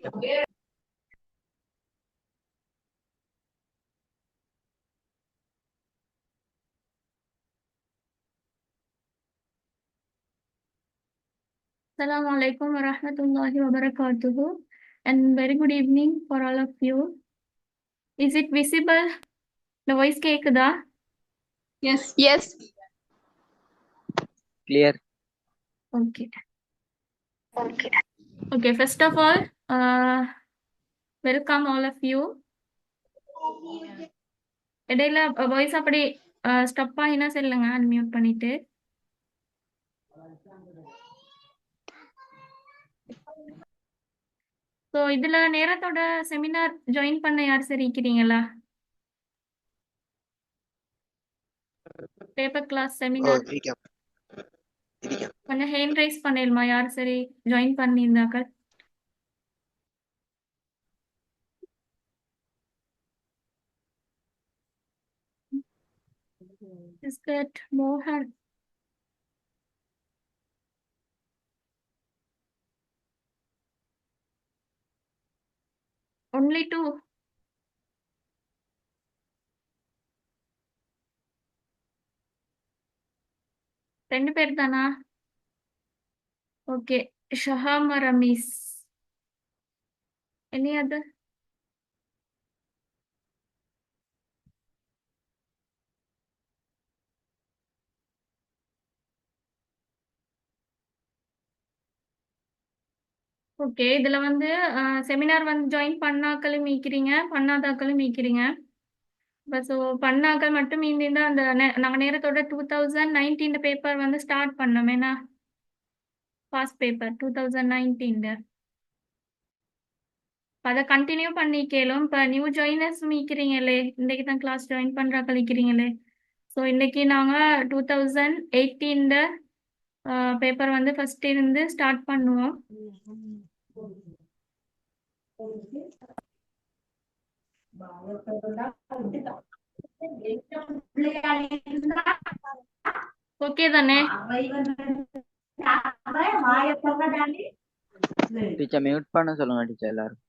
Assalamu alaikum wa rahmatullahi wa barakatuhu, and very good evening for all of you. Is it visible? The voice கேக்குதா? Yes. Clear. Okay, first of all, welcome all of you. இடையில voice அப்படி stub ஆகினா சொல்லுங்க, unmute பண்ணிட்டு. So இதுல நேரத்தோட seminar join பண்ண யார் சரி இருக்கிறீங்களா? பேப்பர் கிளாஸ் செமினார் கொஞ்சம் ஹேண்ட் ரைஸ் பண்ணிடுமா யார் சரி ஜாயின் பண்ணியிருந்தாக்கள்? Is that Mohan? Only two. ரெண்டு பேர் தானா? Okay. Shaham Rameez. Any other? Okay. இதுல வந்து செமினார் வந்து ஜாயின் பண்ணாக்களும் மீக்கிறீங்க, பண்ணாதாக்களும் மீக்கிறீங்க. ஸோ பண்ணாக்கள் மட்டும் மீந்திருந்தா அந்த நாங்கள் நேரத்தோட 2019 பேப்பர் வந்து ஸ்டார்ட் பண்ணோம். ஏன்னா பாஸ்ட் பேப்பர் 2019 அதை கண்டினியூ பண்ணிக்கலும். இப்போ நியூ ஜாயினர்ஸ் மீக்கிறீங்களே, இன்றைக்கு தான் கிளாஸ் ஜாயின் பண்ணுறா கழிக்கிறீங்களே. ஸோ இன்னைக்கு நாங்கள் 2018 பேப்பர் வந்து ஃபர்ஸ்ட் இருந்து ஸ்டார்ட் பண்ணுவோம். ஓகே தானே? டீச்சர் மியூட் பண்ண சொல்லுங்க டீச்சர் எல்லாரும்.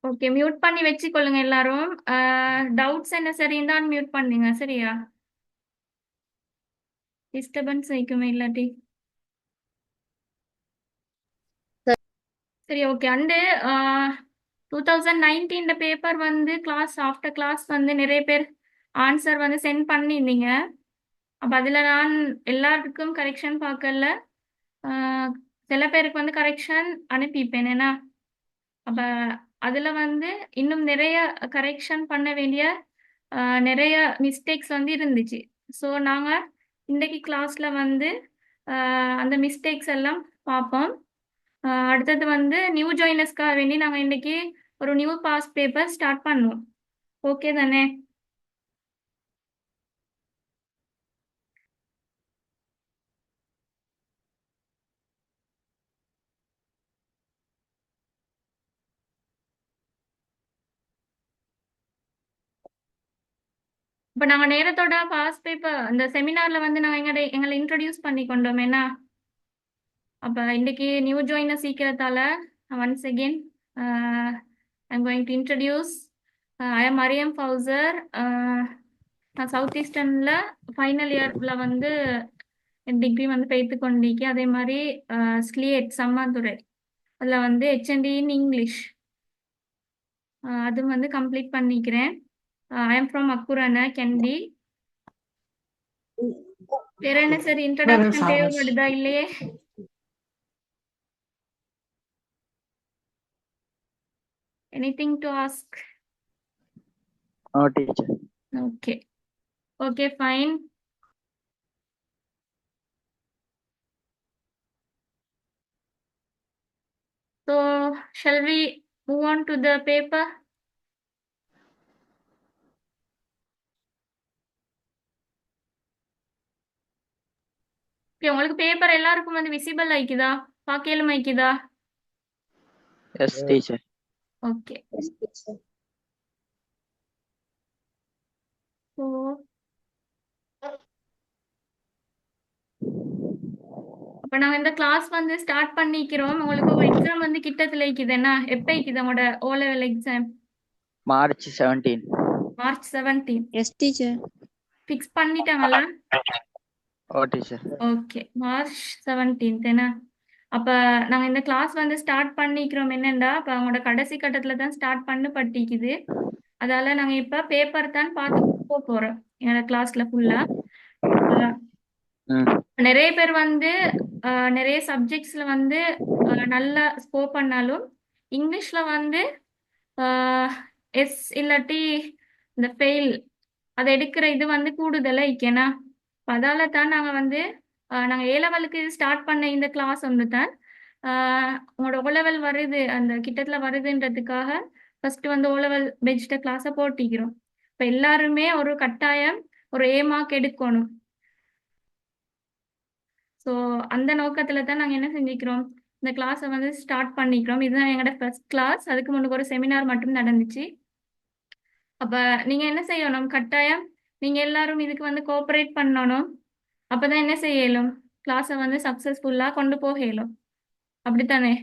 ஓகே, மியூட் பண்ணி வச்சுக்கொள்ளுங்க எல்லாரும். டவுட்ஸ் என்ன சரி தான் மியூட் பண்ணுங்க, சரியா? டிஸ்டர்பன்ஸ் வைக்குமே இல்லாட்டி. சரி, ஓகே. அண்டு 2019 பேப்பர் வந்து கிளாஸ் ஆஃப்டர் கிளாஸ் வந்து நிறைய பேர் ஆன்சர் வந்து சென்ட் பண்ணியிருந்தீங்க. அப்போ அதில் நான் எல்லாருக்கும் கரெக்ஷன் பார்க்கல. சில பேருக்கு வந்து கரெக்ஷன் அனுப்பிப்பேன். ஏன்னா அப்போ அதில் வந்து இன்னும் நிறைய கரெக்ஷன் பண்ண வேண்டிய நிறைய மிஸ்டேக்ஸ் வந்து இருந்துச்சு. ஸோ நாங்கள் இன்றைக்கு கிளாஸில் வந்து அந்த மிஸ்டேக்ஸ் எல்லாம் பார்ப்போம். அடுத்தது வந்து நியூ ஜாயினர்ஸ்க்காக வேண்டி நாங்கள் இன்றைக்கி ஒரு நியூ பாஸ் பேப்பர் ஸ்டார்ட் பண்ணுவோம். ஓகே தானே? இப்போ நாங்கள் நேரத்தோட பாஸ் பேப்பர் அந்த செமினாரில் வந்து நாங்கள் எங்களை இன்ட்ரடியூஸ் பண்ணி கொண்டோம். என்ன அப்போ இன்றைக்கி நியூ ஜாயினர் சீக்கிரத்தால் once again I'm going to introduce. I am Mariyam Fauzer. நான் சவுத் ஈஸ்டர்னில் ஃபைனல் இயரில் வந்து டிகிரி வந்து பெய்த்து கொண்டிருக்கேன். அதே மாதிரி ஸ்லியேட் சம்மாதுரை அதில் வந்து HND இன் இங்கிலீஷ் அது வந்து கம்ப்ளீட் பண்ணிக்கிறேன். I am from Akurana Kandy. வேற என்ன சார் இன்ட்ரடக்ஷன் தேவைப்படுதா இல்லையே? Anything to ask? No teacher. Okay, fine. So shall we move on to the paper? உங்களுக்கு பேப்பர் எல்லாருக்கும் வந்து விசிபிள் ஆயிக்குதா, பார்க்கலும் ஆயிக்குதா? Yes teacher. ஓகே. அப்ப இப்ப நாங்க இந்த கிளாஸ் வந்து ஸ்டார்ட் பண்ணிக்கிறோம். உங்களுக்கு எக்ஸாம் வந்து கிட்டத்துல இருக்குது என்ன? எப்ப இருக்குது உங்களோட O level exam? March 17. March 17. Yes, teacher. Fix பண்ணிட்டாங்கல்ல? Oh, teacher. ஓகே, மார்ச் 17 என்ன? அப்ப நாங்க இந்த கிளாஸ் வந்து ஸ்டார்ட் பண்ணிக்கிறோம். என்னண்டா அப்ப அவங்களோட கடைசி கட்டத்துல தான் ஸ்டார்ட் பட்டிக்குது. அதால நாங்க இப்ப பேப்பர் தான் பார்த்து போறோம் என்னோட கிளாஸ்ல ஃபுல்லா. ம். நிறைய பேர் வந்து நிறைய சப்ஜெக்ட்ஸ்ல வந்து நல்லா ஸ்கோர் பண்ணாலும் இங்கிலீஷ்ல வந்து எஸ் இல்லாட்டி இந்த ஃபெயில் அதை எடுக்கிற இது வந்து கூடுதலா இருக்கேனா. அதால தான் நாங்க வந்து நாங்க ஏ லெவலுக்கு ஸ்டார்ட் பண்ண இந்த கிளாஸ் வந்து தான் உங்களோட ஓ லெவல் வருது அந்த கிட்டத்துல வருதுன்றதுக்காக ஃபர்ஸ்ட் வந்து ஓ லெவல் பெஸ்ட் கிளாஸை போட்டிக்கிறோம். இப்ப எல்லாருமே ஒரு கட்டாயம் ஒரு ஏ மார்க் எடுக்கணும். ஸோ அந்த நோக்கத்துல தான் நாங்க என்ன செஞ்சுக்கிறோம், இந்த கிளாஸை வந்து ஸ்டார்ட் பண்ணிக்கிறோம். இதுதான் எங்களோட ஃபர்ஸ்ட் கிளாஸ். அதுக்கு முன்னுக்கு ஒரு செமினார் மட்டும் நடந்துச்சு. அப்ப நீங்க என்ன செய்யணும், கட்டாயம் நீங்க எல்லாரும் இதுக்கு வந்து கோஆபரேட் பண்ணணும். அப்பதான் என்ன செய்யலும், கிளாஸை வந்து சக்சஸ்ஃபுல்லா கொண்டு போக இயலும். அப்படித்தானே?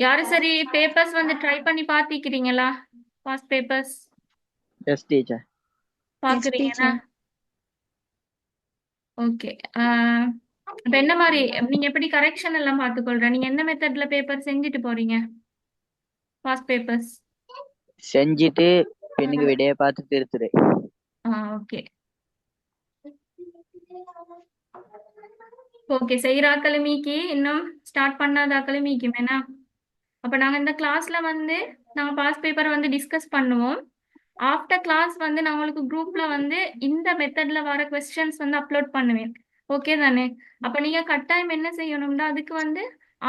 யாரு சரி பேப்பர்ஸ் வந்து ட்ரை பண்ணி பாத்திக்கிறீங்களா? Past papers Yes, teacher. பாக்குறீங்கன்னா ஓகே. இப்ப என்ன மாதிரி நீங்க எப்படி கரெக்ஷன் எல்லாம் பார்த்துக்கொள்ற? நீங்க என்ன மெத்தட்ல பேப்பர் செஞ்சுட்டு போறீங்க? Past papers. செஞ்சுட்டு பின்னுக்கு விடைய பார்த்து திருத்துரு. Okay okay. செய்யறாக்களும் மீக்கி இன்னும் ஸ்டார்ட் பண்ணாதாக்களும் மீக்கும் என்ன? அப்ப நாங்க இந்த கிளாஸ்ல வந்து நாங்க பாஸ் பேப்பரை வந்து டிஸ்கஸ் பண்ணுவோம். ஆஃப்டர் கிளாஸ் வந்து நான் உங்களுக்கு குரூப்ல வந்து இந்த மெத்தட்ல வர கொஸ்டின்ஸ் வந்து அப்லோட் பண்ணுவேன். ஓகே தானே? அப்ப நீங்க கட்டாயம் என்ன செய்யணும்னா அதுக்கு வந்து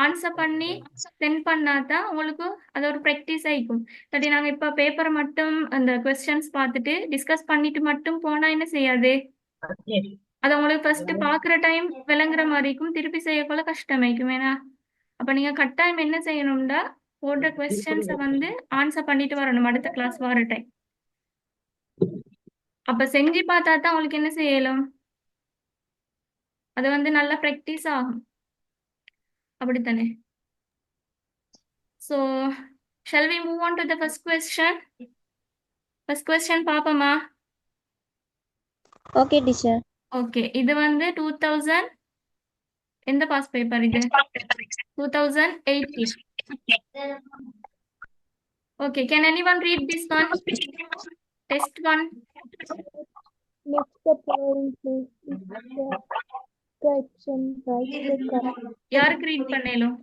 ஆன்சர் பண்ணி சென்ட் பண்ணாதான் உங்களுக்கு அது ஒரு ப்ராக்டிஸ் ஆயிக்கும். இல்லாட்டி நாங்க இப்ப பேப்பரை மட்டும் அந்த கொஸ்டின்ஸ் பார்த்துட்டு டிஸ்கஸ் பண்ணிட்டு மட்டும் போனா என்ன செய்யாது, அது உங்களுக்கு ஃபர்ஸ்ட் பாக்குற டைம் விளங்குற மாதிரிக்கும் திருப்பி செய்யக்குள்ள கஷ்டமாயிக்கும். ஏன்னா அப்ப நீங்க கட்டாயம் என்ன செய்யணும்னா போடுற கொஸ்டின்ஸை வந்து ஆன்சர் பண்ணிட்டு வரணும் அடுத்த கிளாஸ் வர டைம். அப்ப செஞ்சு பார்த்தா தான் உங்களுக்கு என்ன செய்யலும், அது வந்து நல்லா ப்ராக்டிஸ் ஆகும். அப்படித்தானே? So shall we move on to the first question? First question பாப்போமா? Okay, teacher. ஓகே, இது வந்து 2000 எந்த பாஸ் பேப்பர் இது? 2018. Okay, can anyone read this one? Test 1. Next the following place is the correction right the correct. யாருக்கு read பண்ணேலும்?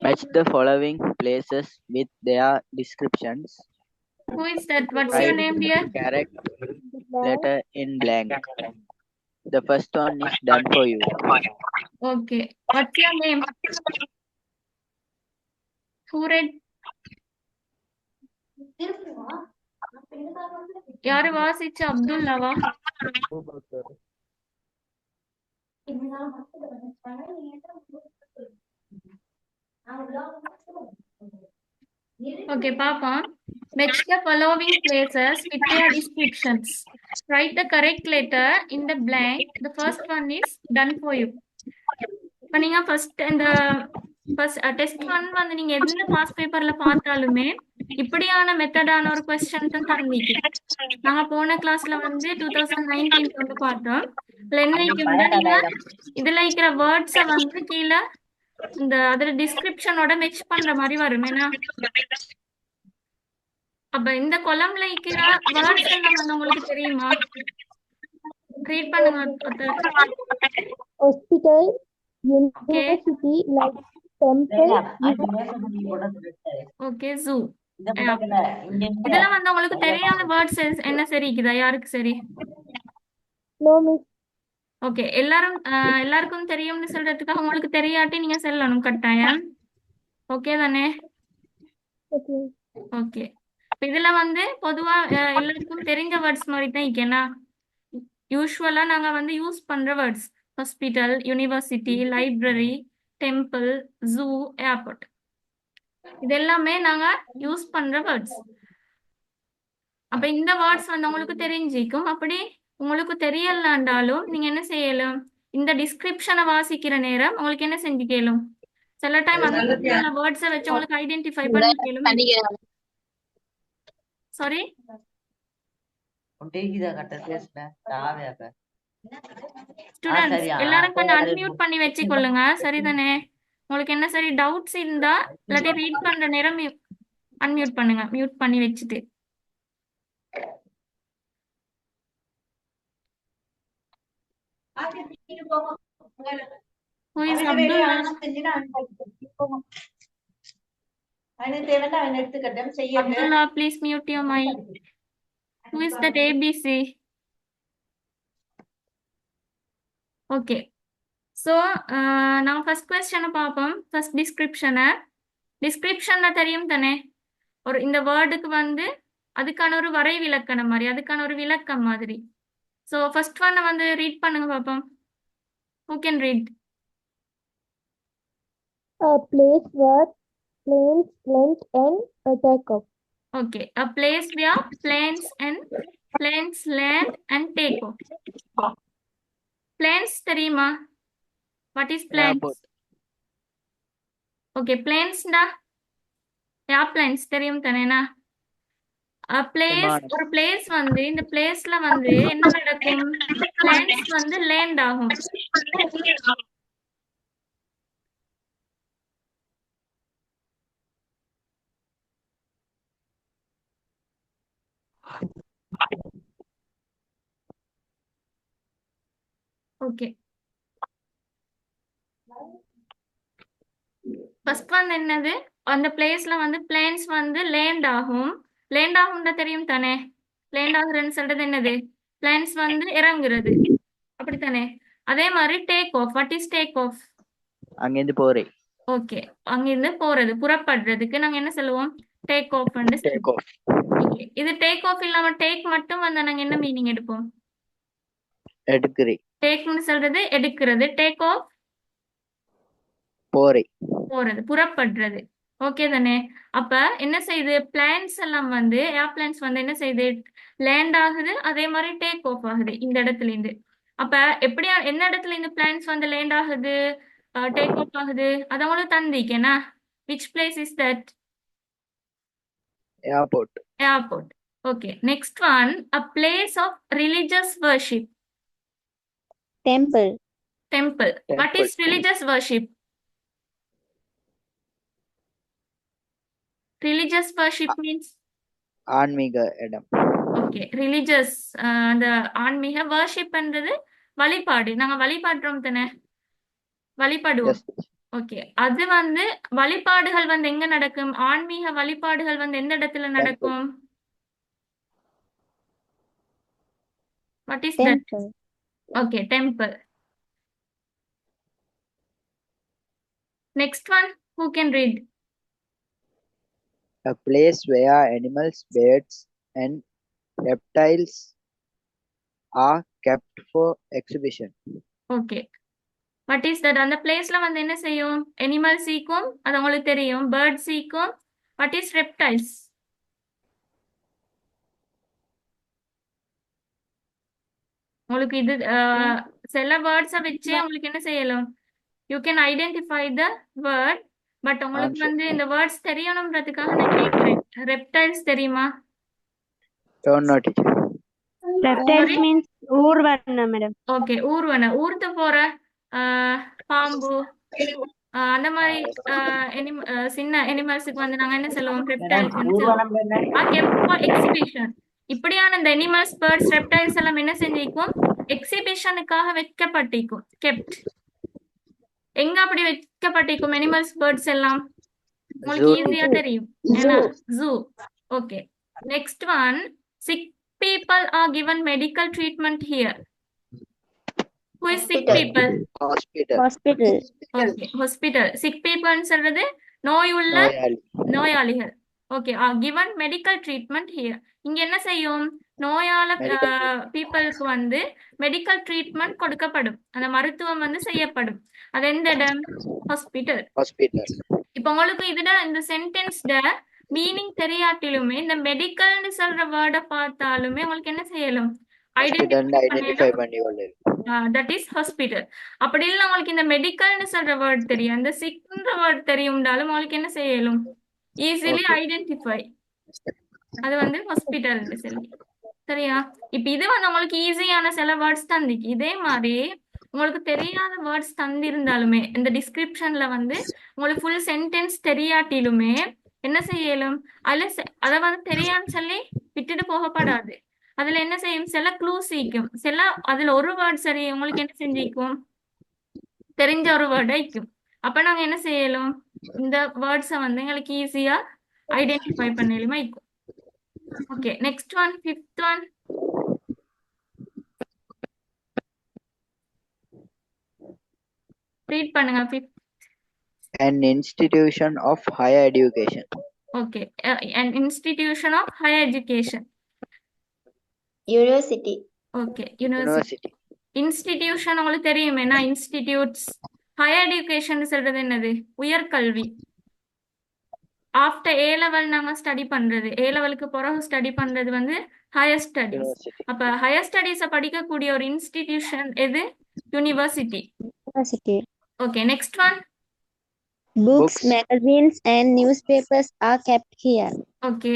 Match the following places with their descriptions. Who is that? What's your name, dear? Correct letter in blank. The first one is done for you. Okay. What's your name? Who read? யாரு வாசிச்ச? அப்துல்லாவா? Okay, Papa. Match the following places with their descriptions. Write the correct letter in the blank. The first one is done for you. இப்போ நீங்க first இந்த test 1 வந்து நீங்க எந்த pass பேப்பர்ல பார்த்தாலுமே இப்படியான மெத்தடான ஒரு கொஸ்டின் தான் தரீங்க. நாங்க போன கிளாஸ்ல வந்து 2019 வந்து பார்த்தோம். இதுல என்ன இருக்குன்னா நீங்க இதுல இருக்கிற வேர்ட்ஸை வந்து கீழே இந்த அதுல டிஸ்கிரிப்ஷனோட மெச் பண்ற மாதிரி வரும். ஏன்னா அப்ப இந்த கொலம்ல இருக்கிற வேர்ட்ஸ் எல்லாம் வந்து உங்களுக்கு தெரியுமா? ரீட் பண்ணுங்க. Hospital, university, like temple. Okay, zoo. இதெல்லாம் வந்து உங்களுக்கு தெரியாத வேர்ட்ஸ் என்ன சரிக்குதா? யாருக்கு சரி? No miss. ஓகே, எல்லாருக்கும் தெரியும்னு சொல்றதுக்காக உங்களுக்கு தெரியாட்டி நீங்க சொல்லணும் கட்டாயம். ஓகே தானே? Okay. ஓகே. இதுல வந்து பொதுவா எல்லாருக்கும் தெரிஞ்ச வேர்ட்ஸ் மாதிரி தான் இருக்கேன்னா யூஸ்வலா நாங்க வந்து யூஸ் பண்ற words hospital, university, library, temple, zoo, airport, இது எல்லாமே நாங்க யூஸ் பண்ற வேர்ட்ஸ். அப்ப இந்த வேர்ட்ஸ் வந்து உங்களுக்கு தெரிஞ்சிக்கும். அப்படி உங்களுக்கு தெரியலாண்டாலும் நீங்க என்ன செய்யலாம், இந்த டிஸ்கிரிப்ஷனை வாசிக்கிற நேரம் உங்களுக்கு என்ன செஞ்சு கேளும், சில டைம் அந்த உள்ள வேர்ட்ஸை வச்சு உங்களுக்கு ஐடென்டிஃபை பண்ணி கேளும். சாரி, ஸ்டூடெண்ட்ஸ் எல்லாரும் கொஞ்சம் அன்மியூட் பண்ணி வச்சு கொள்ளுங்க. சரிதானே? உங்களுக்கு என்ன சரி டவுட்ஸ் இருந்தா இல்லாட்டி ரீட் பண்ற நேரம் அன்மியூட் பண்ணுங்க, மியூட் பண்ணி வச்சுட்டு. Who is Abdullah? Abdullah, please mute your mic. Who is that ABC? Okay. So, now first question பாப்போம். First description. Descriptionல தெரியும் தானே, ஒரு இந்த வேர்டுக்கு வந்து அதுக்கான ஒரு வரை விலக்கணம் மாதிரி, அதுக்கான ஒரு விளக்கம் மாதிரி. So, first one வந்து ரீட் பண்ணுங்க பாப்போம். Who can read? A place where planes land and take off. Okay, a place where planes land and take off. Planes தெரியுமா? What is planes? Airport. Okay, planes டா airplanes தெரியும் தானேனா? A place, விமானம். ஒரு place வந்து இந்த பிளேஸ்ல வந்து என்ன நடக்கும், planes வந்து land ஆகும். ஓகே, ஃபர்ஸ்ட் ஒன் என்னது, அந்த பிளேஸ்ல வந்து பிளேன்ஸ் வந்து லேண்ட் ஆகும். லேண்ட் ஆகும்னா தெரியும் தானே, லேண்ட் ஆகுறதுன்னு சொல்றது என்னது, பிளேன்ஸ் வந்து இறங்குறது, அப்படித்தானே? அதே மாதிரி take off. What is take off? அங்கிருந்து போறேன். ஓகே, அங்கிருந்து போறது, புறப்படுறதுக்கு நாங்க என்ன சொல்லுவோம், take off. Take off. Okay, இது டேக் ஆஃப் இல்லாம டேக் மட்டும் வந்தா நாங்க என்ன மீனிங் எடுப்போம்? எடுக்கிறேன். டேக்னு சொல்றது எடுக்கிறது, டேக் ஆஃப் போறேன். போறது, புறப்படுறது. ஓகே தானே? அப்ப என்ன செய்யுது, பிளான்ஸ் எல்லாம் வந்து ஏர்பிளான்ஸ் வந்து என்ன செய்யுது, லேண்ட் ஆகுது, அதே மாதிரி டேக் ஆஃப் ஆகுது இந்த இடத்துல இருந்து. அப்ப எப்படியா என்ன இடத்துல இந்த பிளான்ஸ் வந்து லேண்ட் ஆகுது, டேக் ஆஃப் ஆகுது, அது அவங்களுக்கு தந்திக்கேனா? Which place is that? Airport. Airport. Okay, next one, a place of religious worship. Temple. Temple. What is religious worship? Religious worship means? ஆன்மீக இடம். Okay, religious. அந்த ஆன்மீக worship என்றது வழிபாடு. நாங்க வழிபாடுறோம் தானே, வழிபாடுவோம். ஓகே, அது வந்து வழிபாடுகள் வந்து எங்க நடக்கும், ஆன்மீக வழிபாடுகள் வந்து எந்த இடத்துல நடக்கும்? What is that? Temple. Okay, temple. Next one, who can read? A place where animals, birds, and reptiles are kept for exhibition. Okay, what is that? அந்த பிளேஸ்ல வந்து என்ன செய்யும், அனிமல்ஸ் ஈக்கும், அது உங்களுக்கு தெரியும், பேர்ட்ஸ் ஈக்கும். What is reptiles? உங்களுக்கு இது சில வேர்ட்ஸை வச்சு உங்களுக்கு என்ன செய்யலாம், you can identify the word. But உங்களுக்கு வந்து இந்த வேர்ட்ஸ் தெரியணும்ன்றதுக்காக நான் கேட்கிறேன். ரெப்டைல்ஸ் தெரியுமா? Don't know, teacher. Reptiles means ஊர்வன மேடம். ஓகே, ஊர்வன, ஊர்த்து போற பாம்பு, அந்த மாதிரி சின்ன அனிமல்ஸுக்கு வந்து நாங்க என்ன சொல்லுவோம், ரெப்டைல்ஸ் எக்ஸிபிஷன். இப்படியான இந்த அனிமல்ஸ், பேர்ட்ஸ், ரெப்டைல்ஸ் எல்லாம் என்ன செஞ்சிருக்கும், எக்ஸிபிஷனுக்காக வைக்கப்பட்டிருக்கும், கெப்ட். எங்க அப்படி வைக்கப்பட்டிருக்கும் அனிமல்ஸ், பேர்ட்ஸ் எல்லாம்? உங்களுக்கு ஈஸியா தெரியும், ஏன்னா zoo. Okay, next one, sick people are given medical treatment here. Who is sick people? Hospital. Hospital. Okay, hospital. Sick people சொல்றது நோயுள்ள நோயாளிகள். Okay, given medical treatment here. இங்க என்ன செய்யும், நோயாள பீப்புளுக்கு வந்து மெடிக்கல் ட்ரீட்மெண்ட் கொடுக்கப்படும், அந்த மருத்துவம் வந்து செய்யப்படும். அது எந்த இடம்? ஹாஸ்பிட்டல். Hospital. இப்போ உங்களுக்கு இதுல இந்த சென்டென்ஸ்ல மீனிங் தெரியாட்டிலுமே இந்த மெடிக்கல்னு சொல்ற வேர்டை பார்த்தாலுமே உங்களுக்கு என்ன செய்யலும்? ஹாஸ்பிட்டல் ஐடென்டிஃபை ஐடென்டிஃபை பண்ணலாம். பண்ணி கொள்ளு. That is hospital. அப்படி இல்லை உங்களுக்கு இந்த மெடிக்கல்னு சொல்ற வேர்ட் தெரியும், இந்த சிக்ன்ற வேர்ட் தெரியும்னாலும் உங்களுக்கு என்ன செய்யலும்? Easily Okay. ஐடென்டிஃபை. அது வந்து ஹாஸ்பிட்டல் சொல்லி. சரியா? இப்ப இது வந்து உங்களுக்கு ஈஸியான சில வேர்ட்ஸ் தந்திக்கு. இதே மாதிரி உங்களுக்கு தெரியாத வேர்ட்ஸ் தந்திருந்தாலுமே இந்த டிஸ்கிரிப்ஷன்ல வந்து உங்களுக்கு ஃபுல் சென்டென்ஸ் தெரியாட்டிலுமே என்ன செய்யலும்? அதை வந்து தெரியான்னு சொல்லி விட்டுட்டு போகப்படாது. அதுல என்ன செய்யும்? சில க்ளூ சீக்கும். சில அதுல ஒரு வேர்ட் சரி உங்களுக்கு என்ன செஞ்சிக்கும்? தெரிஞ்ச ஒரு வேர்ட் ஐக்கும். அப்ப நாங்க என்ன செய்யலும்? இந்த வேர்ட்ஸை வந்து எங்களுக்கு ஈஸியா ஐடென்டிஃபை பண்ணலுமே இருக்கும். Okay, next one, fifth one. Read பண்ணுங்க. Fifth. An institution of higher education. Okay, an institution of higher education. University. Okay, university. University. Institution உங்களுக்கு தெரியுமே, என்ன இன்ஸ்டிடியூட்ஸ். ஹையர் எஜுகேஷன் சொல்றது என்னது? உயர்கல்வி. ஆஃப்டர் ஏ லெவல் நாங்க ஸ்டடி பண்றது, ஏ லெவலுக்கு பிறகு ஸ்டடி பண்றது வந்து ஹையர் ஸ்டடீஸ். University. அப்ப ஹையர் ஸ்டடீஸை படிக்கக்கூடிய ஒரு இன்ஸ்டிடியூஷன் எது? University. University. Okay, next one. Books, Books. magazines, and newspapers are kept here. Okay,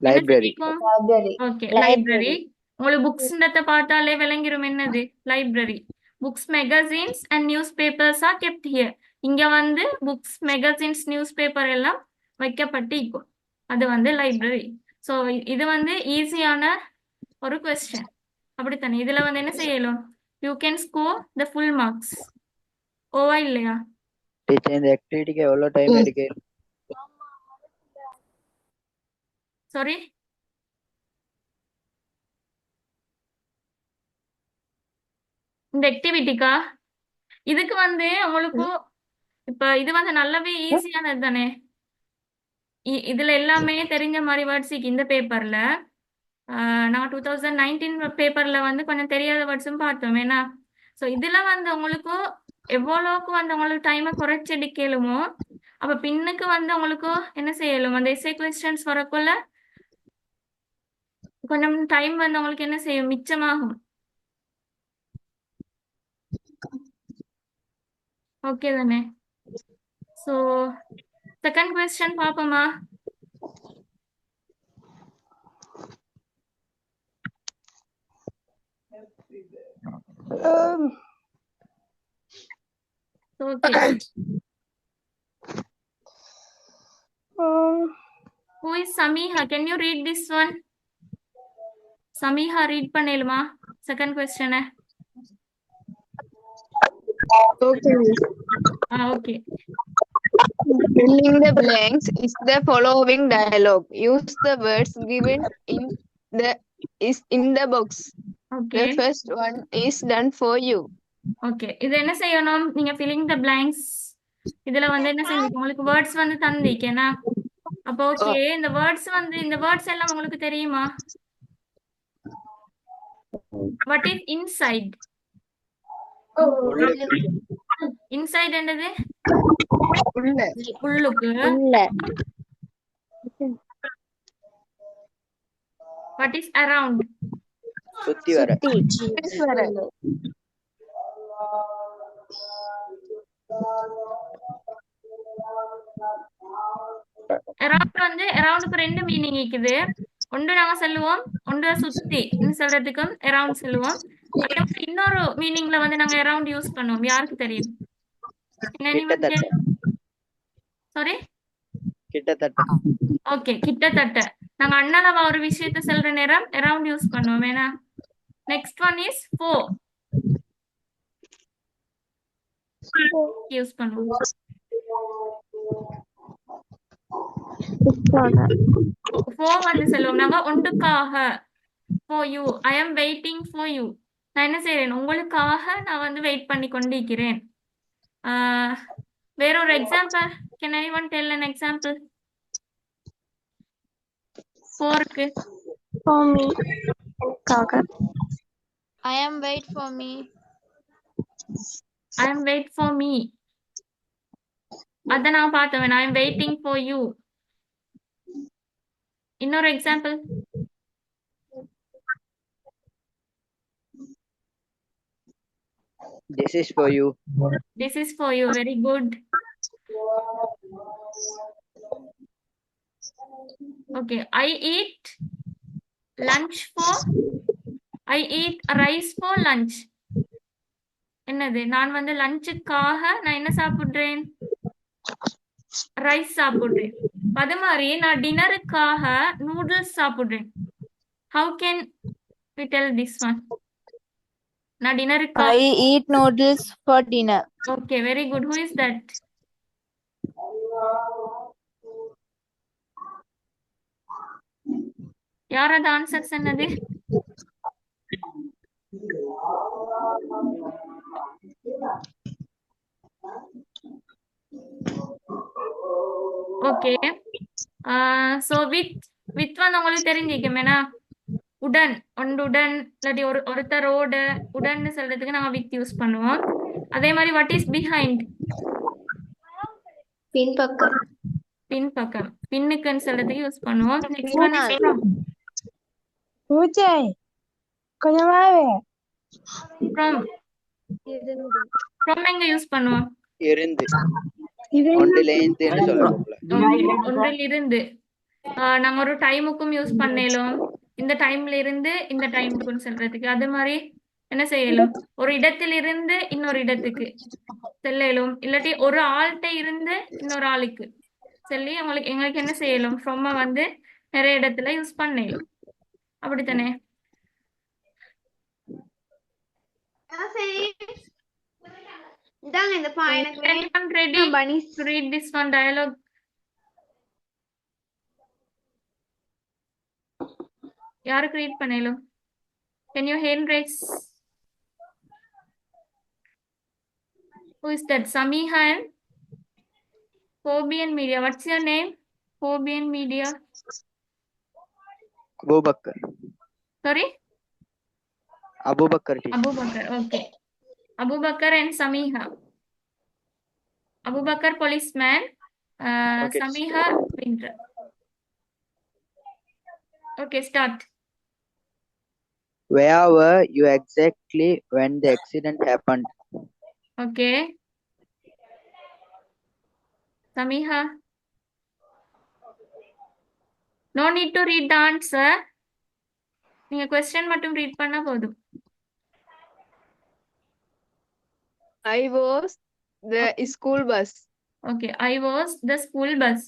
Library. Library. Okay, Library. Library. உங்களுக்கு புக்ஸ்ன்றத பார்த்தாலே விளங்கிரும் என்னது? Library. Books, magazines and newspapers are kept here. இங்க வந்து புக்ஸ், மெகசின்ஸ், நியூஸ் பேப்பர் எல்லாம் வைக்கப்பட்டு இருக்கும். அது வந்து லைப்ரரி. ஸோ இது வந்து ஈஸியான ஒரு கொஸ்டின். அப்படித்தானே? இதுல வந்து என்ன செய்யலாம்? You can score the full marks. ஓவா இல்லையா? Teacher, இந்த ஆக்டிவிட்டிக்கு எவ்வளவு டைம் எடுக்கு? சாரி, இந்த ஆக்டிவிட்டிக்கா? இதுக்கு வந்து உங்களுக்கு இப்ப இது வந்து நல்லாவே ஈஸியானது தானே. இதுல எல்லாமே தெரிஞ்ச மாதிரி வேர்ட்ஸ் இந்த பேப்பர்ல. நான் 2019 பேப்பர்ல வந்து கொஞ்சம் தெரியாத வேர்ட்ஸும் பார்த்தோம். ஏன்னா ஸோ இதுல வந்து உங்களுக்கு எவ்வளோக்கு வந்து உங்களுக்கு டைமை குறைச்சி எடுக்கலுமோ அப்ப பின்னுக்கு வந்து உங்களுக்கு என்ன செய்யலும்? அந்த எஸ்ஏ கொஸ்டின்ஸ் வரக்குள்ள கொஞ்சம் டைம் வந்து உங்களுக்கு என்ன செய்யும்? மிச்சமாகும். ஓகே தானே? ஸோ செகண்ட் கொஸ்டின் பார்ப்போமா? Okay, who is Samiha? Can you read this one? Samiha, read பண்ணேலுமா செகண்ட் கொஸ்டினை? Okay. Okay. Filling the blanks is the following dialogue. Use the words given in the box. Okay, The first one is done for you. Okay. இது என்ன செய்யணும்? நீங்க filling the blanks இதுல வந்து என்ன செஞ்சீங்க? உங்களுக்கு வேர்ட்ஸ் வந்து தந்திக்கேனா? அப்போ ஓகே, இந்த வேர்ட்ஸ் வந்து இந்த வேர்ட்ஸ் எல்லாம் உங்களுக்கு தெரியுமா? What is inside? இன்சைட் என்னது? உள்ளுக்கு. What is around? சுத்தி வர. அரவுண்ட் வந்து அரவுண்டுக்கு ரெண்டு மீனிங் இருக்குது. ஒன்று நாங்க சொல்லுவோம், ஒன்று சுத்தி சொல்றதுக்கும் அரவுண்ட் சொல்லுவோம். அதே மாதிரி இன்னொரு மீனிங்ல வந்து நாங்க அரவுண்ட் யூஸ் பண்ணுவோம். யாருக்கு தெரியும்? சாரி, கிட்டத்தட்ட. ஓகே, கிட்டத்தட்ட. நாங்க அண்ணளவா ஒரு விஷயத்த சொல்ற நேரம் அரவுண்ட் யூஸ் பண்ணுவோம். ஏன்னா நெக்ஸ்ட் ஒன் இஸ் ஃபோ யூஸ் பண்ணுவோம். ஃபோ வந்து சொல்லுவோம் நாங்க ஒன்றுக்காக. for you, I am waiting for you. நான் என்ன செய்றேன்? உங்களுக்காக நான் வந்து வெயிட் பண்ணி கொண்டிருக்கிறேன். வேற ஒரு example. Can anyone tell an example? forக்கு. For me. I am wait for me. I am wait for me. அத நான் பார்த்தேன். I am waiting for you. இன்னொரு example. This is for you. This is for you. Very good. Okay. I eat rice for lunch. என்னது? நான் வந்து லஞ்சுக்காக நான் என்ன சாப்பிடுறேன்? ரைஸ் சாப்பிடுறேன். அது மாதிரி நான் டின்னருக்காக நூடுல்ஸ் சாப்பிடுறேன். How can we tell this one? நான் டின்னருக்காக. I eat noodles for dinner. Okay, very good. Who is that? யாரது ஆன்சர் சொன்னது? ஓகே. ஸோ வித் வந்து உங்களுக்கு தெரிஞ்சிக்குமேனா உடன் ஒன்றுடன் இல்லாட்டி ஒருத்தரோட உடன்னு சொல்றதுக்கு நாங்கள் வித் யூஸ் பண்ணுவோம். அதே மாதிரி வாட் இஸ் பிஹைண்ட்? பின்பக்கம். பின்பக்கம். பின்னுக்குன்னு சொல்றதுக்கு யூஸ் பண்ணுவோம். Next one is from. பூஜை கொஞ்சமாவே ஃப்ரம் எங்க யூஸ் பண்ணுவோம்? இருந்து. ஒன்றிலிருந்துன்னு சொல்லக்கூடாது. Okay, ஒன்றில் இருந்து. நாங்க ஒரு டைமுக்கும் யூஸ் பண்ணலும், இந்த டைம்ல இருந்து இந்த டைமுக்குன்னு சொல்றதுக்கு. அது மாதிரி என்ன செய்யலும்? ஒரு இடத்திலிருந்து இன்னொரு இடத்துக்கு செல்லலும், இல்லாட்டி ஒரு ஆள்கிட்ட இருந்து இன்னொரு ஆளுக்கு சொல்லி எங்களுக்கு என்ன செய்யலும்? ஃப்ரொம்ம வந்து நிறைய இடத்துல யூஸ் பண்ணலும். அப்படித்தானே? Anyone ready to read this one dialogue? யாருக்கு read பண்ணலும்? Can you hand raise? Who is that? Samiha and Phobian Media. What's your name? Phobian Media. Abubakar. Sorry? Abubakar teacher. Abubakar. Okay. Abubakar and Samiha. Abubakar policeman. Okay. Samiha printer. Okay, start. Where were you exactly when the accident happened? Okay. Samiha. No need to read the answer. நீங்க question மட்டும் read பண்ணா போதும். I was the school bus. Okay, I was the school bus.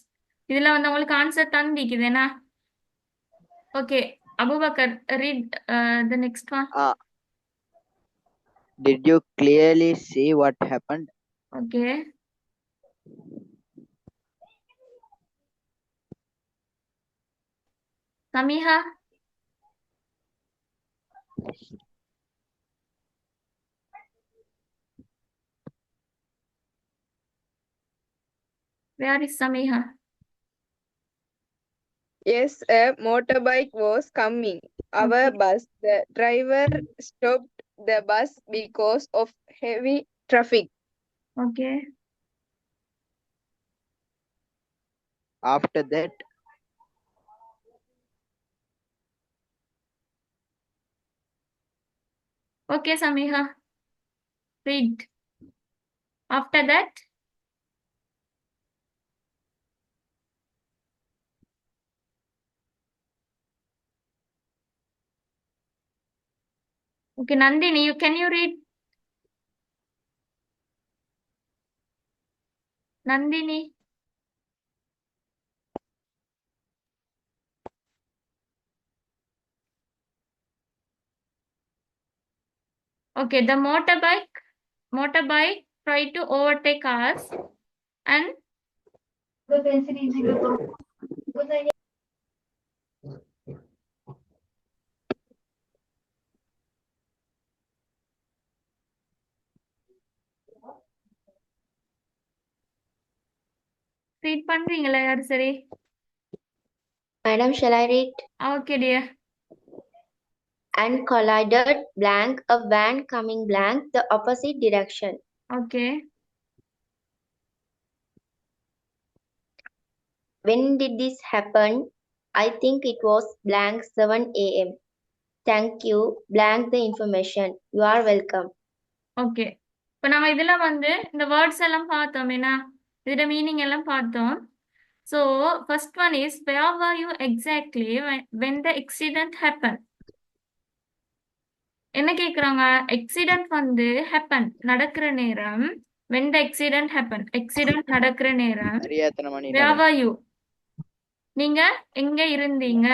இதுல வந்து உங்களுக்கு answer தந்திக்குதுனா? Okay, Abubakar, read the next one. Did you clearly see what happened? Okay. Samiha. Where is Samiha? Yes, a motorbike was coming. Our Okay. bus. The driver stopped the bus because of heavy traffic. Okay. After that, Okay, Samiha. Read. After that, okay, Nandini, can you read? Nandini. Okay, the motorbike tried to overtake us and read பண்றீங்களா யாரு சரி? Madam, shall I read? Okay, dear. And collided blank, a van coming blank, the opposite direction. Okay. When did this happen? I think it was blank 7 a.m. Thank you. Blank the information. You are welcome. Okay. இப்போ நம்ம இதுல வந்து இந்த words எல்லாம் பார்த்தோம் என்ன? இதோட meaning எல்லாம் பார்த்தோம். So, first one is, where were you exactly when the accident happened? என்ன கேக்குறாங்க? accident வந்து happen நடக்கிற நேரம். when the accident happened. accident நடக்கிற நேரம். சரியா எத்தனை மணி where were you? நீங்க எங்க இருந்தீங்க?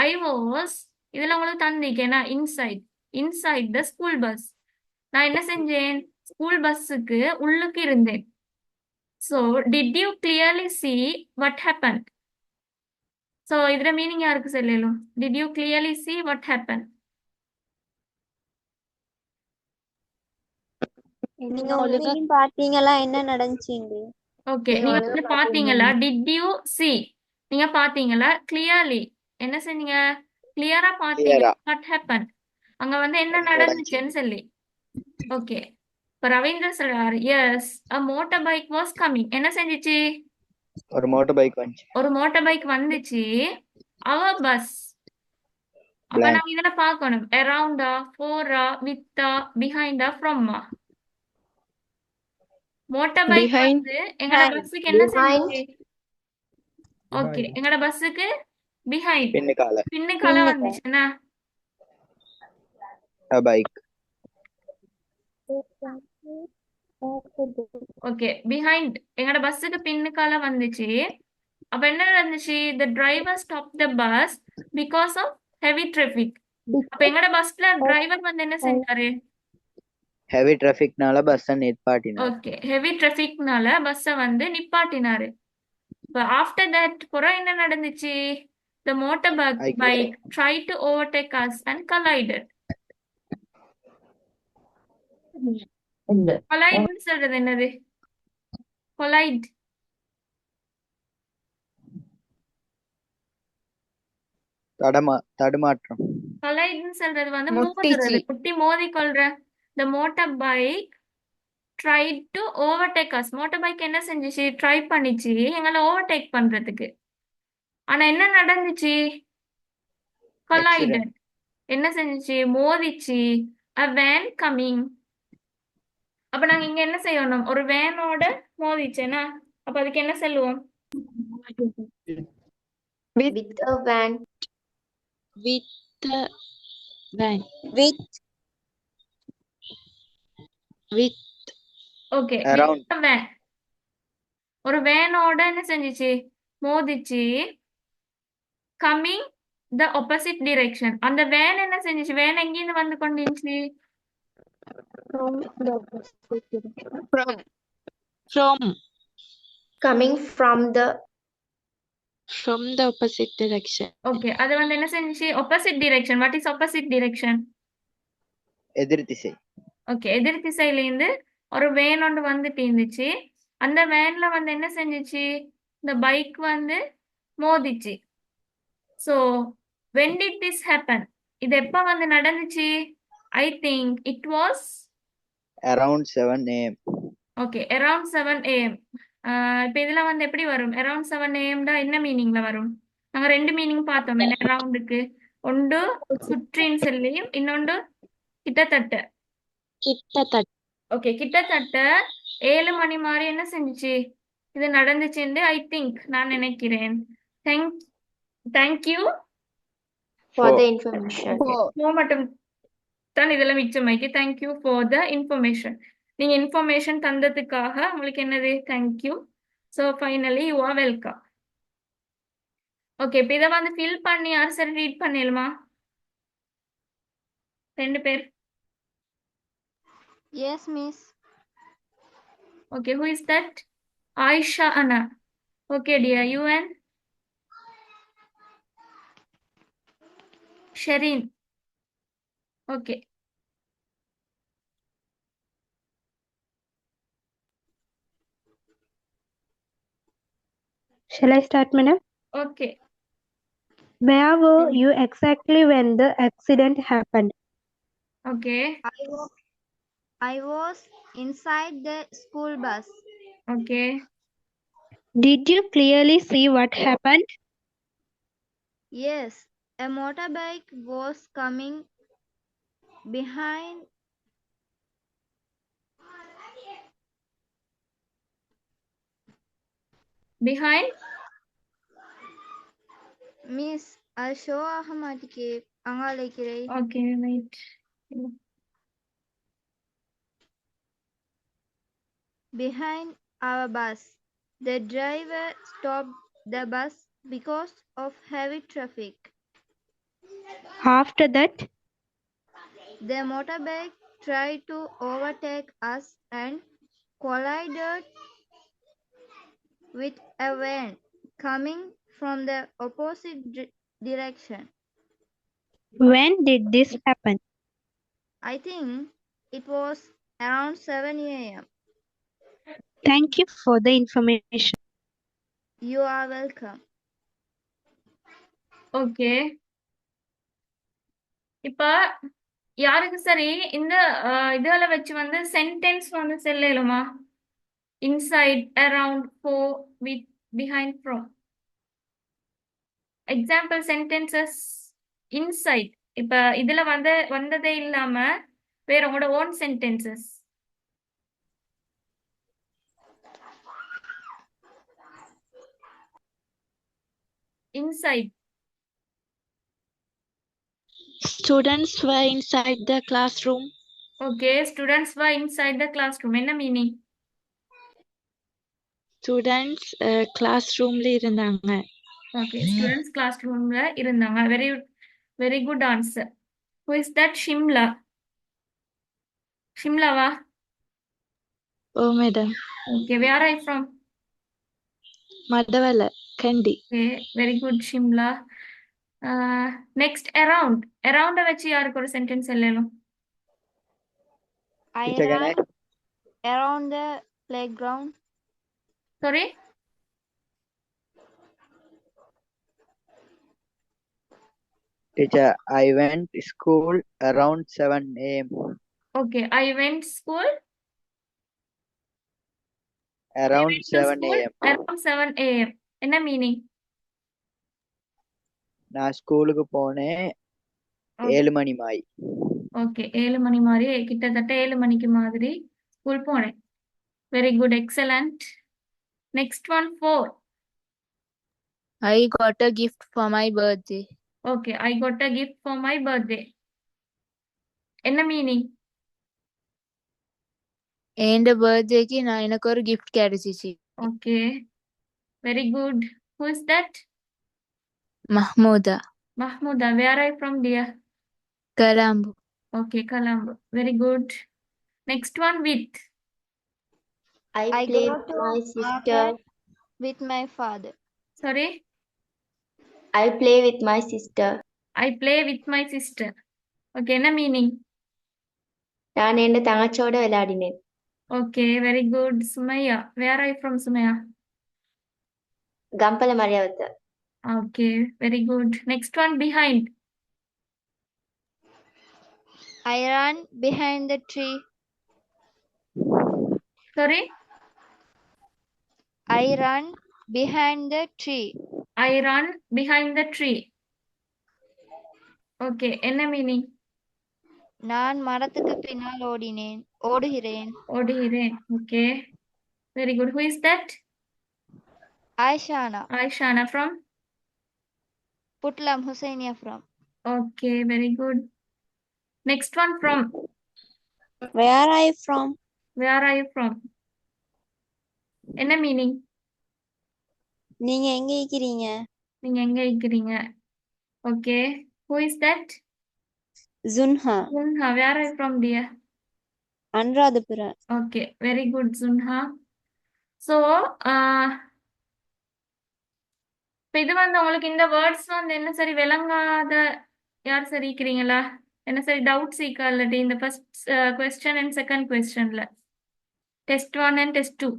I was, இதெல்லாம் உங்களுக்கு தந்திக்கேனா inside the school bus. நான் என்ன செஞ்சேன்? ஸ்கூல் பஸ்ஸுக்கு உள்ளுக்கு இருந்தேன். So, did you clearly see what happened? So, இதோட மீனிங் யாருக்கு சொல்லலும்? Did you clearly see what happened? நீங்க ஒழுங்கா பாத்தீங்களா என்ன நடந்துச்சுங்க? ஓகே, நீங்க வந்து பாத்தீங்களா? Did you see? நீங்க பாத்தீங்களா? Clearly. என்ன செஞ்சீங்க? கிளியரா பாத்தீங்க. What happened? அங்க வந்து என்ன நடந்துச்சுன்னு சொல்லி. ஓகே. இப்ப ரவீந்திர சொல்றாரு, S a motorbike was coming. என்ன செஞ்சுச்சு? ஒரு மோட்டார் பைக் வந்துச்சு. ஒரு மோட்டார் பைக் வந்துச்சு. our bus. அப்ப Blank. நம்ம இதுல பார்க்கணும். around-ஆ, for-ஆ, with-ஆ, behind-ஆ, from-ஆ. Motor bike Behind. வந்து எங்கட பஸ்ஸுக்கு என்ன Behind. செஞ்சுச்சு? ஓகே, எங்கட பஸ்ஸுக்கு பிஹைண்ட் பின்னுக்கால பின்னுக்கால வந்துச்சு என்ன? பைக். ஓகே, பிஹைண்ட் எங்கட பஸ்ஸுக்கு பின்னுக்கால வந்துச்சு. அப்ப என்ன நடந்துச்சு? the driver stopped the bus because of heavy traffic. அப்ப எங்கட பஸ்ல டிரைவர் வந்து என்ன செஞ்சாரு? ஹெவி டிராஃபிக்னால பஸ்ஸை நிப்பாட்டினார். ஓகே, ஹெவி டிராஃபிக்னால பஸ்ஸை வந்து நிப்பாட்டினாரு. இப்ப ஆஃப்டர் தட் புறம் என்ன நடந்துச்சு? the motorbike tried to overtake us and collided. collide சொல்றது என்னது? collide. தடுமாற்றம். collide சொல்றது வந்து முட்டிச்சு. மோதுறது, முட்டி மோதி கொள்ற. the motorbike tried to overtake us. motorbike என்ன செஞ்சுச்சு? ட்ரை பண்ணிச்சு எங்களை ஓவர்டேக் பண்றதுக்கு. ஆனா என்ன நடந்துச்சு? collided. என்ன செஞ்சுச்சு? மோதிச்சு. a van coming. அப்ப நாங்க இங்க என்ன செய்யணும்? ஒரு வேனோட மோதிச்சேனா? அப்ப அதுக்கு என்ன சொல்லுவோம்? With a van. With the van. With okay, Around. Van. ஒரு வேனோட என்ன செஞ்சுச்சு? மோதிச்சு. Coming the opposite direction. அந்த வேன் என்ன செஞ்சுச்சு? வேன் எங்கிருந்து வந்து கொண்டிருந்துச்சு? from Coming from the opposite direction. Okay, அது வந்து என்ன செஞ்சுச்சு? opposite direction. what is opposite direction? எதிர் திசை. ஓகே, எதிர் திசையில இருந்து ஒரு வேன் ஒன்று வந்துட்டு இருந்துச்சு. அந்த வேன்ல வந்து என்ன செஞ்சுச்சு? இந்த பைக் வந்து மோதிச்சு. So, when did this happen? இது எப்ப வந்து நடந்துச்சு? I think it was Around 7 AM. okay, around 7 AM. இப்ப இதுல வந்து எப்படி வரும்? around 7 AM டா என்ன மீனிங்ல வரும்? நாங்க ரெண்டு மீனிங் பார்த்தோம் என்ன அரவுண்டுக்கு. ஒன்று சுற்றின்னு சொல்லியும் இன்னொன்று கிட்டத்தட்ட. ஓகே, கிட்டத்தட்ட 7 மணி மாதிரி என்ன செஞ்சுச்சு? இது நடந்துச்சுன்னு ஐ திங்க் நான் நினைக்கிறேன். Thank you for the information. மட்டும் தான் இதுல மிச்சமாக்கி. Thank you for the information. நீங்க இன்ஃபர்மேஷன் தந்ததுக்காக உங்களுக்கு என்னது? Thank you. So finally you are welcome. Okay, இப்போ இதை வந்து ஃபில் பண்ணி யார் சரி ரீட் பண்ணிடலாமா? ரெண்டு பேர். Yes, miss. Okay, who is that? Aisha Anna. Okay, dear. You and Shireen. Okay. Shall I start, madam? Okay. Where were you exactly when the accident happened? Okay. I was inside the school bus. Okay. Did you clearly see what happened? Yes, a motorbike was coming behind. Behind? Miss, I'll show Ahmadike. Angalekire. Okay, wait. Behind our bus. The driver stopped the bus because of heavy traffic. After that, The motorbike tried to overtake us and collided with a van coming from the opposite direction. when did this happen? I think it was around 7 a.m. Thank you for the information. You are welcome. Okay இப்ப யாருக்கு சரி இந்த இதுல வச்சு வந்து sentence வந்து செல்லலுமா inside around for with behind from example sentences inside இப்ப இதுல வந்து வந்ததே இல்லாம வேற உங்களோட own sentences inside Students were inside the classroom. Okay students were inside the classroom என்ன மீனிங் Students classroomல இருந்தாங்க. ஓகே ஸ்டூடெண்ட்ஸ் கிளாஸ் ரூம்ல இருந்தாங்க very very good answer who is that Shimla ஷிம்லாவா Oh, madam. Okay where I from Madawala, Kandi. Okay very good Shimla next around அரவுண்ட வச்சு யாருக்கு ஒரு சென்டென்ஸ் சொல்லணும் I Teacher, can ran I? around the playground. Sorry Teacher, I went school around 7 a.m. Okay I went school Around 7 a.m. Around 7 AM என்ன meaning நான் ஸ்கூலுக்கு போனேன் 7 மணி மாய். Okay 7 மணி மாதிரி கிட்டத்தட்ட 7 மணிக்கு மாதிரி ஸ்கூல் போனேன் very good excellent next one 4 I got a gift for my birthday. Okay I got a gift for my birthday என்ன மீனிங் என் பர்த்டேக்கு நான் எனக்கு ஒரு gift கிடைச்சிச்சு. Okay very good who is that Mahmooda, Mahmooda where I from dear Colombo. Okay Colombo very good next one with I I play go with to my sister. market with my father. Sorry I play with my sister. I play with my sister okay என்ன meaning நான் என் தங்கச்சியோட விளையாடினேன். Okay very good Sumaya where I from Sumaya கம்பல மரியாதை. Okay very good next one behind I ran behind the tree. Sorry I ran behind the tree. I ran behind the tree okay என்ன meaning நான் மரத்துக்கு பின்னால் ஓடுகிறேன். ஓடுகிறேன் okay very good who is that Aishana, ஐஷானா from Putlam Husainia from. Okay very good next one from Where are you from? Where are you from என்ன meaning நீங்க எங்க இருக்கிறீங்க? நீங்க எங்க இருக்கிறீங்க okay who is that Zunha, சுன்ஹா where are you from dear Anuradhapura. Okay very good சுன்ஹா so இப்போ இது வந்து உங்களுக்கு இந்த வேர்ட்ஸ் வந்து என்ன சரி விளங்காத யார் சரி இருக்கிறீங்களா என்ன சரி டவுட்ஸ் இருக்கா இல்லாட்டி இந்த ஃபர்ஸ்ட் கொஸ்டின் அண்ட் செகண்ட் கொஸ்டின்ல test 1 and test 2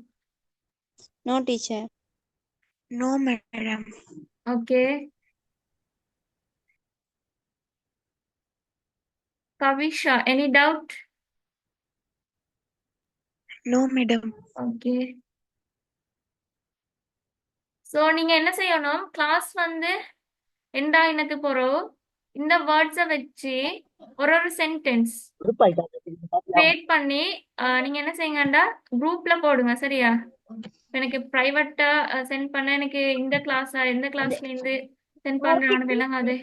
No teacher. No, madam. Okay Kavisha any doubt No, madam. Okay so நீங்க என்ன செய்யணும், கிளாஸ் வந்து எண்ட் ஆகினது போறோம் இந்த வேர்ட்ஸை வச்சு ஒரு சென்டென்ஸ் கிரியேட் பண்ணி நீங்க என்ன செய்யுங்கண்டா குரூப்ல போடுங்க. சரியா? எனக்கு பிரைவேட்டா சென்ட் பண்ண எனக்கு இந்த கிளாஸா எந்த கிளாஸ்ல இருந்து சென்ட் பண்றான்னு விளங்காது.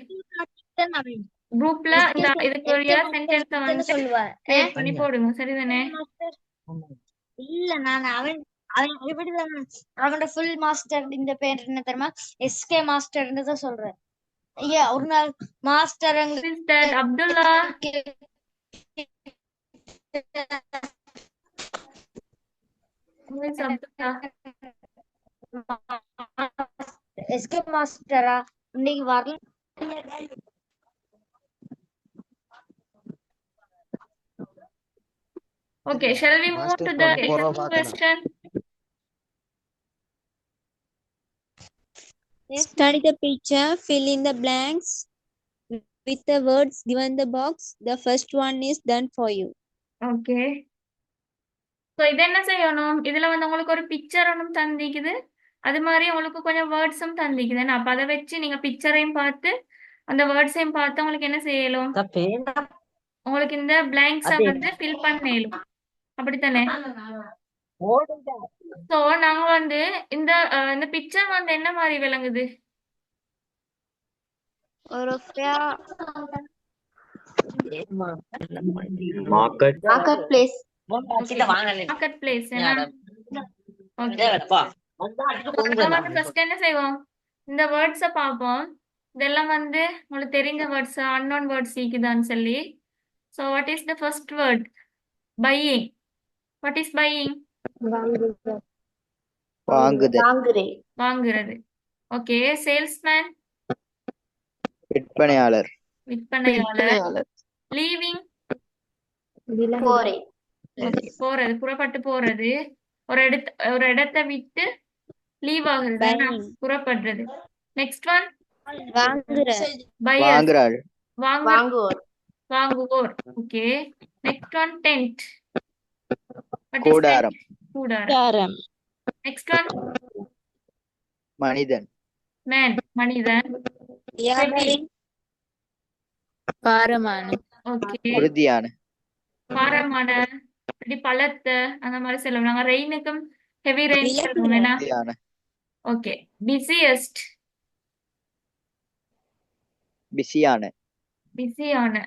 குரூப்ல இந்த இதுக்குரிய சென்டென்ஸை வந்து கிரியேட் பண்ணி போடுங்க. சரிதானே? இல்ல நான் அவன் அவன் எப்படிதான் அவனோட ஃபுல் மாஸ்டர் இந்த பேர் என்ன தெரியுமா? எஸ்கே மாஸ்டர்னு தான் சொல்றேன். ஐயா ஒரு நாள் master sister Abdullah miss Abdullah எஸ்கே மாஸ்டரா இன்னைக்கு வரல. Okay, shall we move to the second question? Study the picture, fill in the blanks with the words given the box. The first one is done for you. Okay. So இது என்ன செய்யணும், இதுல வந்து உங்களுக்கு ஒரு பிக்சர் ஒன்றும் தந்திக்குது, அது மாதிரி உங்களுக்கு கொஞ்சம் வேர்ட்ஸும் தந்திக்குது. அப்ப அதை வச்சு நீங்க பிக்சரையும் பார்த்து அந்த வேர்ட்ஸையும் பார்த்து உங்களுக்கு என்ன செய்யலும், உங்களுக்கு இந்த பிளாங்க்ஸை வந்து ஃபில் பண்ணலும். அப்படித்தானே? சோ நாங்க வந்து இந்த இந்த பிக்சர் வந்து என்ன மாதிரி விளங்குது? ஒரு Market place. Market place. First என்ன செய்வோம், இந்த வேர்ட்ஸை பார்ப்போம். இதெல்லாம் வந்து உங்களுக்கு தெரிஞ்ச வேர்ட்ஸ், அன்னோன் வேர்ட்ஸ் இருக்குதான்னு சொல்லி. So what is the first word? Buying. What is buying? வாங்குறது. ஓகே. சேல்ஸ்மேன், விற்பனையாளர். லீவிங், போறது, புறப்பட்டு போறது. ஒரு இடத்தை விட்டு லீவ் ஆகுறது, புறப்படுறது. நெக்ஸ்ட் ஒன் வாங்குறாள். வாங்குவோர். ஓகே. Next one tent. கூடாரம். நெக்ஸ்ட் ஒன் மனிதன். மனிதன். பாரமான. ஓகே. உறுதியான. பாரமான, இப்படி பலத்த அந்த மாதிரி சொல்லுவோம் நாங்க. ரெயினுக்கும் ஹெவி ரெயின் சொல்லுவோம். உறுதியான. ஓகே. பிஸியஸ்ட். பிஸியான.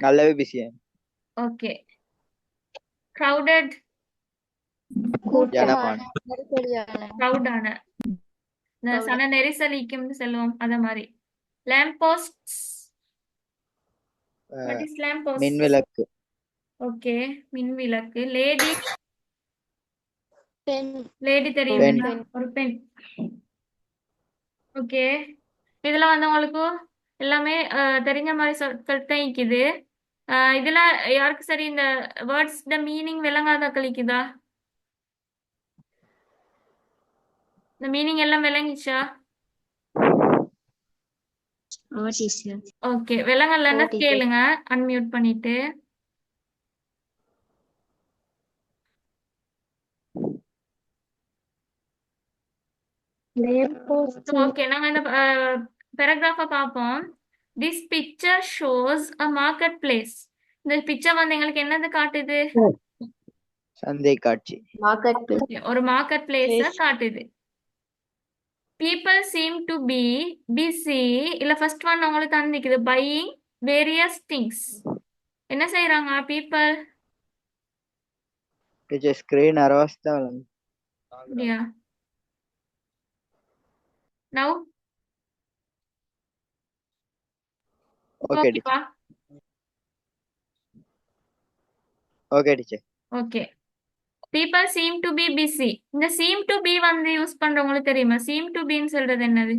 நல்லாவே பிஸியான. ஓகே. crowded, ஜனமான. crowd-ஆன, இந்த சன நெரிசலிக்கும்னு சொல்லுவோம் அத மாதிரி. lamp posts. what is lamp post? மின்விளக்கு. ஓகே. மின்விளக்கு. லேடி தெரியும், ஒரு பெண். ஓகே. இதுல வந்து உங்களுக்கு எல்லாமே தெரிஞ்ச மாதிரி சொற்கள் தான் இருக்குது. இதுல யாருக்கு சரி இந்த வேர்ட்ஸ் மீனிங் விளங்காத கழிக்குதா? இந்த மீனிங் எல்லாம் விளங்கிச்சா? ஓகே. விளங்கலன்னா கேளுங்க அன்மியூட் பண்ணிட்டு. ஓகே. நாங்க இந்த பேராகிராஃபை பார்ப்போம். This picture shows a marketplace. இந்த பிக்சர் வந்து எங்களுக்கு என்னது காட்டுது? சந்தை காட்சி. ஒரு மார்க்கெட் பிளேஸ காட்டுது. People seem to be busy. இல்ல ஃபர்ஸ்ட் ஒன் உங்களுக்கு தந்திக்குது, buying various things. என்ன செய்யறாங்க people? ஸ்கிரீன் அரவாஸ்தா. அப்படியா? Now ஓகே ஓகேப்பா. Okay teacher. Okay. people seem to be busy. இந்த seem to be வந்து யூஸ் பண்றவங்களுக்கு தெரியுமா? seem to be ன்னு சொல்றது என்னது?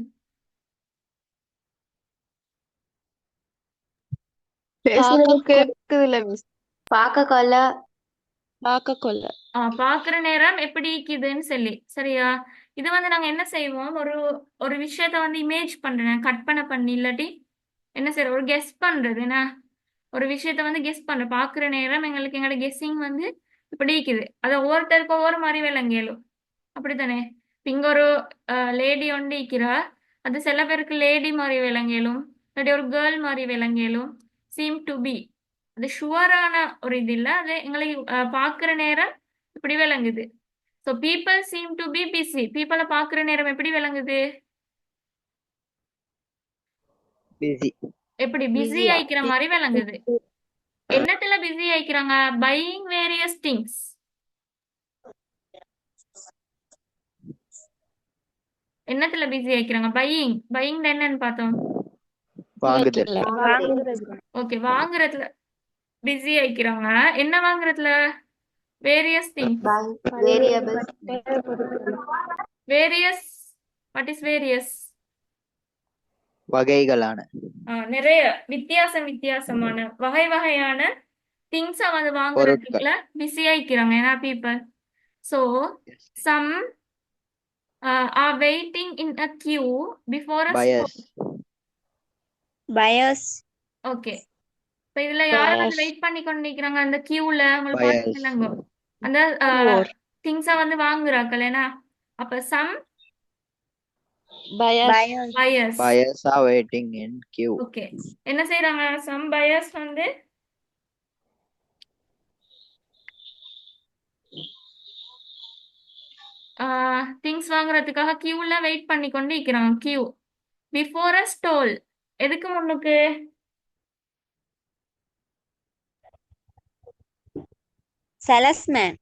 பாக்குற நேரம் எப்படி இருக்குதுன்னு சொல்லி. சரியா? இது வந்து நாங்க என்ன செய்வோம், ஒரு விஷயத்த வந்து இமேஜ் பண்றேன், கற்பனை பண்ணி, இல்லாட்டி என்ன செய்யறோம், ஒரு கெஸ் பண்றது. என்ன, ஒரு விஷயத்த வந்து கெஸ் பண்ற. பாக்குற நேரம் எங்களுக்கு எங்களோட கெஸ்ஸிங் வந்து இப்படி இருக்குது. அதை ஒவ்வொருத்தருக்கும் ஒவ்வொரு மாதிரி விளங்கலும். அப்படித்தானே? இங்க ஒரு லேடி ஒண்டி இருக்கிறா. அது சில பேருக்கு லேடி மாதிரி விளங்கலும், இல்லாட்டி ஒரு கேர்ள் மாதிரி விளங்கலும். சீம் டு பி, அது ஷுவரான ஒரு இது இல்லை, அது எங்களை பார்க்குற நேரம் இப்படி விளங்குது. So people seem to be busy, பீப்புளை பார்க்குற நேரம் எப்படி விளங்குது? busy, எப்படி பிஸி Busy-ஆ? ஆயிக்கிற மாதிரி விளங்குது. என்னத்துல பிஸி ஆயிக்கிறாங்க? Buying various things. என்னத்துல பிஸி ஆயிக்கிறாங்க? பையிங் என்னன்னு பார்த்தோம். வாங்குதல், ஓகே, வாங்குறதுல பிஸி ஆயிக்கிறாங்க. என்ன வாங்குறதுல? Various things. Variables. Various, what is various? வகைகளான நிறைய வித்தியாசமான வகை வகையான திங்ஸை வந்து வாங்குறதுக்குள்ள பிஸி ஆயிக்கிறாங்க. ஏன்னா people. So some are waiting in a queue before a buyers, Buyers. ஓகே, இப்போ இதுல யாரை வந்து வெயிட் பண்ணி கொண்டு நிக்கிறாங்க அந்த கியூல? உங்களுக்கு buyers, பார்த்துக்கலாங்க அந்த திங்ஸை வந்து வாங்குறாக்கள். ஏன்னா அப்ப some Buyers. buyers. buyers are waiting in queue. Okay, என்ன செய்யறாங்க? சம் buyers வந்து திங்ஸ் வாங்குறதுக்காக கியூல வெயிட் பண்ணி கொண்டு இருக்கிறாங்க. Queue before a stall. எதுக்கு முன்னுக்கு? Salesman.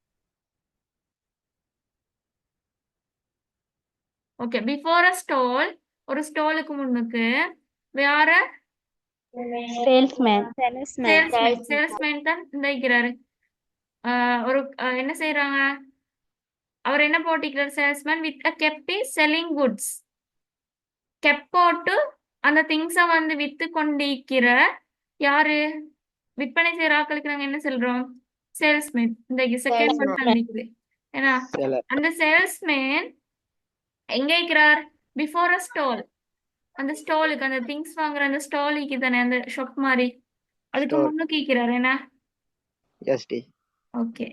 Okay, before a stall, ஒரு ஸ்டாலுக்கு முன்னுக்கு. வேற Salesman. சேல்ஸ்மேன் தான் இந்த இருக்கிறாரு. ஒரு என்ன செய்யறாங்க? அவர் என்ன போட்டிக்கிறார்? Salesman with a cap selling goods. Cap போட்டு அந்த திங்ஸை வந்து வித்து கொண்டிருக்கிற யாரு? விற்பனை செய்யற ஆட்களுக்கு நாங்க என்ன சொல்றோம்? சேல்ஸ்மேன். இந்த செகண்ட் ஒன் தந்திக்குது. ஏன்னா அந்த சேல்ஸ்மேன் எங்க இருக்கிறார்? Before a stall. அந்த ஸ்டாலுக்கு, அந்த திங்ஸ் வாங்குற அந்த ஸ்டாலுக்கு தானே, அந்த ஷாப் மாதிரி, அதுக்கு Store. முன்னுக்கு இருக்கிறார். என்ன? yes teacher. ஓகே,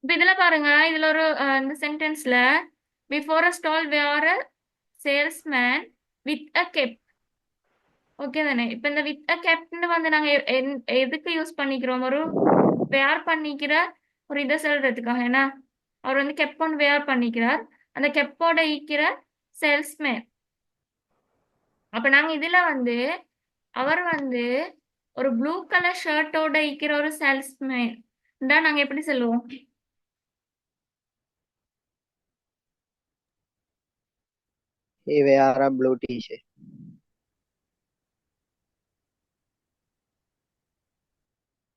இப்ப இதுல பாருங்க, இதுல ஒரு இந்த சென்டென்ஸ்ல before a stall where a salesman with a cap. Okay தானே? இப்ப இந்த வித் அ கெப்னு வந்து நாங்க எதுக்கு யூஸ் பண்ணிக்கிறோம்? ஒரு வேர் பண்ணிக்கிற ஒரு இதை சொல்றதுக்காக. ஏன்னா அவர் வந்து கெப் ஒன் வேர் பண்ணிக்கிறார், அந்த கெப்போட ஈக்கிற சேல்ஸ்மேன். அப்ப நாங்க இதுல வந்து அவர் வந்து ஒரு ப்ளூ கலர் ஷர்ட்டோட ஈக்கிற ஒரு சேல்ஸ்மேன் தான் நாங்க எப்படி சொல்லுவோம்? He wear a blue t-shirt.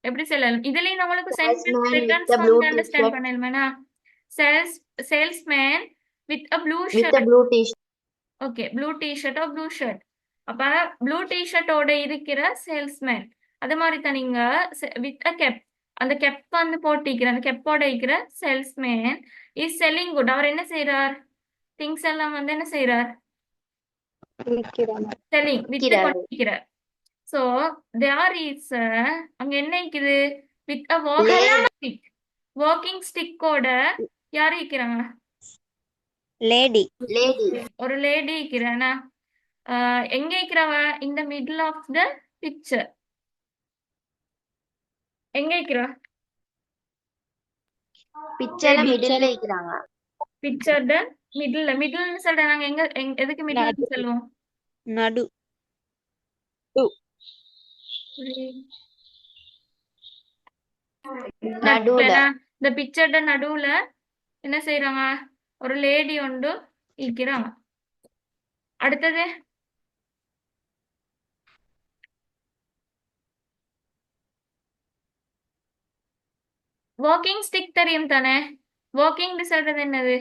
எப்படி சொல்லலாம்? இதுலயும் நம்மளுக்கு Salesman sentence with returns a blue வந்து அண்டர்ஸ்டாண்ட் t-shirt. பண்ணலாமா? Salesman with a blue With a shirt. blue t-shirt. Okay, blue டிஷர்ட்டோ ப்ளூ ஷர்ட். அப்ப ப்ளூ டிஷர்ட்டோட இருக்கிற சேல்ஸ்மேன். அது மாதிரி தான் நீங்க வித் அ கெப், அந்த கெப் வந்து போட்டிக்கிற அந்த கெப்போட இருக்கிற சேல்ஸ்மேன் இஸ் செல்லிங் குட். அவர் என்ன செய்யறார்? திங்ஸ் எல்லாம் வந்து என்ன செய்யறார்? செல்லிங், வித்து கொண்டிருக்கிறார். சோ தேர் இஸ் அங்க என்ன இருக்குது? With a walking stick. Walking ஸ்டிக்கோட யாரு இருக்கிறாங்க? Lady. ஒரு லேடி இருக்கிறானா? எங்க இருக்கிறவ? இந்த மிடில் ஆஃப் த பிக்சர். எங்க இருக்கிற? பிக்சர்ல மிடில்ல இருக்கிறாங்க. பிக்சர்ட மிடில்னு சொல்றேன். நாங்க எதுக்கு மிடில்னு சொல்லுவோம்? Nadu. நடுவுல. இந்த பிக்சர்ட நடுவுல என்ன செய்யறாங்க? ஒரு லேடி ஒன்று இருக்கிறாங்க. அடுத்தது வாக்கிங் ஸ்டிக் தெரியும் தானே? வாக்கிங் சொல்றது என்னது?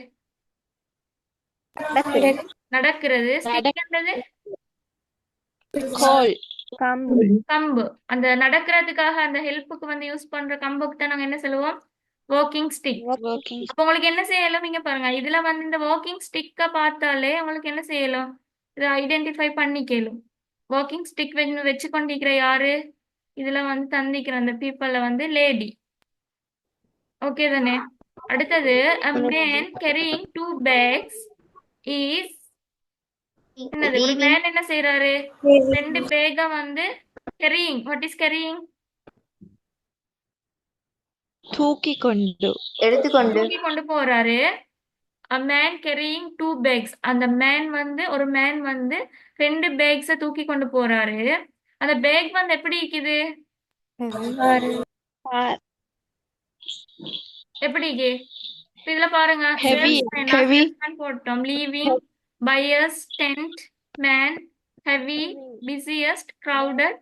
நடக்கிறது. ஸ்டிக்ன்றது கம்பு. அந்த நடக்கிறதுக்காக அந்த ஹெல்ப்புக்கு வந்து யூஸ் பண்ற கம்புக்கு தான் நாங்க என்ன சொல்லுவோம்? Walking stick. அப்ப உங்களுக்கு என்ன செய்யலாம்? இங்க பாருங்க, இதுல வந்து இந்த வாக்கிங் ஸ்டிக்க பார்த்தாலே உங்களுக்கு என்ன செய்யலாம்? இதை ஐடென்டிஃபை பண்ணி கேளும். வாக்கிங் ஸ்டிக் வச்சு கொண்டிருக்கிற யாரு? இதுல வந்து தந்திக்கிற அந்த பீப்புள்ல வந்து லேடி. ஓகே தானே? அடுத்தது a man carrying 2 bags is என்னது? ஒரு மேன் என்ன செய்யறாரு? 2 பேக வந்து carrying. What is carrying? தூக்கி கொண்டு எடுத்துக்கொண்டு தூக்கி கொண்டு போறாரு. a man carrying 2 bags. அந்த மேன் வந்து ஒரு மேன் வந்து 2 பேக்ஸ தூக்கி கொண்டு போறாரு. அந்த பேக் வந்து எப்படி இருக்குது? எப்படி இருக்கு? இப்ப இதுல பாருங்க, Heavy. சேல்ஸ்மேன் போட்டோம். Leaving, buyers, tent, man, heavy, busiest, crowded,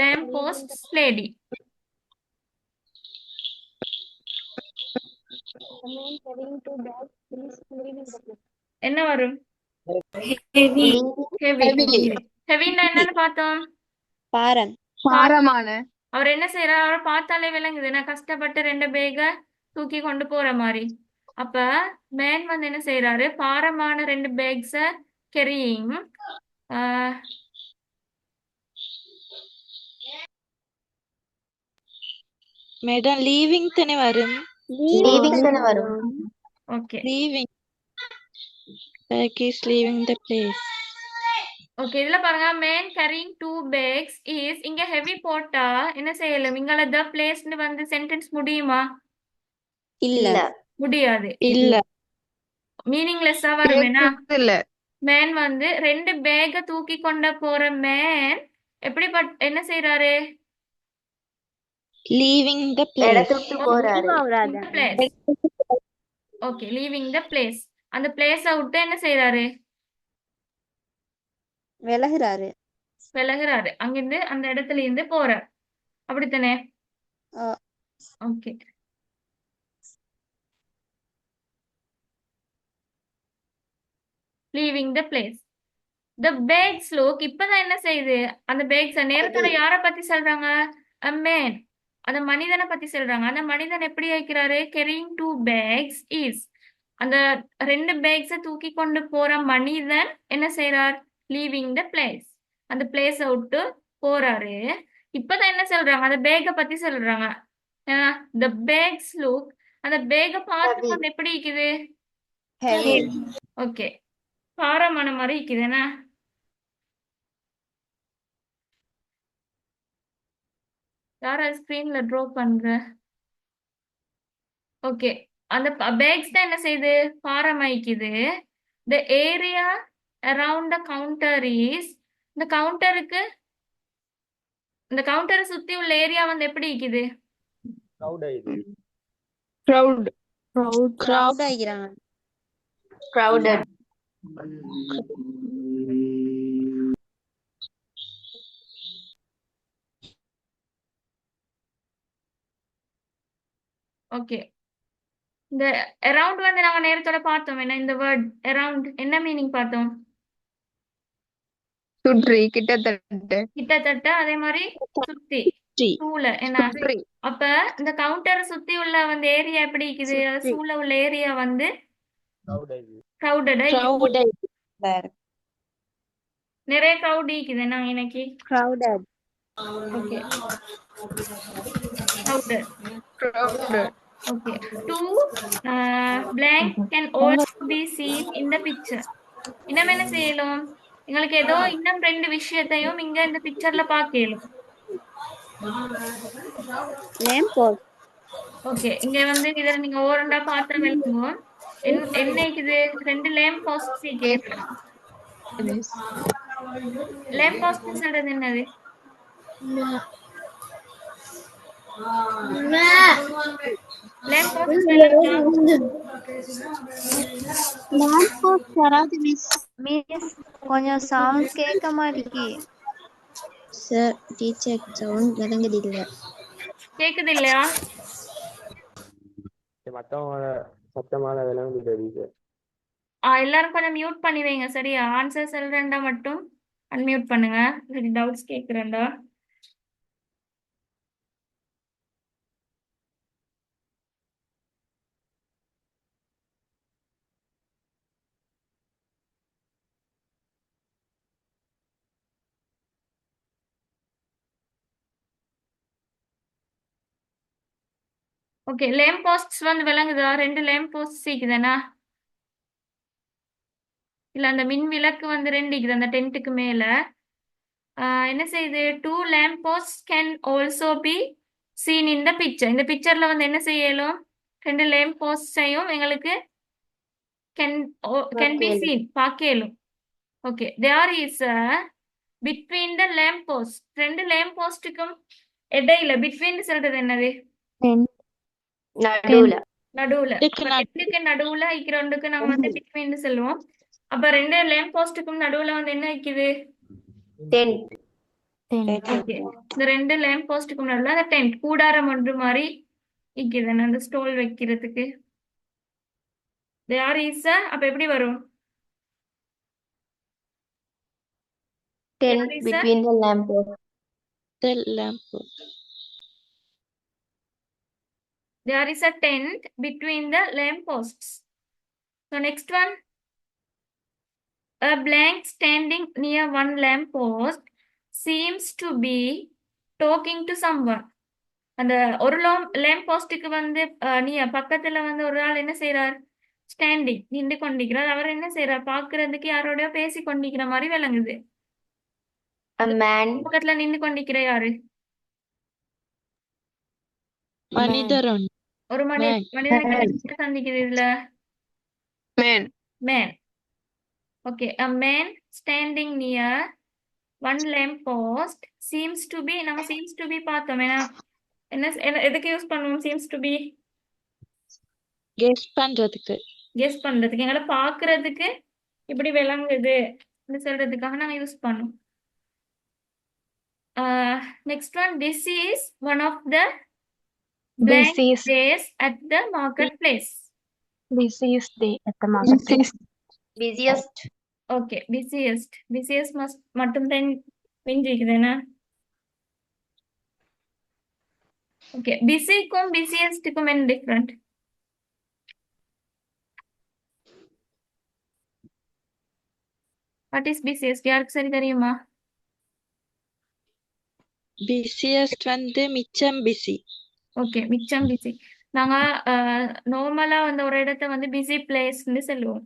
lamp post, lady. A man carrying 2 bags is leaving the place. என்ன வரும்? Heavy heavy. ஹெவின்னா என்னன்னு பார்த்தோம்? பாரம். பாரமான அவர் என்ன செய்யறாரு? அவரை பார்த்தாலே விளங்குது, நான் கஷ்டப்பட்டு 2 பேக தூக்கி கொண்டு போற மாதிரி. அப்ப மேன் வந்து என்ன செய்யறாரு? பாரமான 2 பேக்ஸ கேரியிங். மேடம் லீவிங் தானே வரும். லீவிங் தானே வரும். Okay leaving bag is leaving the place. Okay, இதுல பாருங்க, மேன் கேரிங் 2 பேக்ஸ் இஸ். இங்க ஹெவி போட்டா என்ன செய்யலாம்? இங்கால த பிளேஸ்னு வந்து சென்டென்ஸ் முடியுமா? இல்ல. முடியாது. இல்ல. மீனிங்லெஸ்ஸா வரும். என்ன? இல்ல மேன் வந்து 2 பேக தூக்கி கொண்ட போற மேன் என்ன செய்யறாரு? Leaving the place. இடத்துட்டு போறாரு. Place. Okay, leaving the place. அந்த பிளேஸ விட்டு என்ன செய்யறாரு? விலகுறாரு. அங்கிருந்து அந்த இடத்துல இருந்து போறார். அப்படித்தானே? Okay. Leaving the place. The bags look. இப்பதான் என்ன செய்யுது? அந்த பேக்ஸ் நேரத்தோட யார பத்தி சொல்றாங்க? a man. அந்த மனிதனை பத்தி சொல்றாங்க. அந்த மனிதன் எப்படி வைக்கிறாரு? carrying 2 bags is. அந்த 2 பேக்ஸ தூக்கி கொண்டு போற மனிதன் என்ன செய்யறார்? Leaving the place. அந்த பிளேஸ விட்டு போறாரு. இப்பதான் என்ன சொல்றாங்க? அந்த பேக பத்தி சொல்றாங்க. த பேக்ஸ் லுக். அந்த பேக பார்த்து எப்படி இருக்குது? ஓகே, பாரமான மாதிரி இருக்குது. என்ன? யார ஸ்கிரீன்ல ட்ரா பண்ற? ஓகே, அந்த பேக்ஸ் தான் என்ன செய்யுது? பாரமாய்க்குது. The area around the counter is. இந்த கவுண்டருக்கு இந்த கவுண்டரை சுத்தி உள்ள ஏரியா வந்து எப்படி இருக்குது? crowded ஓகே, இந்த அரவுண்ட் வந்து நாங்க நேரத்தோட பார்த்தோம். என்ன இந்த வேர்ட் அரவுண்ட் என்ன மீனிங் பார்த்தோம்? சுற்றி கிட்டத்தட்ட அதே மாதிரி சுத்தி சூழ. என்ன? அப்ப இந்த கவுண்டரை சுத்தி உள்ள வந்து ஏரியா எப்படி இருக்குது? சூழ உள்ள ஏரியா வந்து crowded. நிறைய crowd இருக்குது. என்ன இன்னைக்கு? Crowded. Okay, crowded. Okay. 2 blank can also be seen in the picture. இன்னும் என்ன செய்யலாம்? எங்களுக்கு ஏதோ இன்னும் 2 விஷயத்தையும் இங்க இந்த பிக்சர்ல பார்க்கலாம். Lamp post. ஓகே, இங்க வந்து இத நீங்க ஓரண்டா பார்த்தா விளங்குவோம். என்ன இருக்குது? 2 லேம்ப் போஸ்ட் இருக்கு. லேம்ப் போஸ்ட் சொல்றது என்னது? லேம்ப் போஸ்ட் வராது மிஸ். கொஞ்சம் சவுண்ட் கேட்க மாட்டேங்கி. சார் டீச்சர் சவுண்ட் விளங்குது இல்ல. கேக்குது இல்லையா? எல்லாரும் கொஞ்சம் மியூட் பண்ணி வைங்க. சரியா? ஆன்சர் சொல்றேன்டா மட்டும் அன்மியூட் பண்ணுங்க. டவுட்ஸ் கேக்குறேன்டா. ஓகே லேம்ப் போஸ்ட்ஸ் வந்து விளங்குதா? 2 லேம்ப் போஸ்ட் இருக்குதானா? இல்ல அந்த மின் விளக்கு வந்து 2 இருக்குது அந்த டென்ட்டுக்கு மேல. என்ன செய்யுது? 2 lamp posts can also be seen in the picture. இந்த பிக்சர்ல வந்து என்ன செய்யலும்? 2 lamp posts-ஐயும் எங்களுக்கு can be seen, பார்க்கலும். Okay there is a between the lamp posts. 2 lamp post-க்கும் இடையில between சொல்றது என்னது? நடுவுல நடுவுல. ரெண்டுக்கு நடுவுல ரெண்டுக்கு நம்ம வந்து between சொல்லுவோம். அப்ப 2 lamp post-க்கும் நடுவுல வந்து என்ன இருக்குது? டென்ட். ஓகே இந்த 2 லேம்ப் போஸ்ட்டுக்கு முன்னாடி அந்த டென்ட் கூடாரம் ஒன்று மாதிரி இருக்குது அந்த ஸ்டோல் வைக்கிறதுக்கு. தேர் இஸ் அப்ப எப்படி வரும்? Tent between the lamp post. The lamp post. There is a tent between the lamp posts. So next one, a blank standing near one lamp post seems to be talking to someone. அந்த ஒரு lamp போஸ்டுக்கு வந்து பக்கத்துல வந்து ஒரு ஆள் என்ன செய்யறார்? Standing நின்று கொண்டிருக்கிறார். அவர் என்ன செய்யறார்? பாக்குறதுக்கு யாரோடய பேசி கொண்டிருக்கிற மாதிரி விளங்குது. பக்கத்துல நின்று கொண்டிருக்கிற யாரு? ஒரு மனிதனுக்கு சந்திக்குது இதுல man. Okay a man standing near one lamp post seems to be. நம்ம seems to be பார்த்தோம். என்ன எதுக்கு யூஸ் பண்ணுவோம்? seems to be கெஸ் பண்றதுக்கு எங்களை பாக்குறதுக்கு இப்படி விளங்குது சொல்றதுக்காக நாங்க யூஸ் பண்ணுவோம். Next one, this is one of the blank days at the marketplace. Busiest day at the marketplace. Busiest. Okay busiest மட்டும் தான் பிஞ்சிக்குதுன்னா. ஓகே பிஸிக்கும் பிஸியஸ்டுக்கும் என்ன டிஃபரெண்ட்? What is busiest? யாருக்கு சரி தெரியுமா? பிஸியஸ்ட் வந்து மிச்சம் பிஸி. ஓகே மிச்சம் பிஸி. நாங்க நார்மலா வந்து ஒரு இடத்த வந்து பிஸி பிளேஸ்ன்னு சொல்லுவோம்.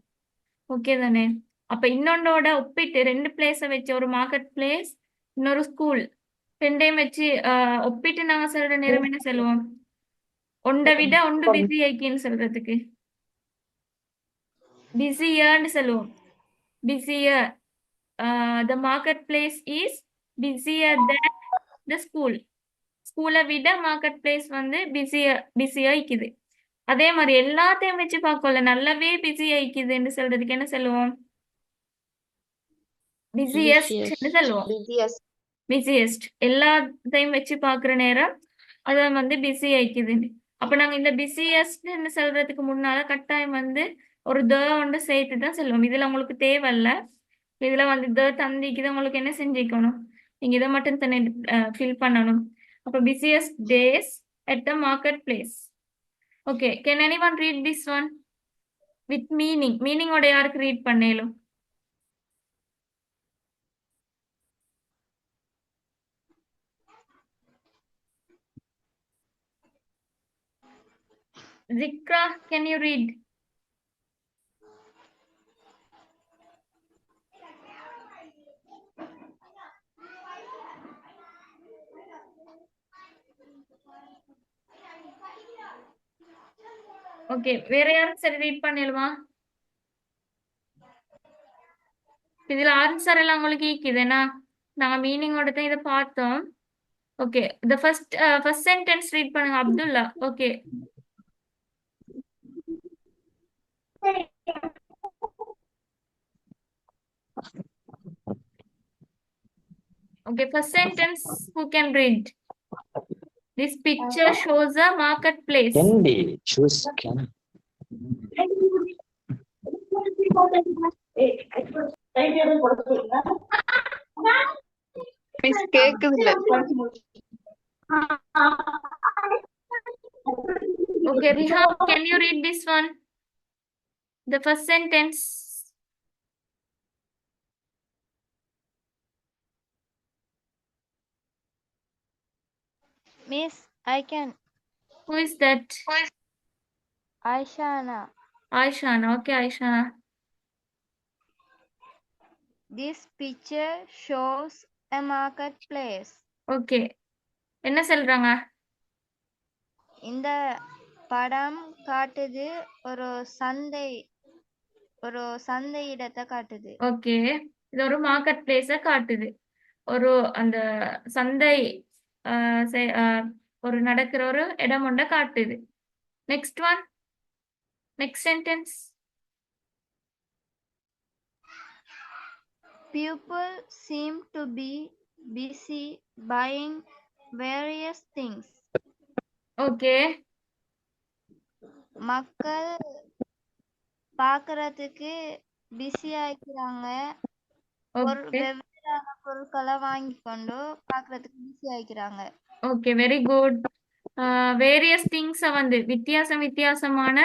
ஓகே தானே? அப்ப இன்னொன்னோட ஒப்பிட்டு 2 பிளேஸை வச்சு ஒரு மார்க்கெட் பிளேஸ் இன்னொரு ஸ்கூல் 2டையும் வச்சு ஒப்பிட்டு நாங்க சொல்ற நேரம் என்ன சொல்லுவோம்? ஒன்றை விட ஒன்று பிஸி ஆயிக்கின்னு சொல்றதுக்கு பிஸியர்ன்னு சொல்லுவோம். Busier. The market place is busier than the school. ஸ்கூலை விட மார்க்கெட் பிளேஸ் வந்து பிஸியா இருக்குது. அதே மாதிரி எல்லாத்தையும் வச்சு பார்க்கல நல்லாவே பிஸி ஆயிக்குதுன்னு சொல்றதுக்கு என்ன சொல்லுவோம்? பிஸியஸ்ட் சொல்லுவோம். பிஸியஸ்ட். எல்லாத்தையும் வச்சு பாக்குற நேரம் அத வந்து பிஸி ஆயிக்குதுன்னு. அப்ப நாங்க இந்த பிஸியஸ்ட்னு சொல்றதுக்கு முன்னால கட்டாயம் வந்து ஒரு ஒன்று சேர்த்து தான் சொல்லுவோம். இதுல உங்களுக்கு தேவையில்ல. இதுல வந்து தந்திக்குது உங்களுக்கு என்ன செஞ்சுக்கணும்? நீங்க இதை மட்டும் தானே ஃபில் பண்ணணும். அப்ப busiest days at the market place. Okay can anyone read this one with meaning? மீனிங்கோட யாருக்கு ரீட் பண்ணேலும்? Zikra, can you read? ஓகே வேற யாரும் சரி ரீட் பண்ணிடுமா? இதுல ஆன்சர் எல்லாம் உங்களுக்கு ஈக்குதுன்னா நாங்க மீனிங்கோட தான் இதை பார்த்தோம். Okay the first sentence read பண்ணுங்க Abdullah. Okay first sentence who can read? This picture shows a marketplace. Miss கேக்குதுல. Okay Riham, can you read this one? The first sentence. Miss, I can. Who is that? Aishana. Aishana. Okay, Aishana. This picture shows a marketplace. Okay. என்ன சொல்றாங்க? இந்த படம் காட்டுது ஒரு சந்தை இடத்தை காட்டுது. Okay. இது ஒரு மார்க்கெட் பிளேஸ காட்டுது. ஒரு அந்த சந்தை ஒரு நடக்கிற ஒரு இடம் ஒன்றை காட்டுது. Next one. Next sentence. People seem to be busy buying various things. Okay. மக்கள் பார்க்கறதுக்கு பிஸி ஆயிக்கிறாங்க. வெவ்வேறான பொருட்களை வாங்கி கொண்டு பார்க்கறதுக்கு பிஸி ஆயிக்கிறாங்க. Okay, very good. வேரியஸ் திங்ஸை வந்து வித்தியாசமான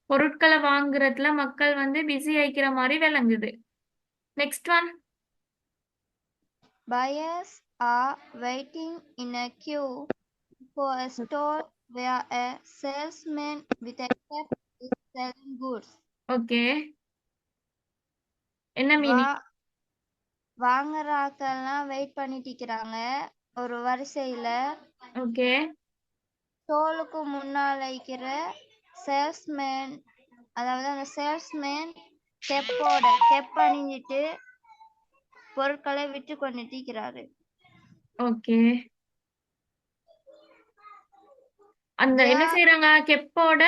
பொருட்களை வாங்குறதுல மக்கள் வந்து பிஸி ஆயிக்கிற மாதிரி விளங்குது. Next one. Buyers are waiting in a queue for a store where a salesman with a cap is selling goods. Okay. என்ன மீனிங்? வாங்குற ஆட்கள்லாம் வெயிட் பண்ணிட்டு இருக்கிறாங்க ஒரு வரிசையில. ஓகே. ஸ்டோலுக்கு முன்னால இருக்கிற சேல்ஸ்மேன், அதாவது அந்த சேல்ஸ்மேன் கெப் அணிஞ்சிட்டு பொருட்களை விற்று கொண்டுட்டு இருக்கிறாரு. ஓகே. அந்த என்ன செய்யறாங்க? கெப்போட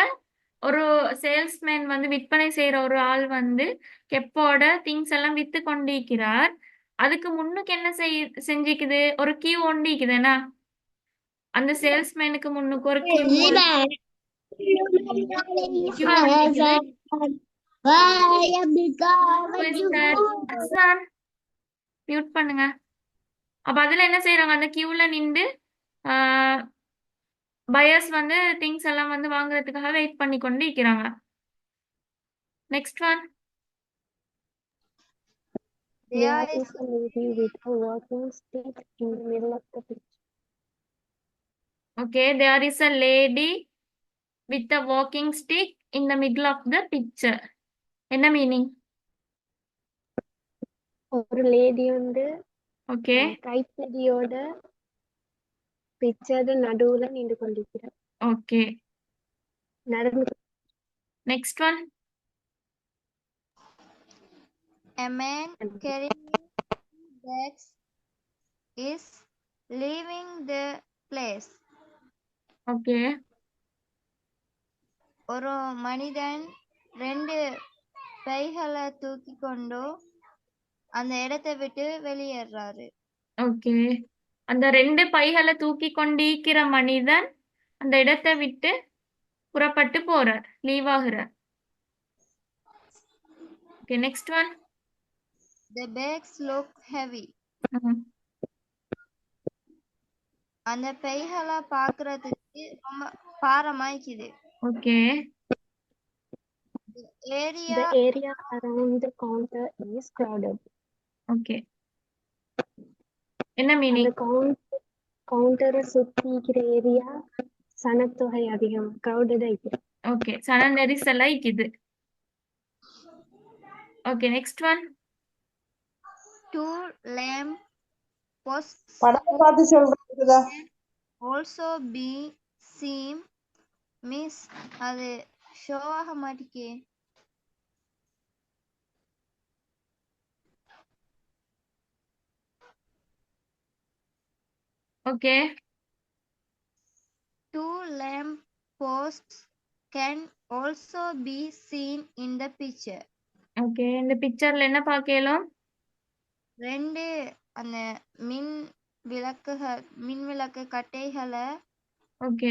ஒரு சேல்ஸ்மேன் வந்து விற்பனை செய்யற ஒரு ஆள் வந்து கெப்போட திங்ஸ் எல்லாம் வித்து கொண்டிருக்கிறார். அதுக்கு முன்னுக்கு என்ன செஞ்சிக்குது? ஒரு கியூ ஒண்டிக்குதுன்னா அந்த சேல்ஸ்மேனுக்கு முன்னுக்கு ஒரு கியூ மியூட் பண்ணுங்க. அப்ப அதுல என்ன செய்யறாங்க? அந்த கியூல நின்று பயர்ஸ் வந்து திங்ஸ் எல்லாம் வந்து வாங்குறதுக்காக வெயிட் பண்ணி கொண்டு இருக்கிறாங்க. Next one. There is a lady with a walking stick in the middle of the picture. Okay, there is a lady with a walking stick in the middle of the picture. என்ன meaning? ஒரு lady வந்து okay கைத்தடியோட picture நடுவுல நின்று கொண்டிருக்கிறார். Okay. நடந்து. Next one. A man carrying bags is leaving the place. Okay. ஒரு மனிதன் 2 பைகளை தூக்கி கொண்டு அந்த இடத்தை விட்டு வெளியேறாரு. ஓகே. அந்த 2 பைகளை தூக்கி கொண்டிருக்கிற மனிதன் அந்த இடத்தை விட்டு புறப்பட்டு போறார், லீவ் ஆகுறார். Okay. Next one. The bags look heavy. அந்த பைகளை பார்க்கிறதுக்கு ரொம்ப பாரமாய்க்குது. Okay. The area around the counter is crowded. Okay. என்ன மீனிங்? கவுண்டரை சுத்தி இருக்கிற ஏரியா சனத்தொகை அதிகம், crowded ஆயிக்குது. ஓகே, சன நெரிசல் ஆயிக்குது. Okay. Next one. 2 lamp posts also be seen. Miss அது ஷோ ஆக மாட்டேக்கே. Okay. 2 lamp posts can also be seen in the picture. Okay. இந்த பிக்சர்ல என்ன பார்க்கலாம்? 2 அந்த மின் விளக்கு கட்டைகளை ஓகே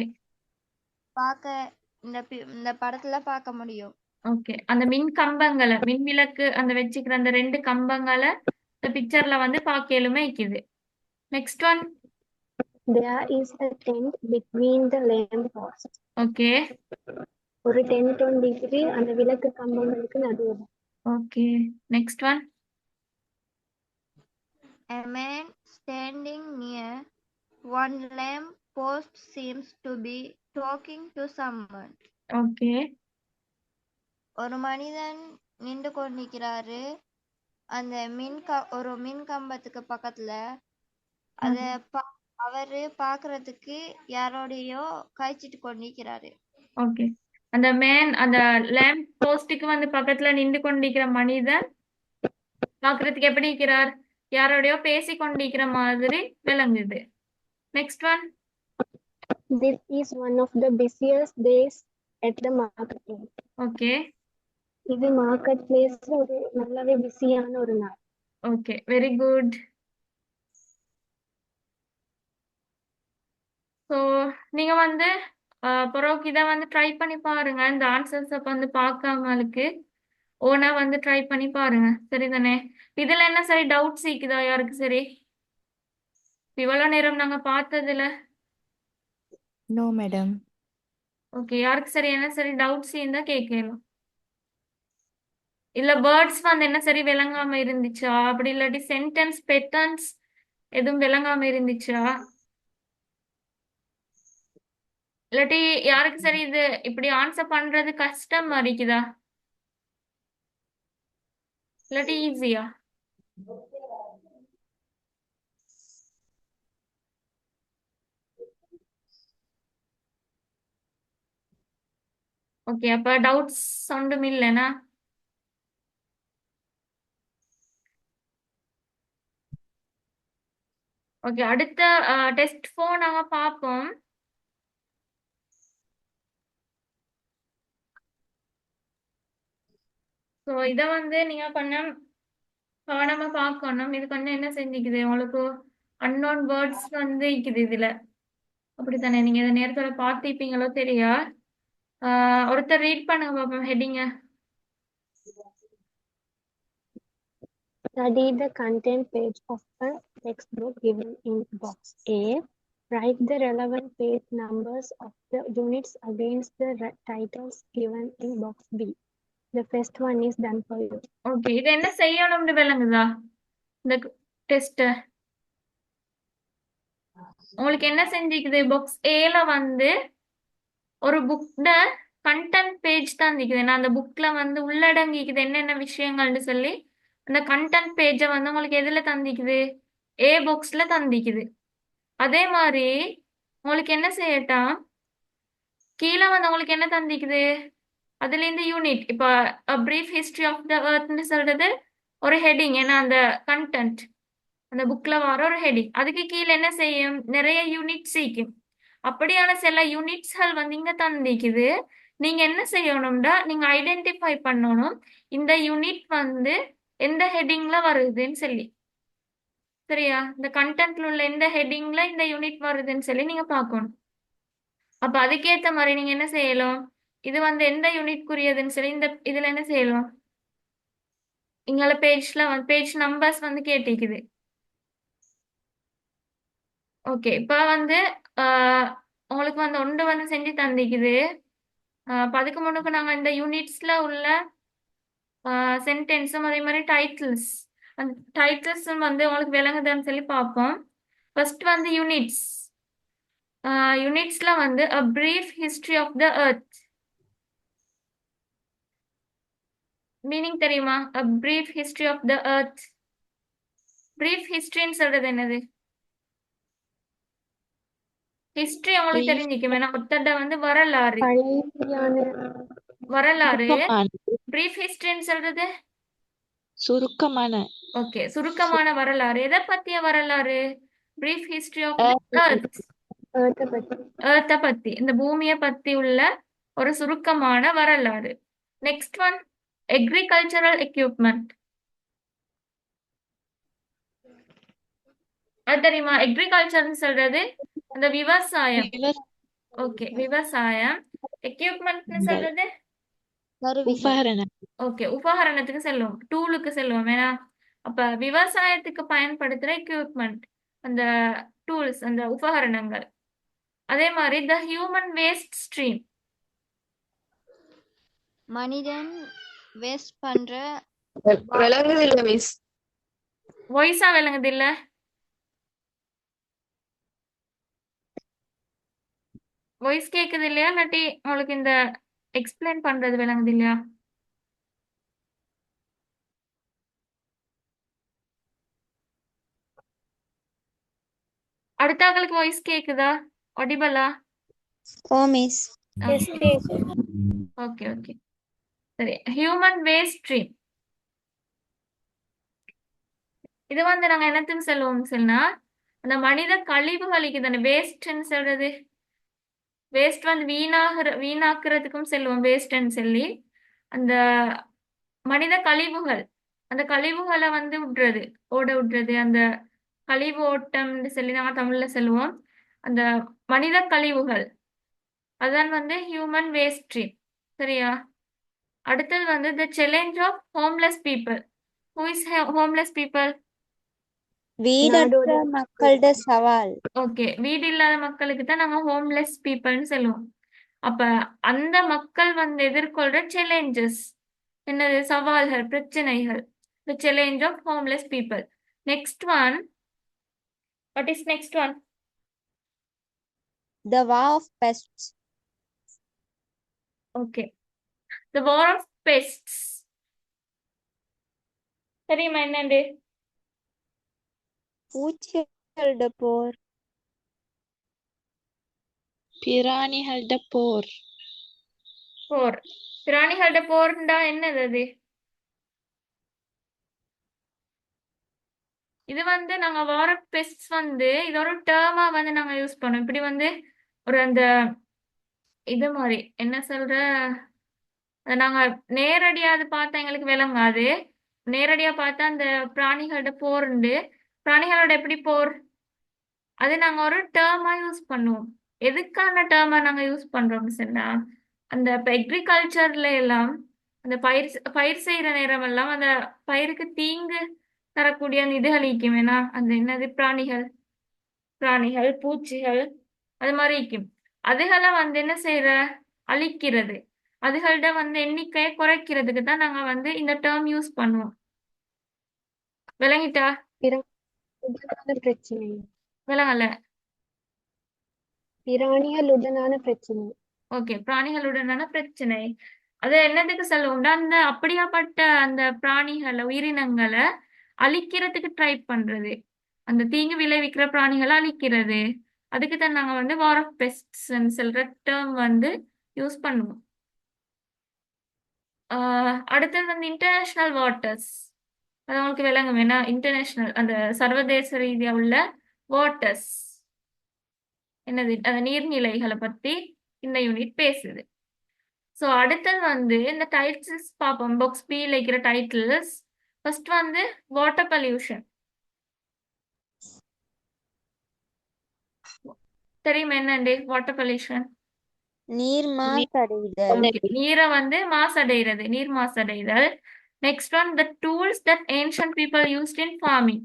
இந்த படத்துல பார்க்க முடியும். ஓகே. அந்த மின் கம்பங்களை, மின் விளக்கு அந்த வச்சுக்கிற அந்த 2 கம்பங்களை இந்த பிக்சர்ல வந்து பார்க்கலுமே இருக்குது. Next one. There is a tent between the lamp posts. Okay. ஒரு டென்ட் ஒன்று அந்த விளக்கு கம்பங்களுக்கு நடுவுல. Okay. Next one. A man standing near one lamp post seems to be talking to someone. Okay ஒரு மனிதன் நின்று கொண்டிருக்கிறாரு. அந்த ஒரு மின் கம்பத்துக்கு பக்கத்துல அத அவரு பாக்குறதுக்கு யாரோடையோ காய்ச்சிட்டு கொண்டிருக்கிறாரு. ஓகே அந்த அந்த லேம்ப் போஸ்டுக்கு வந்து பக்கத்துல நின்று கொண்டிருக்கிற மனிதன் பாக்குறதுக்கு எப்படி இருக்கிறார்? யாரோடையோ பேசி கொண்டிருக்கிற மாதிரி விளங்குது. Next one. This is one of the busiest days at the marketplace. Okay இது மார்க்கெட் பிளேஸ் ஒரு நல்லாவே பிஸியான ஒரு நாள். Okay very good. ஸோ நீங்க வந்து பிறகு இதை வந்து ட்ரை பண்ணி பாருங்க. இந்த ஆன்சர்ஸை வந்து பார்க்காமலுக்கு ஓனா வந்து ட்ரை பண்ணி பாருங்க. சரிதானே? இதுல என்ன சரி டவுட்ஸ் இருக்குதா யாருக்கு? சரி இவ்வளவு நேரம் நாங்க பார்த்ததுல No, madam. ஓகே யாருக்கு சரி என்ன சரி டவுட்ஸ் இருந்தா கேட்கலாம். இல்ல பேர்ட்ஸ் வந்து என்ன சரி விளங்காம இருந்துச்சா? அப்படி இல்லாட்டி சென்டென்ஸ் பேட்டர்ன்ஸ் எதுவும் விளங்காம இருந்துச்சா? இல்லாட்டி யாருக்கு சரி இது இப்படி ஆன்சர் பண்றது கஷ்டம் இருக்குதா இல்லாட்டி ஈஸியா? ஓகே அப்ப டவுட்ஸ் ஒன்றும் இல்லைனா ஓகே அடுத்த டெஸ்ட் 4 நாங்க பார்ப்போம். ஸோ இதை வந்து நீங்க கொஞ்சம் கவனமா பார்க்கணும். இது கொஞ்சம் என்ன செஞ்சுக்குது உங்களுக்கு அன்னோன் வேர்ட்ஸ் வந்து இருக்குது இதுல. அப்படித்தானே? நீங்க இதை நேரத்தோட பார்த்திருப்பீங்களோ தெரியா? ஒருத்தர் ரீட் பண்ணுங்க பாப்போம் ஹெட்டிங்க. Study the content page of a textbook given in box A. Write the relevant page numbers of the units against the titles given in box B. The first one is done for you. Okay இது என்ன செய்யணும்னு விளங்குதா இந்த test? உங்களுக்கு என்ன செஞ்சுக்குது? Box ஏல வந்து ஒரு புக்ல கண்டென்ட் பேஜ் தான் இருக்குது. நான் அந்த புக்ல வந்து உள்ளடங்கிக்குது என்னென்ன விஷயங்கள்னு சொல்லி அந்த கண்டென்ட் பேஜை வந்து உங்களுக்கு எதுல தந்திக்குது? ஏ பாக்ஸ்ல தந்திக்குது. அதே மாதிரி உங்களுக்கு என்ன செய்யட்டா கீழே வந்து உங்களுக்கு என்ன தந்திக்குது? அதுல இருந்து யூனிட் இப்ப பிரீஃப் ஹிஸ்டரி ஆஃப் த எர்த்னு சொல்றது ஒரு ஹெட்டிங். ஏன்னா அந்த கண்டென்ட் அந்த புக்ல வர ஒரு ஹெட்டிங். அதுக்கு கீழே என்ன செய்யும்? நிறைய யூனிட்ஸ் இருக்கும். அப்படியான சில யூனிட்ஸ்கள் வந்து இங்க தந்திக்குது. நீங்க என்ன செய்யணும்டா நீங்க ஐடென்டிஃபை பண்ணணும் இந்த யூனிட் வந்து எந்த ஹெட்டிங்ல வருதுன்னு சொல்லி. சரியா? இந்த கண்டென்ட்ல உள்ள எந்த ஹெட்டிங்ல இந்த யூனிட் வருதுன்னு சொல்லி நீங்க பார்க்கணும். அப்ப அதுக்கேற்ற மாதிரி நீங்க என்ன செய்யலாம்? இது வந்து எந்த யூனிட்குரியதுன்னு சொல்லி இந்த இதுல என்ன செய்யலாம்? இங்கால பேஜ்ல பேஜ் நம்பர்ஸ் வந்து கேட்டிக்குது. ஓகே இப்ப வந்து உங்களுக்கு வந்து ஒன்று வந்து செஞ்சு தந்திக்குது. அதுக்கு முன்னுக்கு நாங்க இந்த யூனிட்ஸ்ல உள்ள சென்டென்ஸும் அதே மாதிரி டைட்டில்ஸ் அந்த டைட்டில்ஸும் வந்து உங்களுக்கு விளங்குதான்னு சொல்லி பார்ப்போம். ஃபர்ஸ்ட் வந்து யூனிட்ஸ். யூனிட்ஸ்ல வந்து a brief history of the earth meaning தெரியுமா? a brief history of the earth. brief historyன்னு சொல்றது என்னது? ஹிஸ்டரி உங்களுக்கு தெரிஞ்சுக்கும். ஏன்னா ஒத்தட வந்து வரலாறு பிரீஃப் ஹிஸ்டரின்னு சொல்றது சுருக்கமான. ஓகே சுருக்கமான வரலாறு. எதை பத்திய வரலாறு? பிரீஃப் ஹிஸ்டரி ஆஃப் எர்த்த பத்தி இந்த பூமியை பத்தி உள்ள ஒரு சுருக்கமான வரலாறு. Next one agricultural equipment. அது தெரியுமா? அக்ரிகல்ச்சர்னு சொல்றது அந்த விவசாயம். ஓகே விவசாயம். எக்யூப்மெண்ட்னு சொல்றது உபகரணம். ஓகே உபகரணத்துக்கு செல்லுவோம், டூலுக்கு செல்லுவோம். ஏன்னா அப்ப விவசாயத்துக்கு பயன்படுத்துற எக்யூப்மெண்ட் அந்த டூல்ஸ் அந்த உபகரணங்கள். அதே மாதிரி த ஹியூமன் வேஸ்ட் ஸ்ட்ரீம். மனிதன் வேஸ்ட் பண்ற விளங்குது இல்ல மிஸ்? வாய்ஸா விளங்குது இல்ல? வாய்ஸ் கேக்குது இல்லையா? இல்லாட்டி உங்களுக்கு இந்த எக்ஸ்பிளைன் பண்றது விளங்குது இல்லையா? அடுத்தவங்களுக்கு வாய்ஸ் கேக்குதா? ஆடிபலா? Oh, miss. Yes, கேக்குது. ஓகே ஓகே சரி. ஹியூமன் வேஸ்ட் ஸ்ட்ரீம் இது வந்து நாங்க என்னத்துக்கு சொல்லுவோம் சொன்னா, அந்த மனித கழிவுகளுக்கு தானே வேஸ்ட்ன்னு சொல்றது. வேஸ்ட் வந்து வீணாக்குறதுக்கும் சொல்லுவோம் வேஸ்ட்ன்னு சொல்லி. அந்த மனித கழிவுகள், அந்த கழிவுகளை வந்து விடுறது, ஓட விடுறது, அந்த கழிவு ஓட்டம்னு சொல்லி நாங்க தமிழ்ல சொல்லுவோம். அந்த மனித கழிவுகள் அதான் வந்து ஹியூமன் வேஸ்ட் ஸ்ட்ரீம். சரியா? அடுத்தது வந்து the challenge of homeless people. Who is homeless people? வீடற்ற மக்களோட சவால். ஓகே, வீடு இல்லாத மக்களுக்கு தான் நாங்க ஹோம்லெஸ் பீப்புள்னு சொல்லுவோம். அப்ப அந்த மக்கள் வந்து எதிர்கொள்ற சேலஞ்சஸ் என்னது? சவால்கள், பிரச்சனைகள். The challenge of homeless people. Next one, what is next one? The war of pests. Okay, the war of pests. தெரியுமா என்னண்டு? பூச்சிகளோட போர். பிராணிகளோட போர். போர். பிராணிகளோட போர்ண்டா என்னது அது? இது வந்து நாங்க வார் ஆஃப் பெஸ்ட்ஸ் வந்து இது ஒரு டேர்மா வந்து நாங்க யூஸ் பண்ணோம். இப்படி வந்து ஒரு அந்த இது மாதிரி என்ன சொல்ற, அதை நாங்க நேரடியா அது பார்த்தா எங்களுக்கு விளங்காது. நேரடியா பார்த்தா அந்த பிராணிகளோட போர் உண்டு. பிராணிகளோட எப்படி போர், அது நாங்க ஒரு டேர்மா யூஸ் பண்ணுவோம். எதுக்கான டேர்மா நாங்க யூஸ் பண்றோம்னு சொன்னா, அந்த இப்ப எக்ரிகல்ச்சர்ல எல்லாம் அந்த பயிர் செய்யற நேரம் எல்லாம் அந்த பயிருக்கு தீங்கு தரக்கூடிய அந்த இதுகள் ஈக்கும். வேணா அந்த என்னது பிராணிகள், பூச்சிகள், அது மாதிரி ஈக்கும். அதுகளை வந்து என்ன செய்யற, அழிக்கிறது. அதுகள்ட வந்து எண்ணிக்கையை குறைக்கிறதுக்கு தான் நாங்க வந்து இந்த டேர்ம் யூஸ் பண்ணுவோம். விளங்கிட்டா? பிராணிகளுடனான பிரச்சனை. விளங்கல? பிராணிகளுடனான பிரச்சனை. ஓகே, பிராணிகளுடனான பிரச்சனை. அது என்னதுக்கு சொல்லுவோம்னா, அந்த அப்படியாப்பட்ட அந்த பிராணிகளை, உயிரினங்களை அழிக்கிறதுக்கு ட்ரை பண்றது, அந்த தீங்கு விளைவிக்கிற பிராணிகளை அழிக்கிறது. அதுக்கு தான் நாங்க வந்து வார் ஆஃப் பெஸ்ட்ஸ் சொல்ற டேர்ம் வந்து யூஸ் பண்ணுவோம். அடுத்தது வந்து இன்டர்நேஷனல் வாட்டர்ஸ். அது உங்களுக்கு விளங்கும் வேணா? இன்டர்நேஷனல் அந்த சர்வதேச ரீதியா உள்ள வாட்டர்ஸ் என்னது, அந்த நீர்நிலைகளை பத்தி இந்த யூனிட் பேசுது. ஸோ அடுத்தது வந்து இந்த டைட்டில்ஸ் பார்ப்போம். பாக்ஸ் பியில் இருக்கிற டைட்டில்ஸ். ஃபர்ஸ்ட் வந்து வாட்டர் பொல்யூஷன். தெரியுமா என்னண்டு வாட்டர் பொல்யூஷன்? நீர் மாசடைதல். நீரை வந்து மாசடைகிறது, நீர் மாசடைதல். Next one, the tools that ancient people used in farming.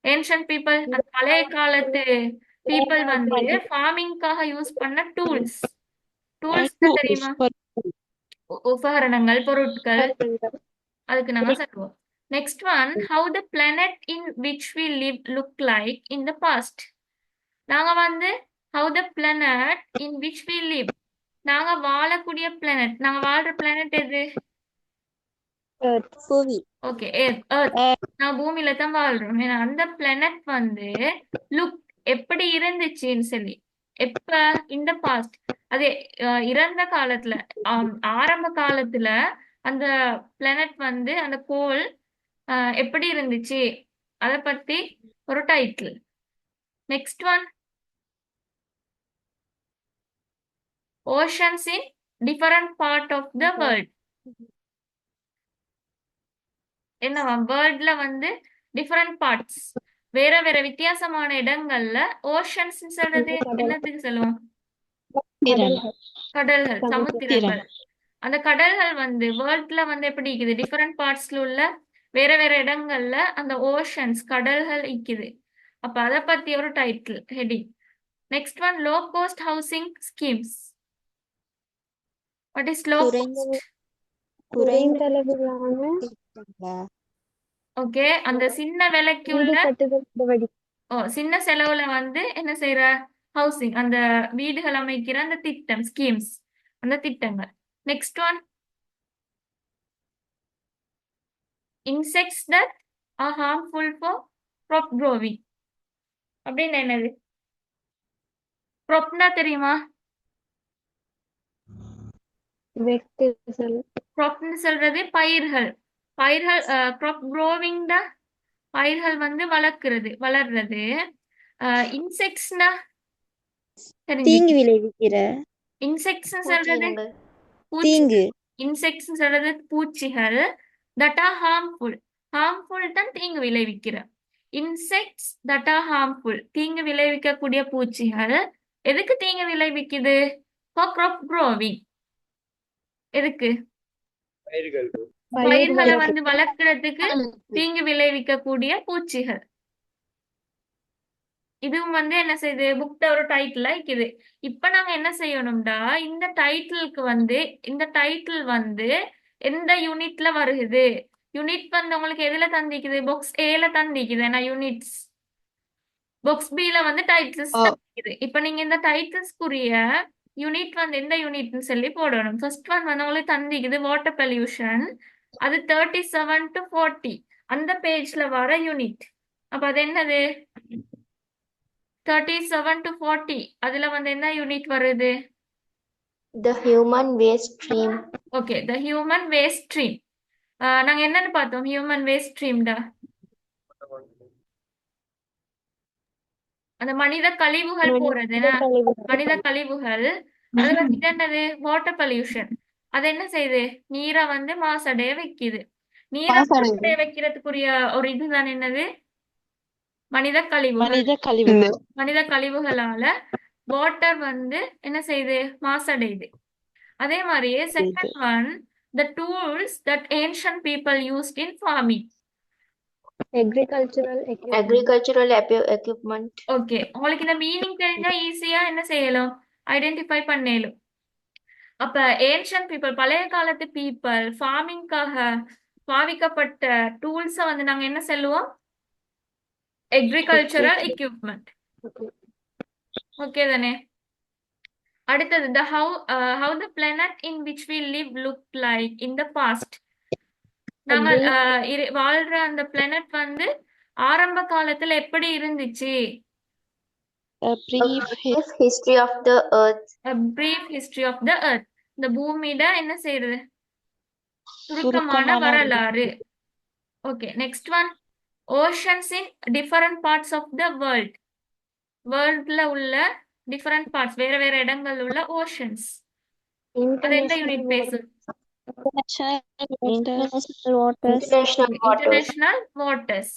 Ancient people, அந்த பழைய காலத்து பீப்புள் வந்து ஃபார்மிங்காக யூஸ் பண்ண டூல்ஸ். டூல்ஸ் தெரியுமா? உபகரணங்கள், பொருட்கள். அதுக்கு நாங்க சொல்லுவோம். Next one, how the planet in which we live look like in the past. நாங்க வந்து how the planet in which we live, நாங்க வாழக்கூடிய பிளானட், நாங்க வாழ்ற பிளானட் எது? புவி. Okay, earth. நான் பூமியில தான் வாழ்றோம். ஏன்னா அந்த பிளானட் வந்து லுக் எப்படி இருந்துச்சுன்னு சொல்லி, எப்ப? இந்த பாஸ்ட், அது இறந்த காலத்துல, ஆரம்ப காலத்துல அந்த பிளானட் வந்து அந்த கோள் எப்படி இருந்துச்சு அத பத்தி ஒரு title. Next one, oceans in different part of the world. என்னவா? வேர்ல்ட்ல வந்து டிஃபரண்ட் பார்ட்ஸ், வேற வேற வித்தியாசமான இடங்கள்ல ஓஷன்ஸ் சொல்றது என்னத்துக்கு சொல்லுவோம்? கடல்கள், சமுத்திரங்கள். அந்த கடல்கள் வந்து வேர்ல்ட்ல வந்து எப்படி இருக்குது? டிஃபரண்ட் பார்ட்ஸ்ல உள்ள வேற வேற இடங்கள்ல அந்த ஓஷன்ஸ், கடல்கள் இருக்குது. அப்ப அத பத்தி ஒரு title, heading. Next one, low cost housing schemes. What is low cost? குறைந்த அளவிலான ஓகே, அந்த சின்ன விலைக்கு உள்ள சின்ன செலவுல வந்து என்ன செய்யற ஹவுசிங் அந்த வீடுகள் அமைக்கிற அந்த திட்டம் ஸ்கீம்ஸ் அந்த திட்டங்கள். Next one insects that are harmful for crop growing அப்படின்னு என்னது? crop-னா தெரியுமா? வெட்டுதல். crop-னு சொல்றது பயிர்கள். பயிர்கள் crop growing தான் பயிர்கள் வந்து வளர்றது. இன்செக்ட்ஸ்னா தெரிஞ்சு தீங்கு விளைவிக்கிற இன்செக்ட்ஸ் சொல்றது பூச்சியினங்கள். பூச்சி தீங்கு இன்செக்ட்ஸ் சொல்றது பூச்சிகள். தட் ஆர் ஹார்ம்ஃபுல் ஹார்ம்ஃபுல் தான் தீங்கு விளைவிக்கிற. இன்செக்ட்ஸ் தட் ஆர் ஹார்ம்ஃபுல் தீங்கு விளைவிக்கக்கூடிய பூச்சிகள். எதுக்கு தீங்கு விளைவிக்குது? For crop growing. எதுக்கு? பயிர்களை வந்து வளர்க்கறதுக்கு தீங்கு விளைவிக்கக்கூடிய பூச்சிகள். இதுவும் வந்து என்ன செய்யுது? புக்ட ஒரு டைட்டில் இருக்குது. இப்ப நாங்க என்ன செய்யணும்டா, இந்த டைட்டில் வந்து எந்த யூனிட்ல வருகுது? யூனிட் வந்து உங்களுக்கு எதுல தந்திக்குது? பாக்ஸ் ஏல தந்திக்குது. ஏன்னா யூனிட்ஸ் பாக்ஸ் பில வந்து டைட்டில்ஸ் தந்திக்குது. இப்ப நீங்க இந்த டைட்டில்ஸ்க்குரிய யூனிட் வந்து எந்த யூனிட்னு சொல்லி போடணும். ஃபர்ஸ்ட் ஒன் வந்து உங்களுக்கு தந்திக்குது வாட்டர் பொல்யூஷன். அது 37 to 40 அந்த பேஜ்ல வர யூனிட். அப்ப அது என்னது? 37 to 40 அதுல வந்து என்ன யூனிட் வருது? The human waste stream. Okay, the human waste stream. நாங்க என்னன்னு பார்த்தோம்? human waste streamடா அந்த மனித கழிவுகள் போறது என்ன? மனித கழிவுகள். அது வந்து இது என்னது? Water pollution. அது என்ன செய்யுது? நீரை வந்து மாசடைய வைக்குது. நீரை மாசடைய வைக்கிறதுக்குரிய ஒரு இதுதான் என்னது? மனித கழிவுகள். மனித கழிவுகளால வாட்டர் வந்து என்ன செய்யுது? மாசடையுது. அதே மாதிரியே second one, the tools that ancient people used in farming. agricultural equipment. Okay, உங்களுக்கு இந்த மீனிங் தெரிஞ்சா ஈஸியா என்ன செய்யலாம்? ஐடென்டிஃபை பண்ணலும். அப்ப ஏன்ஷியன்ட் பீப்புள் பழைய காலத்து பீப்புள் ஃபார்மிங்காக பாவிக்கப்பட்ட டூல்ஸை வந்து நாங்க என்ன சொல்லுவோம்? agricultural equipment. ஓகே தானே? அடுத்தது how the planet in which we live looked like in the past. நாங்க வாழ்ற அந்த பிளானட் வந்து ஆரம்ப காலத்துல எப்படி இருந்துச்சு? A brief history of the earth. A brief history of the earth. இந்த பூமியில என்ன செய்யறது? சுருக்கமான வரலாறு. Okay, next one oceans in different parts of the world. வேர்ல்ட்ல உள்ள டிஃபரண்ட் பார்ட்ஸ் வேற வேற இடங்கள் உள்ள ஓஷன்ஸ். அது எந்த யூனிட் பேசும்? International waters.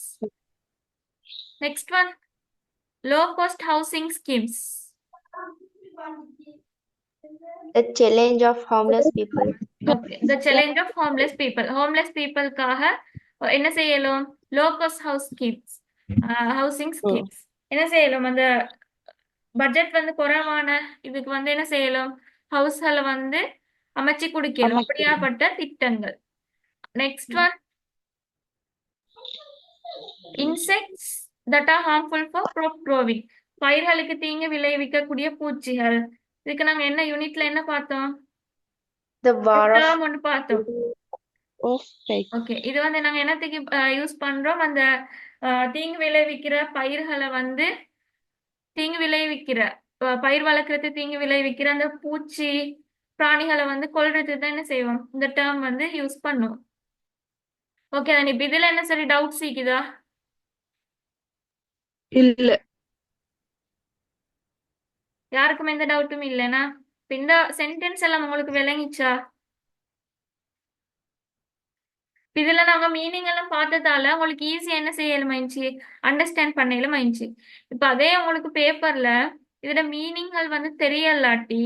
Next one, low cost housing schemes. The challenge of homeless people. Okay, the challenge of homeless people. Homeless peopleக்காக என்ன செய்யலாம்? Low cost housing schemes. என்ன செய்யலாம்? அந்த பட்ஜெட் வந்து குறைவான இதுக்கு வந்து என்ன செய்யலாம்? ஹவுஸ்களை வந்து அமைச்சு கொடுக்கலாம். அப்படியாப்பட்ட திட்டங்கள். Next one, insects that R harmful for crop growing. பயிர்களுக்கு தீங்கு விளைவிக்கக்கூடிய பூச்சிகள். இதுக்கு நாங்க என்ன யூனிட்ல என்ன பார்த்தோம்? ஒன்று பார்த்தோம். ஓகே, இது வந்து நாங்க என்னத்துக்கு யூஸ் பண்றோம்? அந்த தீங்கு விளைவிக்கிற பயிர்களை வந்து பயிர் வளர்க்கறது தீங்கு விளைவிக்கிற அந்த பூச்சி பிராணிகளை வந்து கொல்றது தான் என்ன செய்வோம்? இந்த டேர்ம் வந்து யூஸ் பண்ணுவோம். ஓகே, இப்ப இதுல என்ன சரி டவுட்ஸ் இருக்குதா? இல்ல. யாருக்கும் எந்த டவுட்டும் இல்லைனா இந்த சென்டென்ஸ் எல்லாம் உங்களுக்கு விளங்கிச்சா? இதுல நாங்க மீனிங் எல்லாம் பார்த்ததால உங்களுக்கு ஈஸியா என்ன செய்யலுமாயிடுச்சு? அண்டர்ஸ்டாண்ட் பண்ணலுமாயிடுச்சு. இப்ப அதே உங்களுக்கு பேப்பர்ல இதோட மீனிங்கள் வந்து தெரியலாட்டி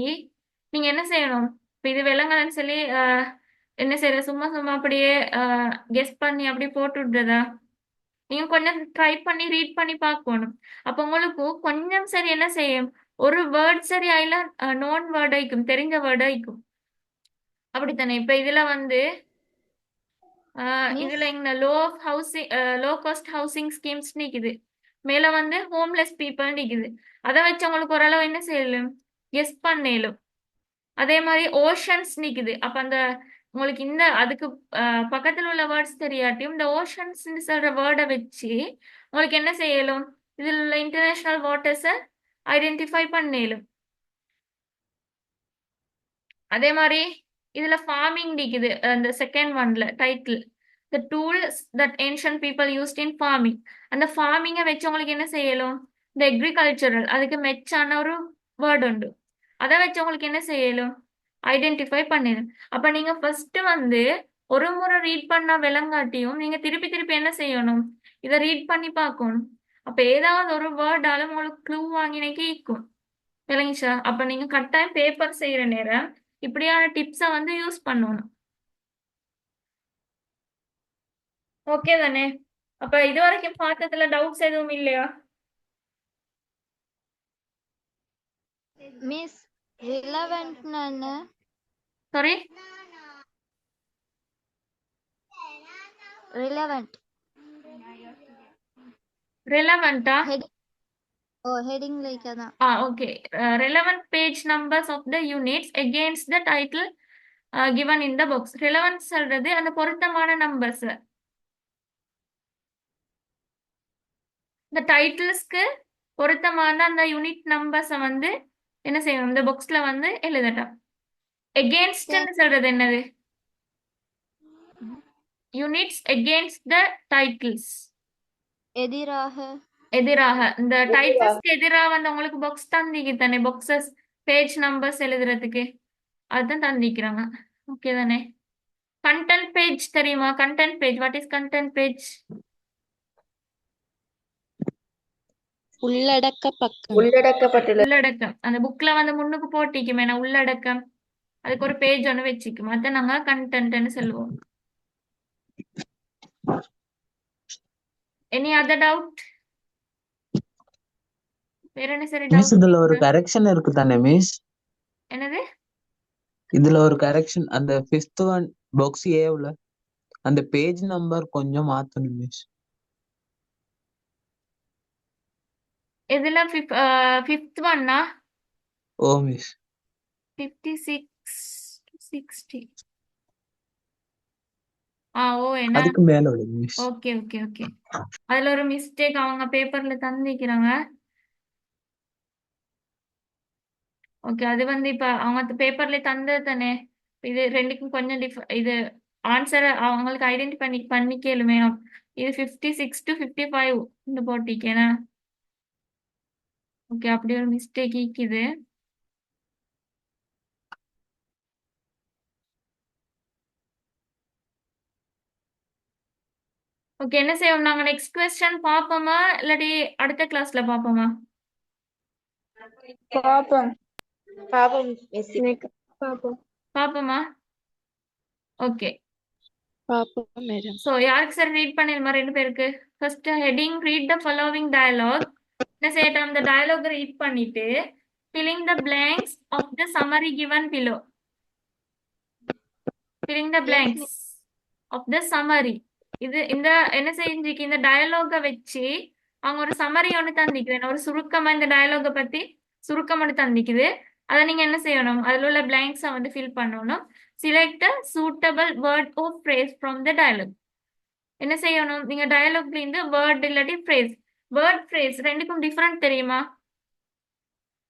நீங்க என்ன செய்யணும்? இப்ப இது விளங்கலன்னு சொல்லி என்ன செய்யற? சும்மா அப்படியே கெஸ் பண்ணி அப்படி போட்டு விடுறதா? நீங்க கொஞ்சம் ட்ரை பண்ணி ரீட் பண்ணி பார்க்கணும். அப்ப உங்களுக்கு கொஞ்சம் சரி என்ன செய்யும்? ஒரு வேர்ட் சரி ஆயில நோன் வேர்ட் ஆயிக்கும், தெரிஞ்ச வேர்ட் ஆயிக்கும். அப்படித்தானே? இப்ப இதுல வந்து இதுல இங்க லோ காஸ்ட் ஹவுசிங் ஸ்கீம்ஸ் நிக்குது. மேல வந்து ஹோம்லெஸ் பீப்புள் இருக்குது. அதை வச்சு உங்களுக்கு ஓரளவு என்ன செய்யலும், கெஸ் பண்ணலும். அதே மாதிரி ஓஷன்ஸ் நிக்குது. அப்ப அந்த உங்களுக்கு இந்த அதுக்கு பக்கத்துல உள்ள வேர்ட்ஸ் தெரியாட்டியும் இந்த ஓஷன்ஸ் சொல்ற வேர்டை வச்சு உங்களுக்கு என்ன செய்யலும், இதுல உள்ள இன்டர்நேஷனல் வாட்டர்ஸை ஐடென்டிஃபை பண்ணலும். அதே மாதிரி இதுல ஃபார்மிங் இருக்குது. அந்த செகண்ட் ஒன்ல title the tools that ancient people used in farming. அந்த ஃபார்மிங்கை வச்சு உங்களுக்கு என்ன செய்யலும், இந்த எக்ரிகல்ச்சரல் அதுக்கு மெச்சான ஒரு வேர்டு உண்டு. அதை வச்சு உங்களுக்கு என்ன செய்யலும், ஐடென்டிஃபை பண்ணிடும். அப்ப நீங்க ஃபர்ஸ்ட் வந்து ஒரு முறை ரீட் பண்ணா விளங்காட்டியும் நீங்க திருப்பி திருப்பி என்ன செய்யணும், இதை ரீட் பண்ணி பார்க்கணும். அப்ப ஏதாவது ஒரு வேர்டாலும் உங்களுக்கு க்ளூ வாங்கினே ஈக்கும். விளங்கிச்சா? அப்ப நீங்க கட்டாயம் பேப்பர் செய்யற நேரம் இப்படியான டிப்ஸை வந்து யூஸ் பண்ணணும். ஓகே தானே? அப்ப இது வரைக்கும் பார்த்ததுல டவுட்ஸ் எதுவும் இல்லையா? மிஸ் ரிலவென்ட்னா என்ன? சாரி, ரிலவென்ட் ரெலவெண்டா? ஹெடிங் லைக் அதான். Okay. Relevant page numbers of the units against the title given in the box. Relevant சொல்றது அந்த பொருத்தமான நம்பர்ஸ். இந்த டைட்டில்ஸ்க்கு பொருத்தமான அந்த யூனிட் நம்பர்ஸை வந்து என்ன செய்யணும், இந்த பாக்ஸ்ல வந்து எழுதட்டும். எகேன்ஸ்ட்னு சொல்றது என்னது? யூனிட்ஸ் எகேன்ஸ்ட் த டைட்டில்ஸ். எதிராக. எதிராக. இந்த டைட்டில்ஸ்க்கு எதிராக வந்து உங்களுக்கு பாக்ஸ் தந்திக்கு தானே, பாக்ஸஸ் பேஜ் நம்பர்ஸ் எழுதுறதுக்கு அதுதான் தந்திக்கிறாங்க. ஓகே தானே? கண்டென்ட் பேஜ் தெரியுமா? Content page, what is content page? உள்ளடக்க பக்கம். உள்ளடக்கம். அந்த புக்ல வந்து முன்னுக்கு போட்டிக்குமே நான் உள்ளடக்கம், அதுக்கு ஒரு பேஜ் ஒன்று வச்சுக்கும். அதான் நாங்க கண்டென்ட்னு சொல்லுவோம். Any other doubt? வேற என்ன சரி மிஸ் டவுட்? இதுல ஒரு கரெக்ஷன் இருக்கு தானே மிஸ்? என்னது? இதுல ஒரு கரெக்ஷன், அந்த 5th ஒன் பாக்ஸ் ஏவுல அந்த பேஜ் நம்பர் கொஞ்சம் மாத்தணும் மிஸ். இதுல ஃபிஃப்த் ஒன்னா? ஓ மிஸ். 56 to 60. ஓ என்ன? அதுக்கு மேல விடுங்க மிஸ். Okay okay okay. அதுல ஒரு மிஸ்டேக் அவங்க பேப்பர்ல தந்திக்கிறாங்க. ஓகே, அது வந்து இப்ப அவங்க பேப்பர்ல தந்தது தானே. இது ரெண்டுக்கும் கொஞ்சம் இது ஆன்சரை அவங்களுக்கு ஐடென்டி பண்ணிக்கலுமே. இது 56 to 55 இந்த போட்டிக்கேனா? ஓகே, அப்படி ஒரு மிஸ்டேக் இருக்குது. ஓகே, என்ன செய்வோம், நாங்க நெக்ஸ்ட் கொஸ்டின் பார்ப்போமா இல்லாட்டி அடுத்த கிளாஸ்ல பார்ப்போமா? பார்ப்போமா? ஓகே. பாப்போம் மேடம். ஸோ யாருக்கு சார் ரீட் பண்ணிருமா? 2 பேருக்கு. First heading read the following dialogue. என்ன செய்யட்டும், இந்த டயலாக் ரீட் பண்ணிட்டு filling the blanks of the summary given below. filling the blanks of the summary. இது இந்த என்ன செஞ்சுக்கு, இந்த டயலாக வச்சு அவங்க ஒரு சம்மரி ஒன்று தந்திக்கிறேன், ஒரு சுருக்கமா இந்த டயலாக பத்தி சுருக்கம் ஒன்று தந்திக்குது. அதை நீங்க என்ன செய்யணும், அதில் உள்ள பிளாங்க்ஸை வந்து ஃபில் பண்ணணும். Select a suitable word or phrase from the dialogue. என்ன செய்யணும், நீங்க டயலாக்ல இருந்து வேர்ட் இல்லாட்டி ஃப்ரேஸ். வேர்ட் ஃப்ரேஸ் ரெண்டுக்கும் டிஃபரெண்ட் தெரியுமா?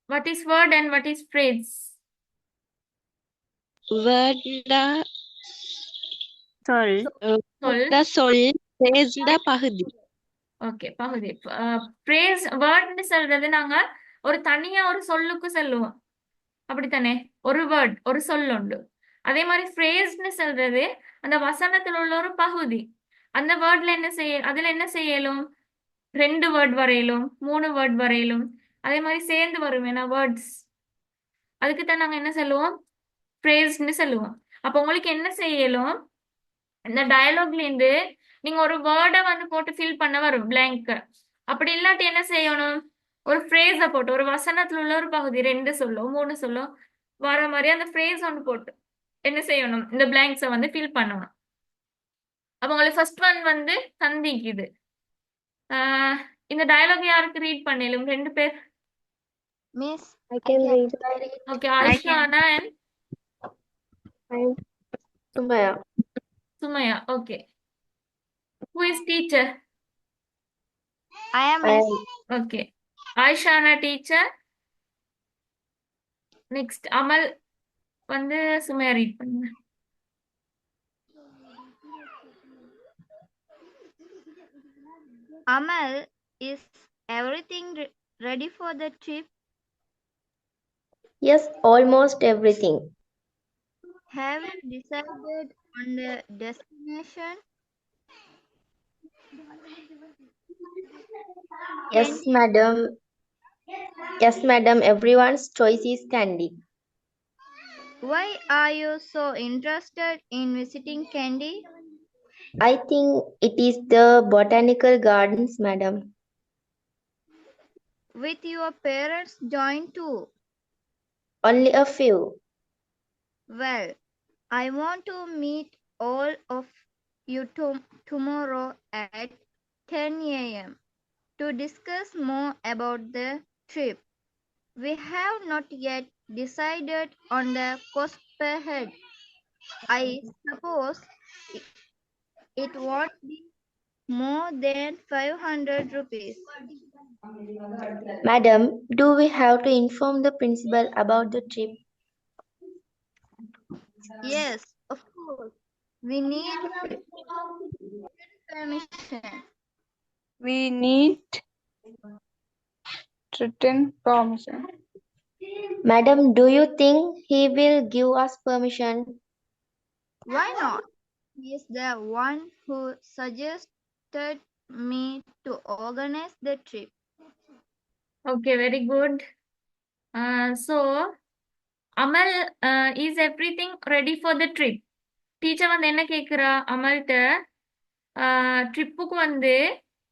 What is word and what is phrase? வேர்ட்னா சொல். ஃப்ரேஸ்னா பகுதி. ஓகே, பகுதி. ஃப்ரேஸ் வேர்ட்னு சொல்றது நாங்க ஒரு தனியா ஒரு சொல்லுக்கு சொல்லுவோம், அப்படித்தானே? ஒரு வேர்ட் ஒரு சொல் உண்டு. அதே மாதிரி ஃப்ரேஸ்னு சொல்றது அந்த வசனத்தில் உள்ள ஒரு பகுதி. அந்த வேர்ட்ல என்ன செய்ய, அதுல என்ன செய்யலும், 2 வேர்ட் வரையிலும் 3 வேர்ட் வரையிலும் அதே மாதிரி சேர்ந்து வரும் ஏன்னா வேர்ட்ஸ். அதுக்கு தான் நாங்க என்ன சொல்லுவோம், ஃப்ரேஸ்னு சொல்லுவோம். அப்போ உங்களுக்கு என்ன செய்யலும், இந்த டயலாக்ல இருந்து நீங்க ஒரு வேர்டை வந்து போட்டு ஃபில் பண்ண வரும் blank. அப்படி இல்லாட்டி என்ன செய்யணும், ஒரு ஃப்ரேஸை போட்டு ஒரு வசனத்துல உள்ள ஒரு பகுதி 2 சொல்லோ 3 சொல்லோ வர மாதிரி அந்த ஃப்ரேஸ் ஒன்று போட்டு என்ன செய்யணும், இந்த பிளாங்க்ஸை வந்து ஃபில் பண்ணணும். அப்போ உங்களுக்கு ஃபர்ஸ்ட் ஒன் வந்து தந்திக்குது. இந்த டயலாக் யாருக்கு ரீட் பண்ணலும்? 2 பேர். Miss, I can read. Okay, Aishana and I am Sumaya. Sumaya. Okay. Who is teacher? I am I Miss. am okay. Aishana teacher. Next Amal வந்து சுமையா ரீட் பண்ணுங்க. Amal, is everything ready for the trip? Yes, almost everything. Have you decided on the destination? Yes, madam. Yes, madam. Everyone's choice is candy. Why are you so interested in visiting Kandy? I think it is the botanical gardens, madam. With your parents join too? Only a few. Well, I want to meet all of you tomorrow at 10 a.m. to discuss more about the trip. We have not yet decided on the cost per head. I suppose it won't be more than 500 rupees. Madam, do we have to inform the principal about the trip? Yes, of course. We need permission. We need written permission. Madam, do you think he will give us permission? Why not? He is the one who suggested me to organize the trip. Okay, very good. So, Amal, is everything ready for the trip? Teacher வந்து என்ன கேட்குறா அமல்கிட்ட? ட்ரிப்புக்கு வந்து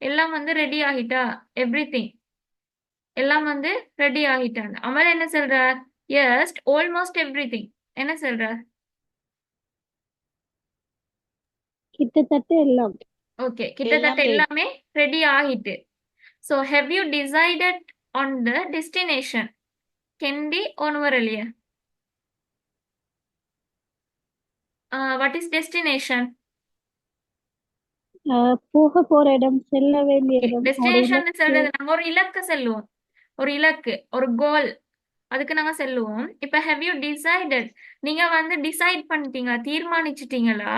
எல்லாம் வந்து ready ஆகிட்டா? Everything எல்லாம் வந்து ரெடி ஆகிட்டாங்க. அமல் என்ன சொல்றார்? Yes, almost everything. என்ன சொல்றார்? கிட்டத்தட்ட எல்லாம். ஓகே, கிட்டத்தட்ட எல்லாமே ரெடி ஆகிட்டு. So have you decided on the destination? Kandy ஒன்வரலியா? What is destination? போக போற இடம், செல்ல வேண்டிய இடம். டெஸ்டினேஷன் சொல்றது நம்ம ஒரு இலக்கு செல்லுவோம். ஒரு இலக்கு, ஒரு கோல், அதுக்கு நாங்க செல்லுவோம். இப்ப ஹேவ் யூ டிசைடட், நீங்க வந்து டிசைட் பண்ணிட்டீங்களா, தீர்மானிச்சிட்டீங்களா?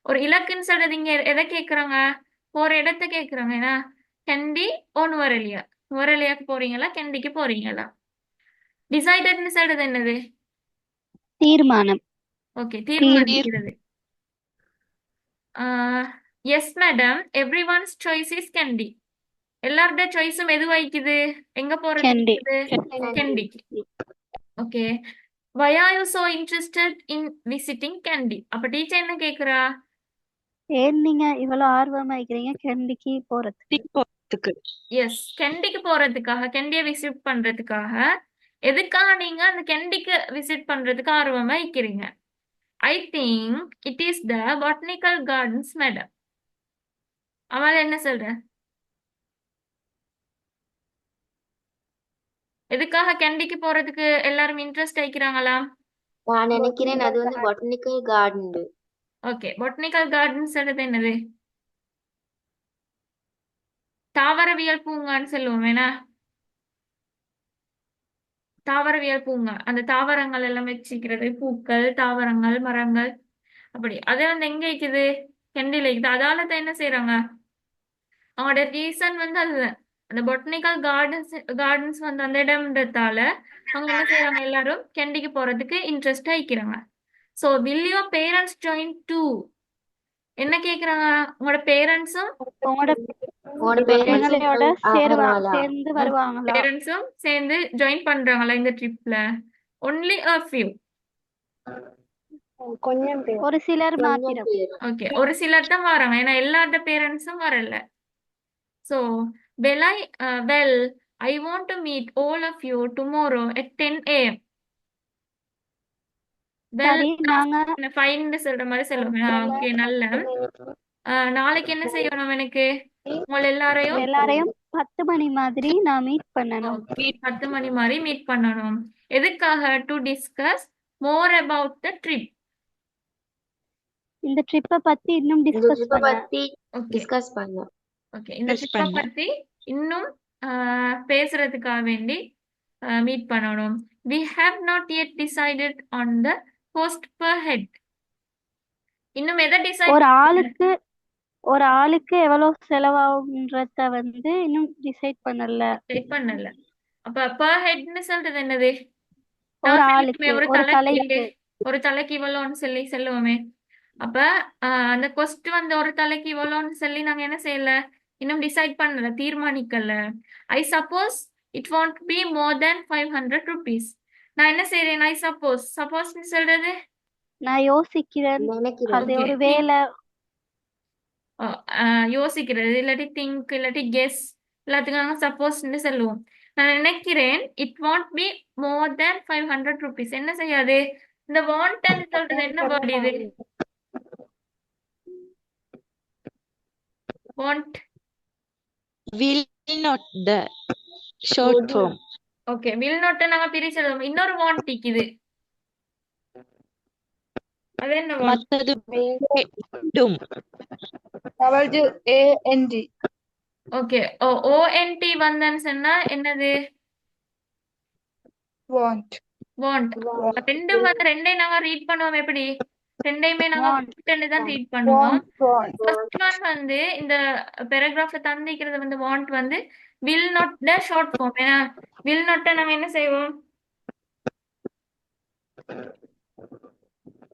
ஒரு இலக்குன்னு சொல்றது இங்க எதை கேக்குறாங்க? போற இடத்த கேக்குறாங்க. ஏன்னா கெண்டி ஓ நுவரெலியா, நுவரெலியாக்கு போறீங்களா, கெண்டிக்கு போறீங்களா? டிசைடட்னு சொல்றது என்னது? தீர்மானம். ஓகே, தீர்மானிக்கிறது. Yes madam, everyone's choice is Kandy. எல்லாரோட சாய்ஸும் எது வைக்குது? எங்க போறது? கெண்டிக்கு. Okay, why are you so interested in visiting Kandy? அப்ப டீச்சர் என்ன கேக்குறா? ஏன் நீங்க இவ்வளவு ஆர்வமா இருக்கிறீங்க கண்டிக்கு போறதுக்கு? எஸ், கெண்டிக்கு போறதுக்காக, கெண்டியை விசிட் பண்றதுக்காக. எதுக்காக நீங்க அந்த கெண்டிக்கு விசிட் பண்றதுக்கு ஆர்வமா இருக்கிறீங்க? I think it is the botanical gardens madam. அவள் என்ன சொல்ற? எதுக்காக கெண்டிக்கு போறதுக்கு எல்லாரும் இன்ட்ரெஸ்ட் ஆயிக்கிறாங்களா? நான் நினைக்கிறேன் அது வந்து botanical garden. Okay, botanical gardens என்னது? தாவரவியல் பூங்கான்னு சொல்லுவோம். வேணா தாவரவியல் பூங்கா, அந்த தாவரங்கள் எல்லாம் வச்சுக்கிறது, பூக்கள், தாவரங்கள், மரங்கள், அப்படி. அது வந்து எங்க இருக்குது? கெண்டில இருக்குது. அதால தான் என்ன செய்யறாங்க, அவங்களோட ரீசன் வந்து அதுதான். அந்த பொட்டானிக்கல் கார்டன்ஸ் வந்து அந்த இடம்ன்றதால அவங்க என்ன செய்யறாங்க, எல்லாரும் கெண்டிக்கு போறதுக்கு இன்ட்ரெஸ்ட் ஆயிக்கிறாங்க. So will your parents join too? என்ன கேக்குறாங்க? உங்களோட பேரண்ட்ஸும் சேர்ந்து வருவாங்களா? பேரண்ட்ஸும் சேர்ந்து ஜாயின் பண்றாங்களா இந்த ட்ரிப்ல? Only a few. கொஞ்சம் பேர். ஒரு சிலர் மாத்திரம். ஓகே, ஒரு சிலர் தான் வராங்க. ஏன்னா எல்லாரோட பேரண்ட்ஸும் வரல. So well, I want to meet all of you tomorrow at 10 a.m. well, fine சொல்ற மாதிரி சொல்லுவேன். ஓகே, நல்ல. நாளைக்கு என்ன செய்யணும் எனக்கு? உங்களை எல்லாரையும் 10 மணி மாதிரி நான் மீட் பண்ணணும். ஓகே 10 மணி மாதிரி மீட் பண்ணணும். எதுக்காக? To discuss more about the trip. இந்த ட்ரிப்பை பத்தி இன்னும் இந்த டிஸ்கஸ் ட்ரிப்பை பண்ண. பத்தி ஓகே டிஸ்கஸ் பண்ண. ஓகே இந்த Discuss ட்ரிப்பை பண்ண. பத்தி இன்னும் பேசுறதுக்காக வேண்டி மீட் பண்ணணும். We have not yet decided on the cost per head. இன்னும் எதை டிசைட் ஒரு ஆளுக்கு எவ்வளவு செலவாகுன்றத வந்து இன்னும் டிசைட் பண்ணல. பண்ணல. அப்ப per headன்னு சொல்றது என்னது? ஒரு நான் ஆளுக்கு சொல்லுவேன், ஒரு ஒரு தலைக்கு தலைக்கு ஒரு தலைக்கு இவ்வளோன்னு சொல்லி சொல்லுவோமே. அப்ப அந்த கொஸ்ட் வந்து ஒரு தலைக்கு இவ்வளோன்னு சொல்லி நாங்க என்ன செய்யல, இன்னும் டிசைட் பண்ணல, தீர்மானிக்கல. I suppose it want be more than 500 rupees. நான் என்ன செய்யறேன்? ஐ சப்போஸ்ன்னு சொல்றது நான் யோசிக்கிறேன். நினைக்கிறேன். அது ஓகே ஒரு வேலை. யோசிக்கிறது இல்லாட்டி திங்க் இல்லாட்டி கெஸ் எல்லாத்துக்கும் நாங்கள் சப்போஸ்ன்னு சொல்லுவோம். நான் நினைக்கிறேன் it want be more than 500 rupees. என்ன செய்யாது? இந்த வாண்ட்ன்னு சொல்றது என்ன வேர்ட் இது? Want. Will not the short form. Okay will நோட்டை நாங்க பிரிச்சிடுவோம். இன்னொரு வாண்ட் இது. அது என்ன வாண்ட்? மத்தது வேண்டும். ஓகே ONT வந்தேன்னு சொன்னா என்னது? வாண்ட். ரெண்டும் வந்து ரெண்டையும் நாங்க ரீட் பண்ணுவோம். எப்படி? ரெண்டையுமே நாங்க வாண்ட் தான் ரீட் பண்ணுவோம். ஃபர்ஸ்ட் ஒன் வந்து இந்த பேராகிராஃப்ல தந்திக்கிறது வந்து வாண்ட் வந்து will not the short form. ஏன்னா வில் நாட்டை நாங்க என்ன செய்வோம்?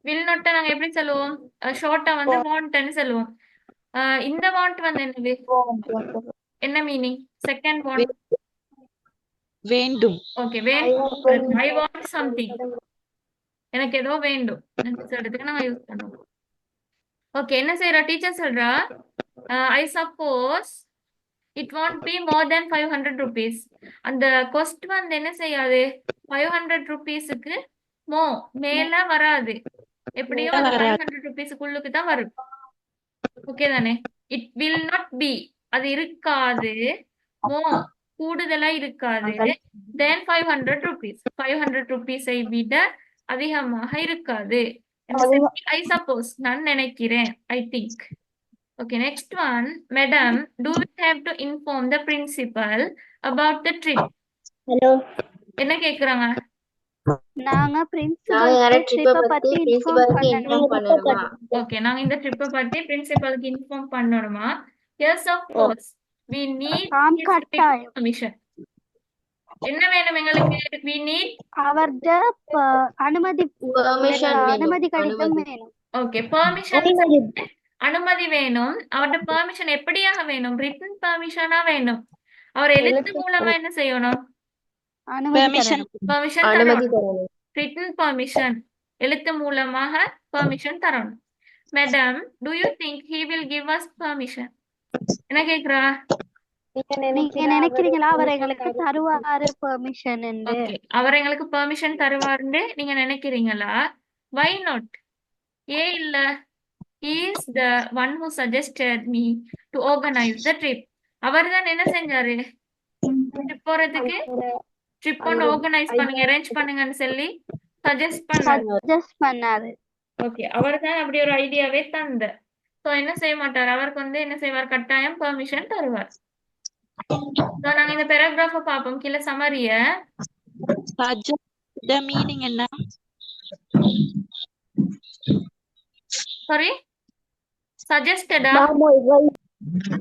வில் நாட்டை நாங்க எப்படி சொல்லுவோம்? ஷார்ட்டா வந்து வாண்ட்னு சொல்லுவோம். இந்த வாண்ட் வந்து என்னது? என்ன மீனிங்? செகண்ட் வாண்ட் வேண்டும். Okay I want something. எனக்கு ஏதோ வேண்டும் சொல்றதுக்கு நாங்க யூஸ் பண்ணுவோம். ஓகே என்ன செய்யறா? டீச்சர் சொல்றா ஐ suppose it want be more than 500 rupees. அந்த கொஸ்ட் வந்து என்ன செய்யாது? 500 rupeesக்கு மேல வராது. எப்படியோ அந்த 500 rupeesக்குள்ளுக்கு தான் வரும். ஓகே தானே? இட் வில் நாட் பி, அது இருக்காது. கூடுதலா இருக்காது. தென் 500 rupees 500 rupees-ஐ விட அதிகமாக இருக்காது. ஐ சப்போஸ், நான் நினைக்கிறேன், I think. Okay, next one. Madam, do we have to inform the principal about the trip? Hello. என்ன கேக்குறாங்க? நாங்க நாங்க ட்ரிப்பை பத்தி பிரின்சிபலுக்கு இன்ஃபார்ம் பண்ணணுமா? ஓகே நாங்க இந்த ட்ரிப்பை பத்தி பிரின்சிபலுக்கு இன்ஃபார்ம் பண்ணணுமா? Yes, of course. We need his written permission. என்ன வேணும் எங்களுக்கு? We need அவர்த அனுமதி கடிதம் வேணும். ஓகே பெர்மிஷன், அனுமதி வேணும். அவரோட பெர்மிஷன் எப்படியாக வேணும்? ரிட்டன் பெர்மிஷனா வேணும். அவர் எழுத்து மூலமா என்ன செய்யணும்? பெர்மிஷன் தரணும். ரிட்டன் பெர்மிஷன், எழுத்து மூலமாக பெர்மிஷன் தரணும். Madam, to you think he will give us permission? என்ன கேக்குறா? நீங்க நினைக்கிறீங்களா அவர் எங்களுக்கு தருவாரு பெர்மிஷன்? ஓகே அவர் எங்களுக்கு பெர்மிஷன் தருவாருன்னு நீங்க நினைக்கிறீங்களா? why not? ஏன் இல்ல? He is the one who suggested me to organize the trip. அவர் தான் என்ன செஞ்சாரு? ட்ரிப் போறதுக்கு ட்ரிப் ஒன்று ஆர்கனைஸ் பண்ணுங்க, அரேஞ்ச் பண்ணுங்கன்னு சொல்லி சஜஸ்ட் பண்ணாரு. ஓகே அவர் தான் அப்படி ஒரு ஐடியாவே தந்த. ஸோ என்ன செய்ய மாட்டார்? அவருக்கு வந்து என்ன செய்வார்? கட்டாயம் பெர்மிஷன் தருவார். ஸோ நாங்க இந்த பேராகிராஃபை பார்ப்போம். கீழே சமரிய மீனிங் என்ன? சாரி, சஜஸ்டடா?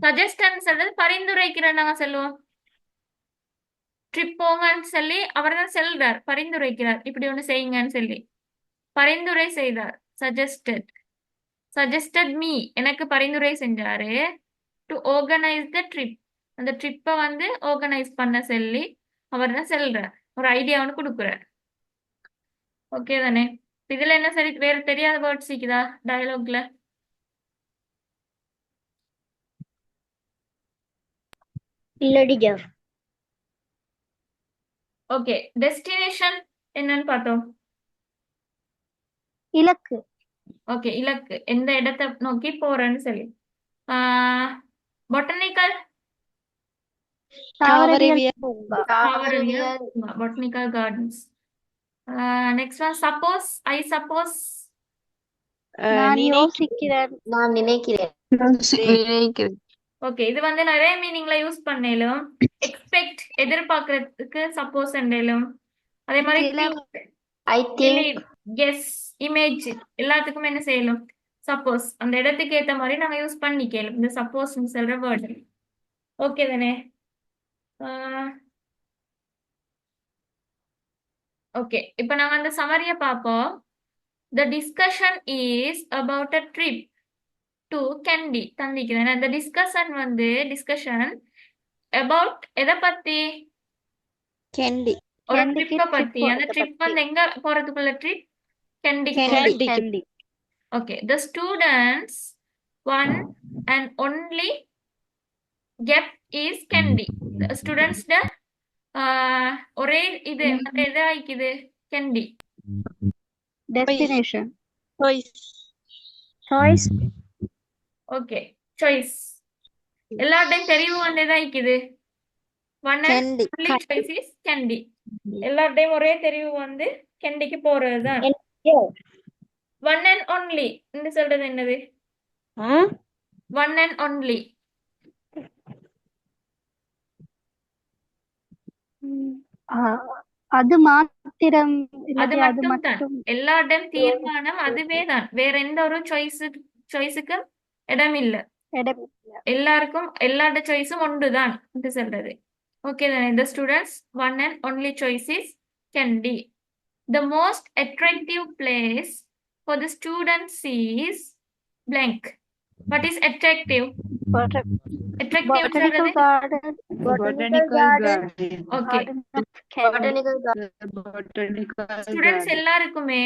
சஜஸ்டன் சொல்றது பரிந்துரைக்கிறேன் நாங்க சொல்லுவோம். ட்ரிப் போங்கன்னு சொல்லி அவர் தான் செல்றார், பரிந்துரைக்கிறார், இப்படி ஒண்ணு செய்யுங்கன்னு சொல்லி பரிந்துரை செய்தார். சஜஸ்டட் மீ, எனக்கு பரிந்துரை செஞ்சாரு. டு ஆர்கனைஸ் த ட்ரிப், அந்த ட்ரிப்பை வந்து ஆர்கனைஸ் பண்ண சொல்லி அவர் தான் செல்றார், ஒரு ஐடியா ஒன்று கொடுக்குறார். ஓகே தானே? இதுல என்ன சரி வேற தெரியாத வேர்ட்ஸ் இருக்குதா டயலாக்ல? ஓகே டெஸ்டினேஷன் என்னன்னு பார்த்தோம். இலக்கு. ஓகே இலக்கு, எந்த இடத்தை நோக்கி போறேன்னு சொல்லி. பொட்டனிக்கல் தாவரவியல் தாவரவியல் botanical gardens. Next one, suppose, I suppose. நான் யோசிக்கிறேன். நான் நினைக்கிறேன். நினைக்கிறேன். ஓகே, இது வந்து நிறைய மீனிங்ல யூஸ் பண்ணலும். எக்ஸ்பெக்ட் எதிர்பார்க்கறதுக்கு சப்போஸ் என்றலும். அதே மாதிரி I think. கெஸ், இமேஜ் எல்லாத்துக்கும் என்ன செய்யலாம்? சப்போஸ் அந்த இடத்துக்கு ஏத்த மாதிரி நாங்க யூஸ் பண்ணிக்கலாம் இந்த சப்போஸ் சொல்ற வேர்டு. ஓகே தானே? ஓகே, இப்போ நாங்க அந்த சமரிய பார்ப்போம். The discussion is about a trip to Kandy. தந்திக்கிறேன். அந்த டிஸ்கஷன் வந்து டிஸ்கஷன் about எதை பத்தி? கேண்டி. ஒரு ட்ரிப்பை பத்தி. அந்த ட்ரிப் வந்து எங்க போறதுக்குள்ள trip? Kandy. Candy. Okay, the students one and only gap is Kandy. The students the ஒரே இது வந்து எதை ஆயிக்குது? Kandy. Destination. choice okay, choice. எல்லார்டையும் தெரிவு வந்து எதை ஆயிக்குது? One and only choice is Kandy. எல்லார்டையும் ஒரே தெரிவு வந்து கெண்டிக்கு போறதுதான். ஒன் அண்ட் ஒன்லி என்று சொல்றது என்னது? One and only. அது மாத்திரம். அது மட்டும் தான். எல்லாருடையும் தீர்மானம் அதுவே தான். வேற எந்த ஒரு சாய்ஸுக்கும் இடம் இல்ல. எல்லாருக்கும் எல்லாரோட சாய்ஸும் ஒன்றுதான் என்று சொல்றது. ஓகே தானே? The students one and only choice is Kandy. The most attractive place for the students is blank. What is attractive? Attractive Botanical garden. Okay. Botanical garden. Students எல்லாருக்குமே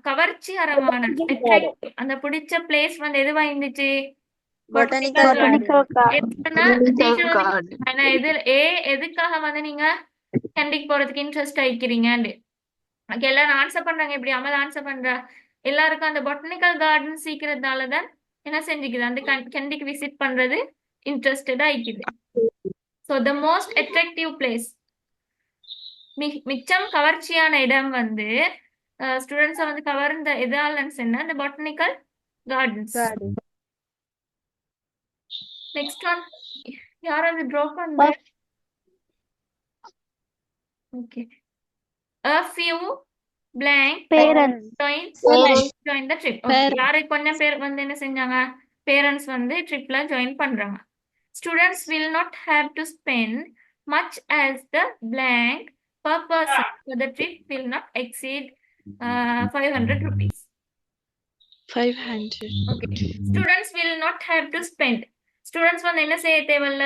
கவர்ச்சிகரமான attractive அந்த பிடிச்ச பிளேஸ் வந்து எதுவா இருந்துச்சு? Botanical எதுக்காக வந்து நீங்க கண்டிக்கு போறதுக்கு இன்ட்ரெஸ்ட் ஆயிக்கிறீங்க? எல்லாரும் ஆன்சர் பண்றாங்க. எப்படி அமல் ஆன்சர் பண்றா? எல்லாருக்கும் அந்த பொட்டானிக்கல் கார்டன் சீக்கிரத்தாலதான் என்ன செஞ்சுக்குது? அந்த கண்டிக்கு விசிட் பண்றது இன்ட்ரெஸ்டடா ஆயிக்குது. So the most attractive place, மிச்சம் கவர்ச்சியான இடம் வந்து ஸ்டூடெண்ட்ஸை வந்து கவர்ந்த எதாலன்னு சொன்னா இந்த பொட்டானிக்கல் கார்டன்ஸ். நெக்ஸ்ட் ஒன், யாராவது ட்ரா பண்ண? Okay, a few blank parents join the trip. Okay, யாரை கொஞ்சம் பேர் வந்து என்ன செஞ்சாங்க? பேரண்ட்ஸ் வந்து ட்ரிப்ல ஜாயின் பண்றாங்க. Students will not have to spend much as the blank per person. So the trip will not exceed 500 rupees. 500. Okay. Students will not have to spend. Students வந்து என்ன செய்ய தேவையில்ல?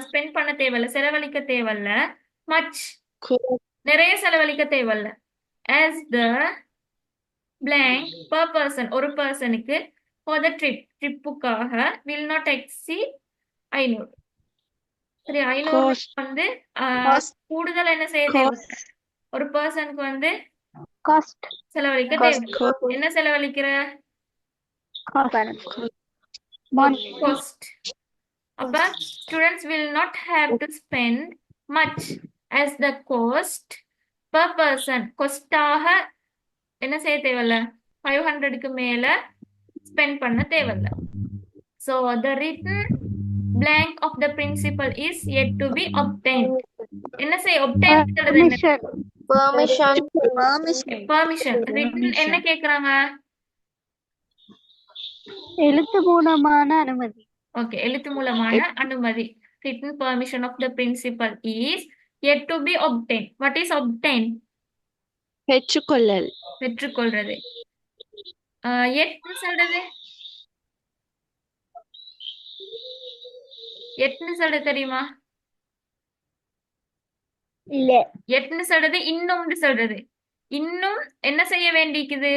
ஸ்பெண்ட் பண்ண தேவையில்ல, செலவழிக்க தேவையில்ல. much நிறைய செலவழிக்க தேவையில்ல. as the blank per person ஒரு பர்சனுக்கு for the trip ட்ரிப்புக்காக will not exceed 500. சரி, 500 வந்து கூடுதல் என்ன செய்ய தேவையில்ல. ஒரு பர்சனுக்கு வந்து காஸ்ட் செலவழிக்க தேவை. என்ன செலவழிக்கிற? காஸ்ட். அப்ப students will not have to spend much as the cost per person. கொஸ்டாக என்ன செய்ய தேவையில்ல? 500க்கு மேல ஸ்பெண்ட் பண்ண தேவையில்ல. So the written blank of the principal is yet to be obtained. என்ன செய்ய? obtain permission. written என்ன கேக்குறாங்க? எழுத்து மூலமான அனுமதி. ஓகே, எழுத்து மூலமான அனுமதி. written permission of the principal is yet to be obtained. What is obtained? பெற்றுக்கொள்ளல். பெற்றுக்கொள்றது. yet சொல்றது? yetன்னு சொல்றது தெரியுமா? இல்ல. yetன்னு சொல்றது இன்னும்னு சொல்றது. இன்னும் என்ன செய்ய வேண்டிக்குது?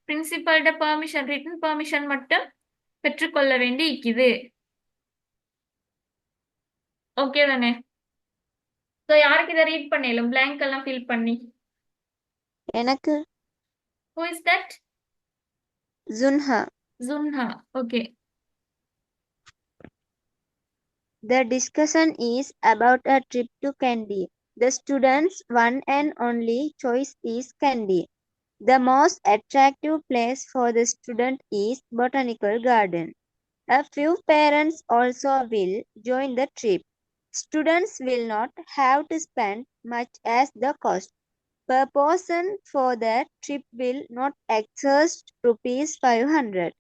பிரின்சிபல்ட பெர்மிஷன், ரிட்டன் பெர்மிஷன் மட்டும் பெற்றுக்கொள்ள வேண்டி இருக்குது. ஓகே தானே? சோ யாருக்கு இதை ரீட் பண்ணலும்? பிளாங்க் எல்லாம் ஃபில் பண்ணி. எனக்கு. Who is that? Zunha. Zunha. Okay. The discussion is about a trip to Kandy. The students' one and only choice is Kandy. The most attractive place for the student is Botanical Garden. A few parents also will join the trip. Students will not have to spend much as the cost per person for the trip will not exceed rupees 500.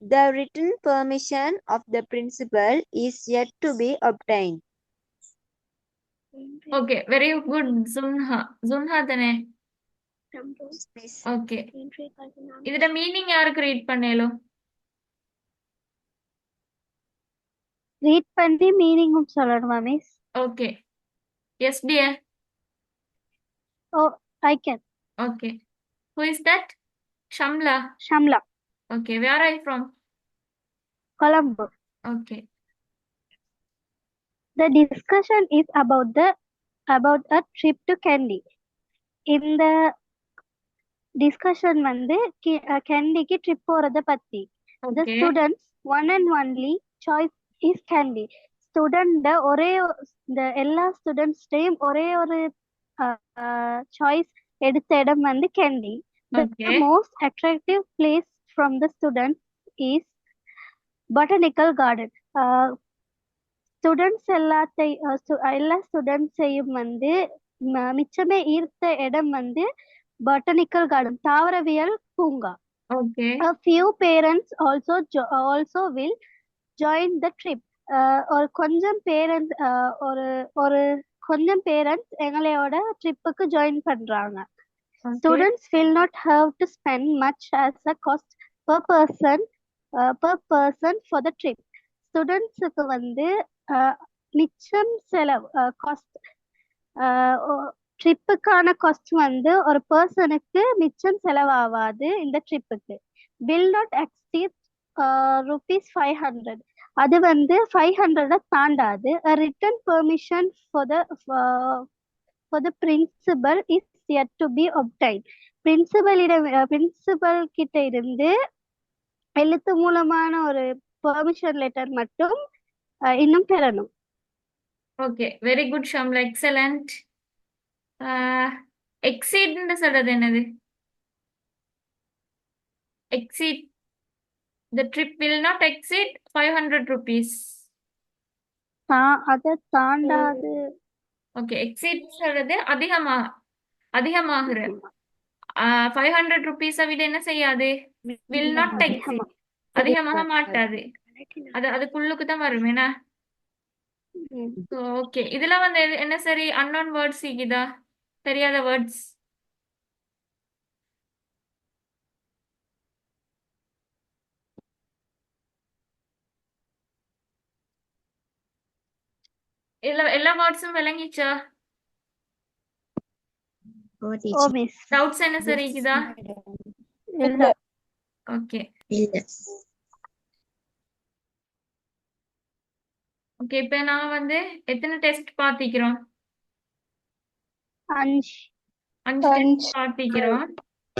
The written permission of the principal is yet to be obtained. Okay, very good, Zunha. Zunha தானே? Okay. இதோட meaning யாருக்கு read பண்ணேலோ? Read பண்ணி மீனிங்கும் சொல்லணுமா miss? Okay. Yes, dear. Oh, I can. Okay. Who is that? Shamla. Shamla, Okay. Where are you from? Colombo. Okay. The discussion is about a trip to Kandy. இந்த discussion வந்து கேண்டிக்கு trip போறத பத்தி. The Okay. students one and only choice is Kandy. Student இந்த எல்லா ஸ்டூடெண்ட்ஸ்டையும் ஒரே ஒரு choice எடுத்த இடம் வந்து candy. The Okay. most attractive place from the students is Botanical Garden. Students எல்லா ஸ்டூடெண்ட்ஸையும் வந்து மிச்சமே ஈர்த்த இடம் வந்து பொட்டானிக்கல் கார்டன், தாவரவியல் பூங்கா. Okay. A few parents also will join the trip. ஒரு கொஞ்சம் பேரண்ட்ஸ் எங்களோட ட்ரிப்புக்கு ஜாயின் பண்றாங்க. Okay. Students will not have to spend much as a cost per person for the trip. ஸ்டூடெண்ட்ஸுக்கு வந்து மிச்சம் செலவு காஸ்ட், ட்ரிப்புக்கான காஸ்ட் வந்து ஒரு பர்சனுக்கு மிச்சம் செலவாகாது. இந்த ட்ரிப்புக்கு will not exceed rupees 500. அது வந்து 500 தாண்டாது. A written permission for the principal is yet to be obtained. Principal கிட்ட இருந்து எழுத்து மூலமான ஒரு பெர்மிஷன் லெட்டர் மட்டும் இன்னும் பெறணும். Okay. Very good, Shamla. Excellent. Exceed ன்னு சொல்றது என்னது? Exceed. The trip will not exceed 500 rupees. அதை தாண்டாது. Okay. Exceed சொல்றது அதிகமாகிற. 500 rupees விட என்ன செய்யாது? Will not exceed. அதிகமாக மாட்டாது. அதுக்குள்ளுக்கு தான் வரும் என்ன? ஓகே. இதுல வந்து என்ன சரி அன்னோன் வேர்ட்ஸ் இருக்குதா? தெரியாத வேர்ட்ஸ். எல்லா வேர்ட்ஸும் விளங்கிச்சா? ஓ மிஸ். டவுட்ஸ் என்ன சரி இருக்குதா? இல்ல. ஓகே. ஓகே. இப்ப நான் வந்து எத்தனை டெஸ்ட் பார்த்திக்கிறோம்? 5 டெஸ்ட் பார்த்திக்கிறோம்.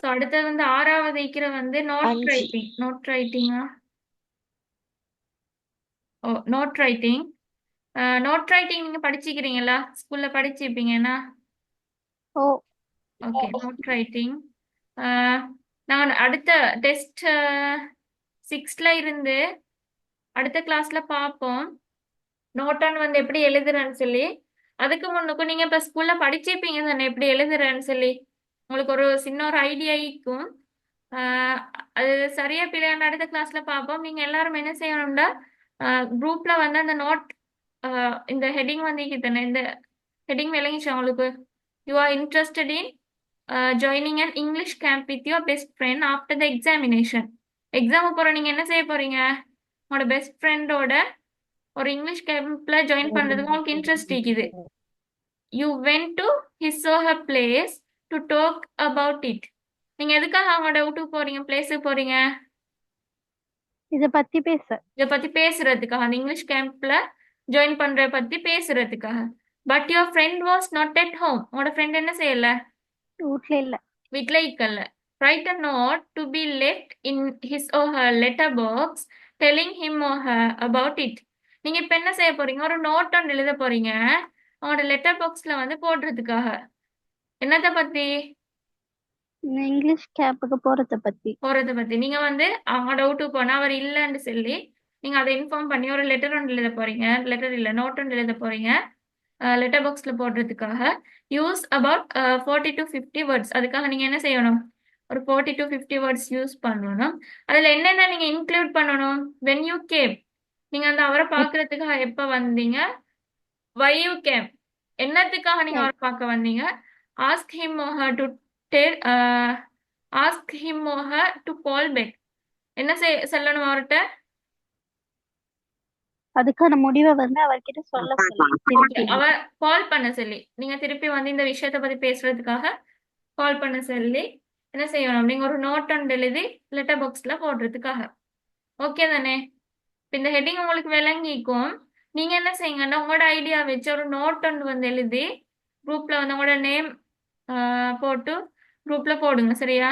ஸோ அடுத்தது வந்து 6வது இருக்கிற வந்து நோட் ரைட்டிங்கா? Oh, note writing. Note writing நீங்க படிச்சுக்கிறீங்களா? ஸ்கூல்ல படிச்சிருப்பீங்கன்னா? ஓ. ஓகே. Note writing. நான் அடுத்த டெஸ்ட் 6ல இருந்து அடுத்த கிளாஸ்ல பார்ப்போம். நோட்டான் வந்து எப்படி எழுதுறேன்னு சொல்லி. அதுக்கு முன்னுக்கும் நீங்க இப்ப ஸ்கூல்ல படிச்சிருப்பீங்க தானே எப்படி எழுதுறேன்னு சொல்லி. உங்களுக்கு ஒரு சின்ன ஒரு ஐடியா இருக்கும். அது சரியா பிள்ளையான அடுத்த கிளாஸ்ல பார்ப்போம். நீங்க எல்லாரும் என்ன செய்யணும்னா குரூப்ல வந்து அந்த நோட் இந்த ஹெட்டிங் வந்து தானே, இந்த ஹெட்டிங் விளங்கிச்சு உங்களுக்கு? You are interested in joining an English camp with your best friend after the examination. எக்ஸாமுக்கு போற நீங்க என்ன செய்ய போறீங்க? உங்களோட பெஸ்ட் ஃப்ரெண்டோட ஒரு இங்கிலீஷ் கேம்ப்ல ஜாயின் பண்றதுக்கு உங்களுக்கு இன்ட்ரெஸ்ட் இருக்குது. You went to his or her place to talk about it. நீங்க எதுக்காக அவங்களோட வீட்டுக்கு போறீங்க, பிளேஸுக்கு போறீங்க? இத பத்தி பேசுறதுக்காக, அந்த இங்கிலீஷ் கேம்ப்ல ஜாயின் பண்ற பத்தி பேசுறதுக்காக. But your friend was not at home. உங்களோட ஃப்ரெண்ட் என்ன செய்யல? வீட்ல இருக்கல. Write a note to be left in his or her letter box telling him or her about it. நீங்க இப்ப என்ன செய்ய போறீங்க, ஒரு நோட் ஒன்று எழுத போறீங்க உங்களோட லெட்டர் பாக்ஸ்ல வந்து போடுறதுக்காக. என்னத்த பத்தி? இங்கிலீஷ் கேம்புக்கு போறத பத்தி. நீங்க வந்து அவங்க டவுட்டுக்கு போனா அவர் இல்லைன்னு சொல்லி நீங்க அதை இன்ஃபார்ம் பண்ணி ஒரு லெட்டர் ஒன்று எழுத போறீங்க. லெட்டர் இல்ல, நோட் ஒன்று எழுத போறீங்க லெட்டர் பாக்ஸ்ல போடுறதுக்காக. Use about 40 to 50 words. அதுக்காக நீங்க என்ன செய்யணும், ஒரு 40 to 50 வேர்ட்ஸ் யூஸ் பண்ணணும். அதுல என்னென்ன நீங்க இன்க்ளூட் பண்ணணும்? when you came, நீங்க அந்த அவரை பார்க்கறதுக்காக எப்ப வந்தீங்க. why you came, என்னத்துக்காக நீங்க அவரை பார்க்க வந்தீங்க. ask him or her to tell ask him or her to call back, என்ன சொல்லணும் அவர்கிட்ட. அதுக்கான முடிவை வந்து அவர்கிட்ட சொல்ல சொல்லி திருப்பி அவ கால் பண்ண சொல்லி, நீங்க திருப்பி வந்து இந்த விஷயத்தை பத்தி பேசுறதுக்காக கால் பண்ண சொல்லி என்ன செய்யணும், நீங்க ஒரு நோட் ஒன்று எழுதி லெட்டர் பாக்ஸ்ல போடுறதுக்காக. ஓகே தானே? இந்த ஹெட்டிங் உங்களுக்கு விளங்கிக்கும். நீங்க என்ன செய்யுங்கன்னா உங்களோட ஐடியா வச்சு ஒரு நோட் ஒன்று வந்து எழுதி குரூப்ல வந்து உங்களோட நேம் போட்டு குரூப்ல போடுங்க. சரியா?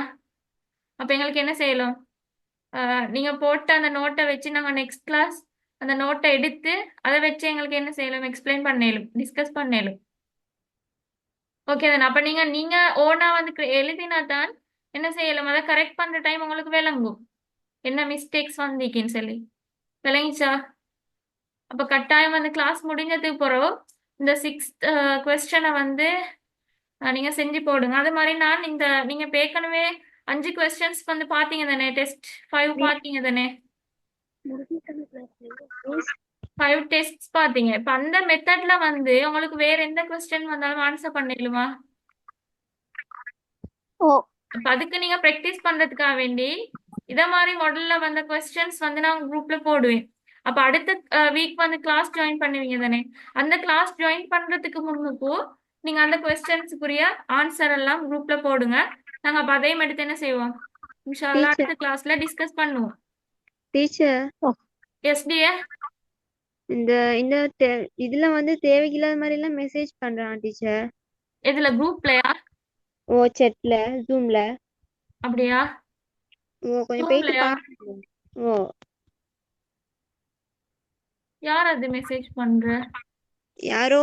அப்ப எங்களுக்கு என்ன செய்யலாம், நீங்க போட்ட அந்த நோட்டை வச்சு நாங்க நெக்ஸ்ட் கிளாஸ் அந்த நோட்டை எடுத்து அதை வச்சு எங்களுக்கு என்ன செய்யலாம், எக்ஸ்பிளைன் பண்ணலும், டிஸ்கஸ் பண்ணலும். ஓகே தானே? அப்ப நீங்க ஓனா வந்து எழுதினா தான் என்ன செய்யலாம், அதை கரெக்ட் பண்ற டைம் உங்களுக்கு விளங்கும் என்ன மிஸ்டேக்ஸ் வந்திருக்குன்னு சொல்லி. விளங்கிச்சா? அப்ப கட்டாயம் வந்து கிளாஸ் முடிஞ்சதுக்கு பிறகு இந்த 6th கொஸ்டினை வந்து நீங்க செஞ்சு போடுங்க. அது மாதிரி நான் நீங்க ஏற்கனவே 5 கொஸ்டின்ஸ் வந்து பாத்தீங்க தானே, டெஸ்ட் 5 பாத்தீங்க தானே, 5 டெஸ்ட் பாத்தீங்க. இப்ப அந்த மெத்தட்ல வந்து உங்களுக்கு வேற எந்த கொஸ்டின் வந்தாலும் ஆன்சர் பண்ணிடலுமா? அப்ப அதுக்கு நீங்க பிராக்டிஸ் பண்றதுக்காக வேண்டி இத மாதிரி மாடல்ல வந்த கொஸ்டின்ஸ் வந்து நான் குரூப்ல போடுவேன். அப்ப அடுத்த வீக் வந்து கிளாஸ் ஜாயின் பண்ணுவீங்க தானே, அந்த கிளாஸ் ஜாயின் பண்றதுக்கு முன்னுக்கு நீங்க அந்த கொஸ்டின்ஸுக்குரிய ஆன்சர் எல்லாம் குரூப்ல போடுங்க. நாங்க அப்ப அதையும் எடுத்து என்ன செய்வோம், இன்ஷா அல்லாஹ் அடுத்த கிளாஸ்ல டிஸ்கஸ் பண்ணுவோம். Teacher S dear. இந்த இந்த இதுல வந்து தேவையில்லாத மாதிரி எல்லாம் மெசேஜ் பண்றான் டீச்சர். எதுல? குரூப்லயா? ஓ செட்ல ஜூம்ல. அப்படியா? ஓ கொஞ்சம் போயிட்டு ஜூம்லயா? பாருங்க. ஓ யார் அது மெசேஜ் பண்ற? யாரோ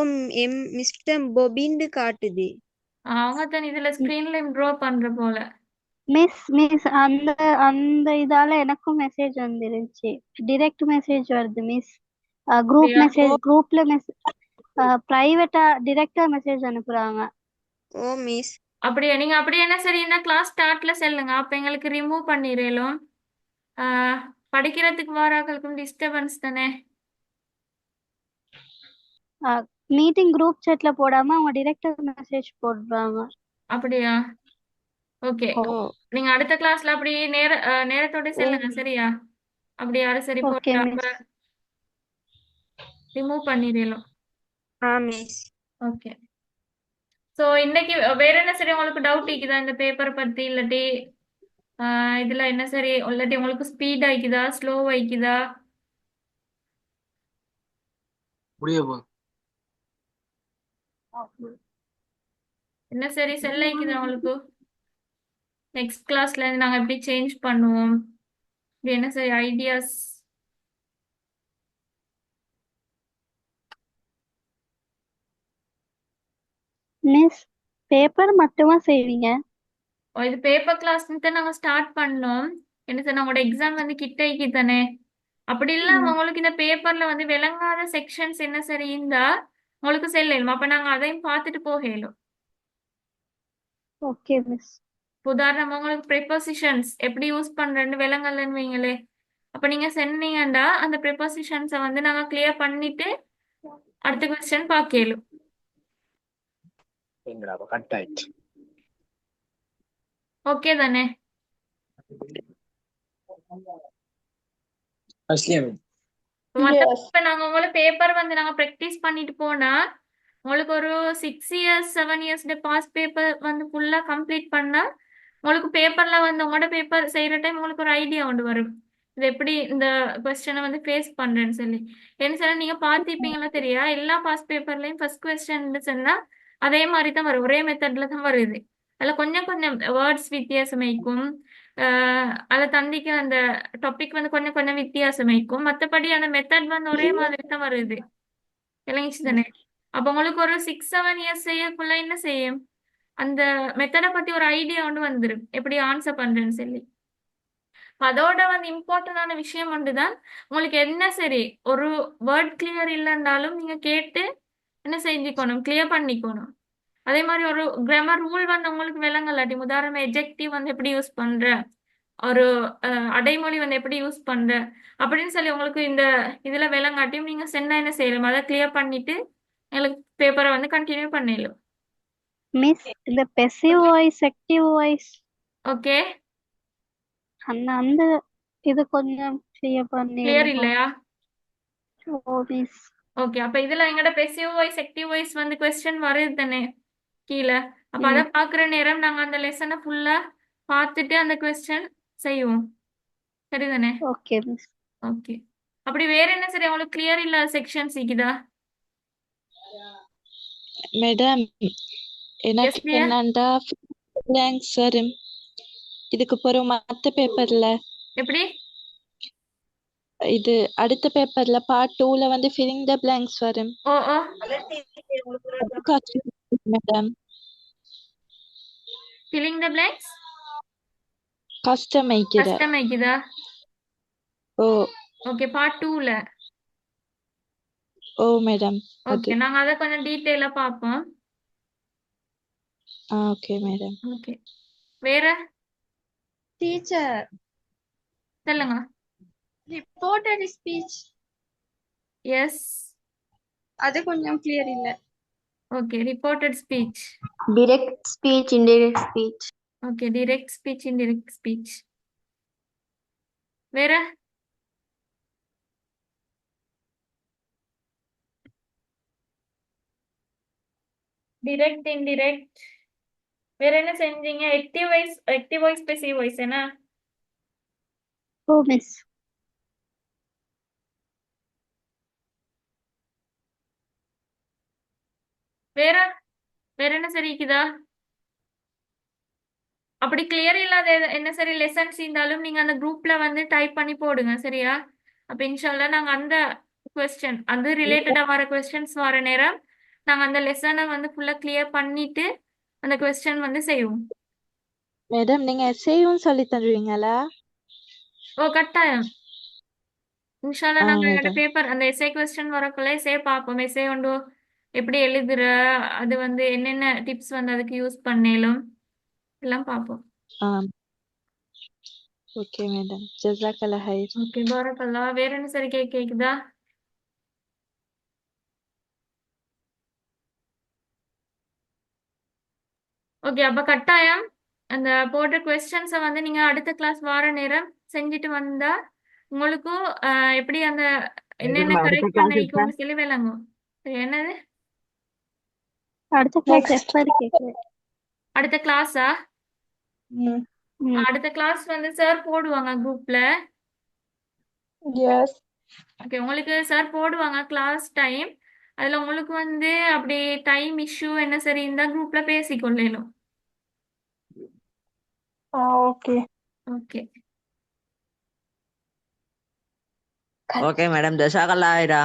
மிஸ்டர் பொபின்னு காட்டுது. அவங்க தான் இதுல ஸ்கிரீன்ல ட்ரா பண்ற போல. மிஸ் அந்த அந்த இதால எனக்கும் மெசேஜ் வந்துருச்சு. டைரக்ட் மெசேஜ் வருது மிஸ். குரூப் மெசேஜ், குரூப்ல பிரைவேட்டா டைரக்டா மெசேஜ் அனுப்புறாங்க. ஓ மிஸ் அப்படியா? நீங்க அப்படியே என்ன சரி இந்த கிளாஸ் ஸ்டார்ட்ல செல்லுங்க, அப்ப எங்களுக்கு ரிமூவ் பண்ணிடலும். படிக்கிறதுக்கு வாராக்களுக்கும் டிஸ்டர்பன்ஸ் தானே. மீட்டிங் குரூப் சாட்ல போடாம அவங்க டைரக்டா மெசேஜ் போடுறாங்க. அப்படியா? ஓகே, நீங்க அடுத்த கிளாஸ்ல அப்படி நேரத்தோட செல்லுங்க. சரியா? அப்படி யாரும் சரி ஓகே போட்டாங்க மிஸ். ரிமூவ் பண்ணிடலும். Miss okay. சோ இன்னைக்கு வேற என்ன சரி உங்களுக்கு டவுட் இருக்குதா இந்த பேப்பர் பத்தி, இல்லாட்டி இதுல என்ன சரி, இல்லாட்டி உங்களுக்கு ஸ்பீட் ஆயிக்குதா ஸ்லோ ஆயிக்குதா? என்ன சரி செல் ஆயிக்குதா உங்களுக்கு? நெக்ஸ்ட் கிளாஸ்ல இருந்து நாங்க எப்படி சேஞ்ச் பண்ணுவோம், இப்படி என்ன சரி ஐடியாஸ்? மிஸ் பேப்பர் மட்டுமா செய்வீங்க? இது பேப்பர் கிளாஸ் தான் நாங்க ஸ்டார்ட் பண்ணோம். என்ன சார், நம்மளோட எக்ஸாம் வந்து கிட்ட தானே. அப்படி இல்லாம உங்களுக்கு இந்த பேப்பர்ல வந்து விளங்காத செக்ஷன்ஸ் என்ன சரி இருந்தா உங்களுக்கு செல்லும், அப்ப நாங்க அதையும் பார்த்துட்டு போகலும். Okay miss. உதாரணமா உங்களுக்கு ப்ரிப்போசிஷன்ஸ் எப்படி யூஸ் பண்றேன்னு விளங்கலன்னு வைங்களே, அப்ப நீங்க சொன்னீங்கண்டா அந்த ப்ரிப்போசிஷன்ஸை வந்து நாங்க கிளியர் பண்ணிட்டு அடுத்த கொஸ்டின் பார்க்கலும். ஓகே தானே? இப்ப நாங்க உங்களுக்கு பேப்பர் வந்து நாங்க பிராக்டிஸ் பண்ணிட்டு போனா உங்களுக்கு ஒரு 6 years 7 years பாஸ் பேப்பர் வந்து ஃபுல்லா கம்ப்ளீட் பண்ணா உங்களுக்கு பேப்பர்ல வந்து உங்களோட பேப்பர் செய்யற டைம் உங்களுக்கு ஒரு ஐடியா கொண்டு வரும், இது எப்படி இந்த கொஸ்டினை வந்து ஃபேஸ் பண்றேன்னு சொல்லி. என்ன சொல்ல நீங்க பார்த்திருப்பீங்களா தெரியா, எல்லா பாஸ் பேப்பர்லயும் ஃபர்ஸ்ட் கொஸ்டின் சொன்னா அதே மாதிரி தான் வரும், ஒரே மெத்தட்ல தான் வருது. அதுல கொஞ்சம் கொஞ்சம் வேர்ட்ஸ் வித்தியாசம் வைக்கும், அதை தந்திக்கு அந்த டாபிக் வந்து கொஞ்சம் கொஞ்சம் வித்தியாசம் இருக்கும். மற்றபடி அந்த மெத்தட் வந்து ஒரே மாதிரி தான் வருது. விளங்கிச்சு தானே? அப்போ உங்களுக்கு ஒரு 6-7 இயர்ஸ் செய்யக்குள்ள என்ன செய்யும், அந்த மெத்தடை பத்தி ஒரு ஐடியா ஒன்று வந்துடும், எப்படி ஆன்சர் பண்றேன்னு சொல்லி. அதோட வந்து இம்பார்ட்டன்டான விஷயம் ஒன்றுதான், உங்களுக்கு என்ன சரி ஒரு வேர்ட் கிளியர் இல்லைன்னாலும் நீங்க கேட்டு என்ன செஞ்சுக்கணும், கிளியர் பண்ணிக்கணும். அதே மாதிரி ஒரு கிராமர் ரூல் வந்து உங்களுக்கு விளங்கலாட்டி, உதாரணம் எஜெக்டிவ் வந்து எப்படி யூஸ் பண்ற, ஒரு அடைமொழி வந்து எப்படி யூஸ் பண்ற அப்படின்னு சொல்லி உங்களுக்கு இந்த இதுல விளங்காட்டியும் நீங்க சென்னா என்ன செய்யலாம், அதை கிளியர் பண்ணிட்டு எங்களுக்கு பேப்பரை வந்து கண்டினியூ பண்ணிடலாம். மிஸ் இந்த passive voice active voice okay, அந்த இது கொஞ்சம் கிளியர் கிளியர் பண்ணிடுமா? இல்லையா? ஓ மிஸ். ஓகே, அப்ப இதுல எங்கட பெசிவ் வாய்ஸ் ஆக்டிவ் வாய்ஸ் வந்து கொஸ்டின் வருது தானே கீழே. அப்ப அதை பாக்குற நேரம் நாங்க அந்த லெசனை ஃபுல்லா பார்த்துட்டு அந்த கொஸ்டின் செய்வோம். சரிதானே? Okay miss. ஓகே, அப்படி வேற என்ன சரி உங்களுக்கு கிளியர் இல்ல செக்ஷன்ஸ் இருக்குதா? மேடம் எனக்கு எஸ் பிரியா, என்னண்டா blanks வரும் இதுக்கு பிறகு மத்த பேப்பர்ல எப்படி? இது அடுத்த பேப்பர்ல பார்ட் 2ல வந்து filling the blanks வரும் ஓ ஓ, மேடம் filling the blanks கஷ்டம் ஐக்கிற கஷ்டம் இருக்குதா? ஓ ஓகே, பார்ட் 2ல. ஓ மேடம் அது ஓகே, நாங்க அதை கொஞ்சம் டீட்டெயிலா பார்ப்போம். ஓகே மேடம் ஓகே, வேற டீச்சர் சொல்லுங்க. ரிப்போர்ட்டட் ஸ்பீச் எஸ், அது கொஞ்சம் கிளியர் இல்ல. Okay, reported speech. Direct speech, indirect speech. Okay, direct speech, indirect speech. வேற டிரெக்ட், இன்டிரெக்ட். வேற என்ன செஞ்சீங்க? ஆக்டிவ் வாய்ஸ் பேசிவ் வாய்ஸ் என்ன? ஓ மிஸ். வேற வேற என்ன சரி இருக்குதா? அப்படி கிளியர் இல்லாத என்ன சரி லெசன்ஸ் இருந்தாலும் நீங்க அந்த குரூப்ல வந்து டைப் பண்ணி போடுங்க, சரியா? அப்ப இன்ஷால்லா நாங்க அந்த கொஸ்டின் அது ரிலேட்டடா வர கொஸ்டின்ஸ் வர நேரம் நாங்க அந்த லெசனை வந்து ஃபுல்லா கிளியர் பண்ணிட்டு அந்த கொஸ்டின் வந்து செய்வோம். மேடம் நீங்க எஸ்ஏயும் சொல்லி தருவீங்களா? ஓ கட்டாயம், இன்ஷால்லா நாங்க எங்களோட மேடம் பேப்பர் அந்த எஸ்ஏ கொஸ்டின் வரக்குள்ள எஸ்ஏ பார்ப்போம். எஸ்ஏ ஒன்று எப்படி எழுதுற, அது வந்து என்னென்ன டிப்ஸ் வந்து அதுக்கு யூஸ் பண்ணேலும் எல்லாம் பார்ப்போம். ஓகே மேடம் ஜஸாக்கல்லாஹ் ஹைர். ஓகே, பாரக்கல்லா. வேற என்ன சரி கேக்குதா? ஓகே, அப்ப கட்டாயம் அந்த போட்ட கொஸ்டின்ஸை வந்து நீங்க அடுத்த கிளாஸ் வார நேரம் செஞ்சுட்டு வந்தா உங்களுக்கும் எப்படி அந்த என்னென்ன கரெக்ட் பண்ண வைக்கும் சொல்லி விளங்கும். சரி, என்னது அடுத்த கிளாஸ் எப்ப கேக்குறேன். அடுத்த கிளாஸா? அடுத்த கிளாஸ் வந்து சார் போடுவாங்க குரூப்ல. எஸ் ஓகே, உங்களுக்கு சார் போடுவாங்க கிளாஸ் டைம். அதுல உங்களுக்கு வந்து அப்படி டைம் இஷ்யூ என்ன சரி இருந்தா குரூப்ல பேசிக்கொள்ளணும். Okay okay, Okay, madam. Jazakallah khaira.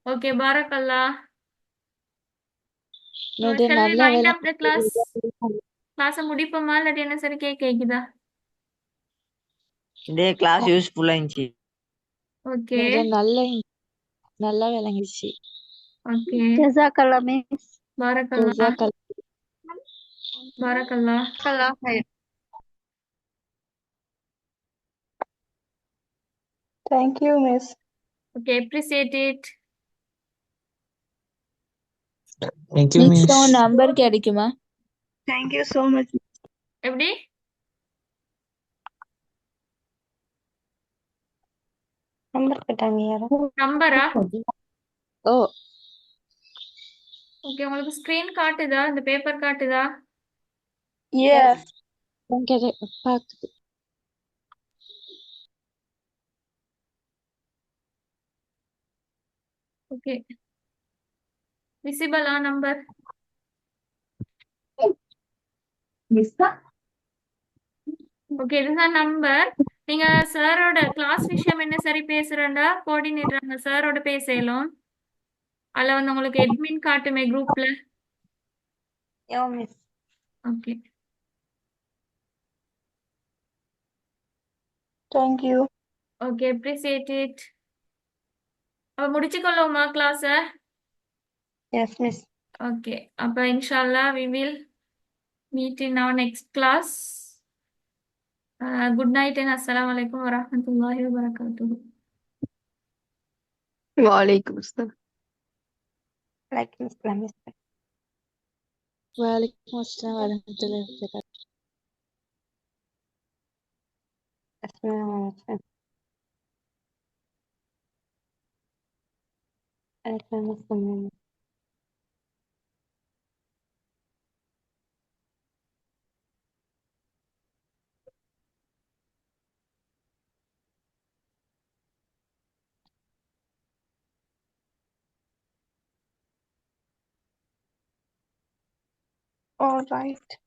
Okay, பாரக்கல்லா. மேடம் shall we நல்ல wind வேலை up the class? கிளாஸை முடிப்போமா இல்லாட்டி என்ன சரி கேக்குதா? இந்த class useful ஆயிடுச்சு. ஓகே மேடம் நல்லா விளங்கிச்சு. ஓகே, ஜஸாக்கல்லா மிஸ். பாரக்கல்லா ஜஸாக்கல்லாஹ். பாரக்கல்லா. Thank you miss. Okay, appreciate it. Thank you miss miss. உன் நம்பர் கிடைக்குமா? Thank you so much. எப்படி நம்பர் கேட்டாங்க யாரும். நம்பரா? ஓ ஓகே, உங்களுக்கு ஸ்கிரீன் காட்டுதா, இந்த பேப்பர் காட்டுதா? எஸ் பாக்குது. ஓகே, விசிபிளா நம்பர்? ஓகே, இதுதான் நம்பர். நீங்க சாரோட கிளாஸ் விஷயம் என்ன சரி பேசுறேன்டா கோஆர்டினேட்டர் அந்த சாரோட பேசலும். அதுல வந்து உங்களுக்கு எட்மின் காட்டுமே குரூப்ல. Yeah, miss. Okay. Thank you. Okay, appreciate it. அப்ப முடிச்சுக்கொள்ளுமா கிளாஸ? Yes, miss. ஓகே, அப்ப இன்ஷால்லா we will meet in our next class. Good night and assalamu alaikum warahmatullahi wabarakatuh. Walaikum assalam. Like miss, miss. وعليكم السلام ورحمة الله وبركاته. Assalamualaikum. Assalamualaikum. All right.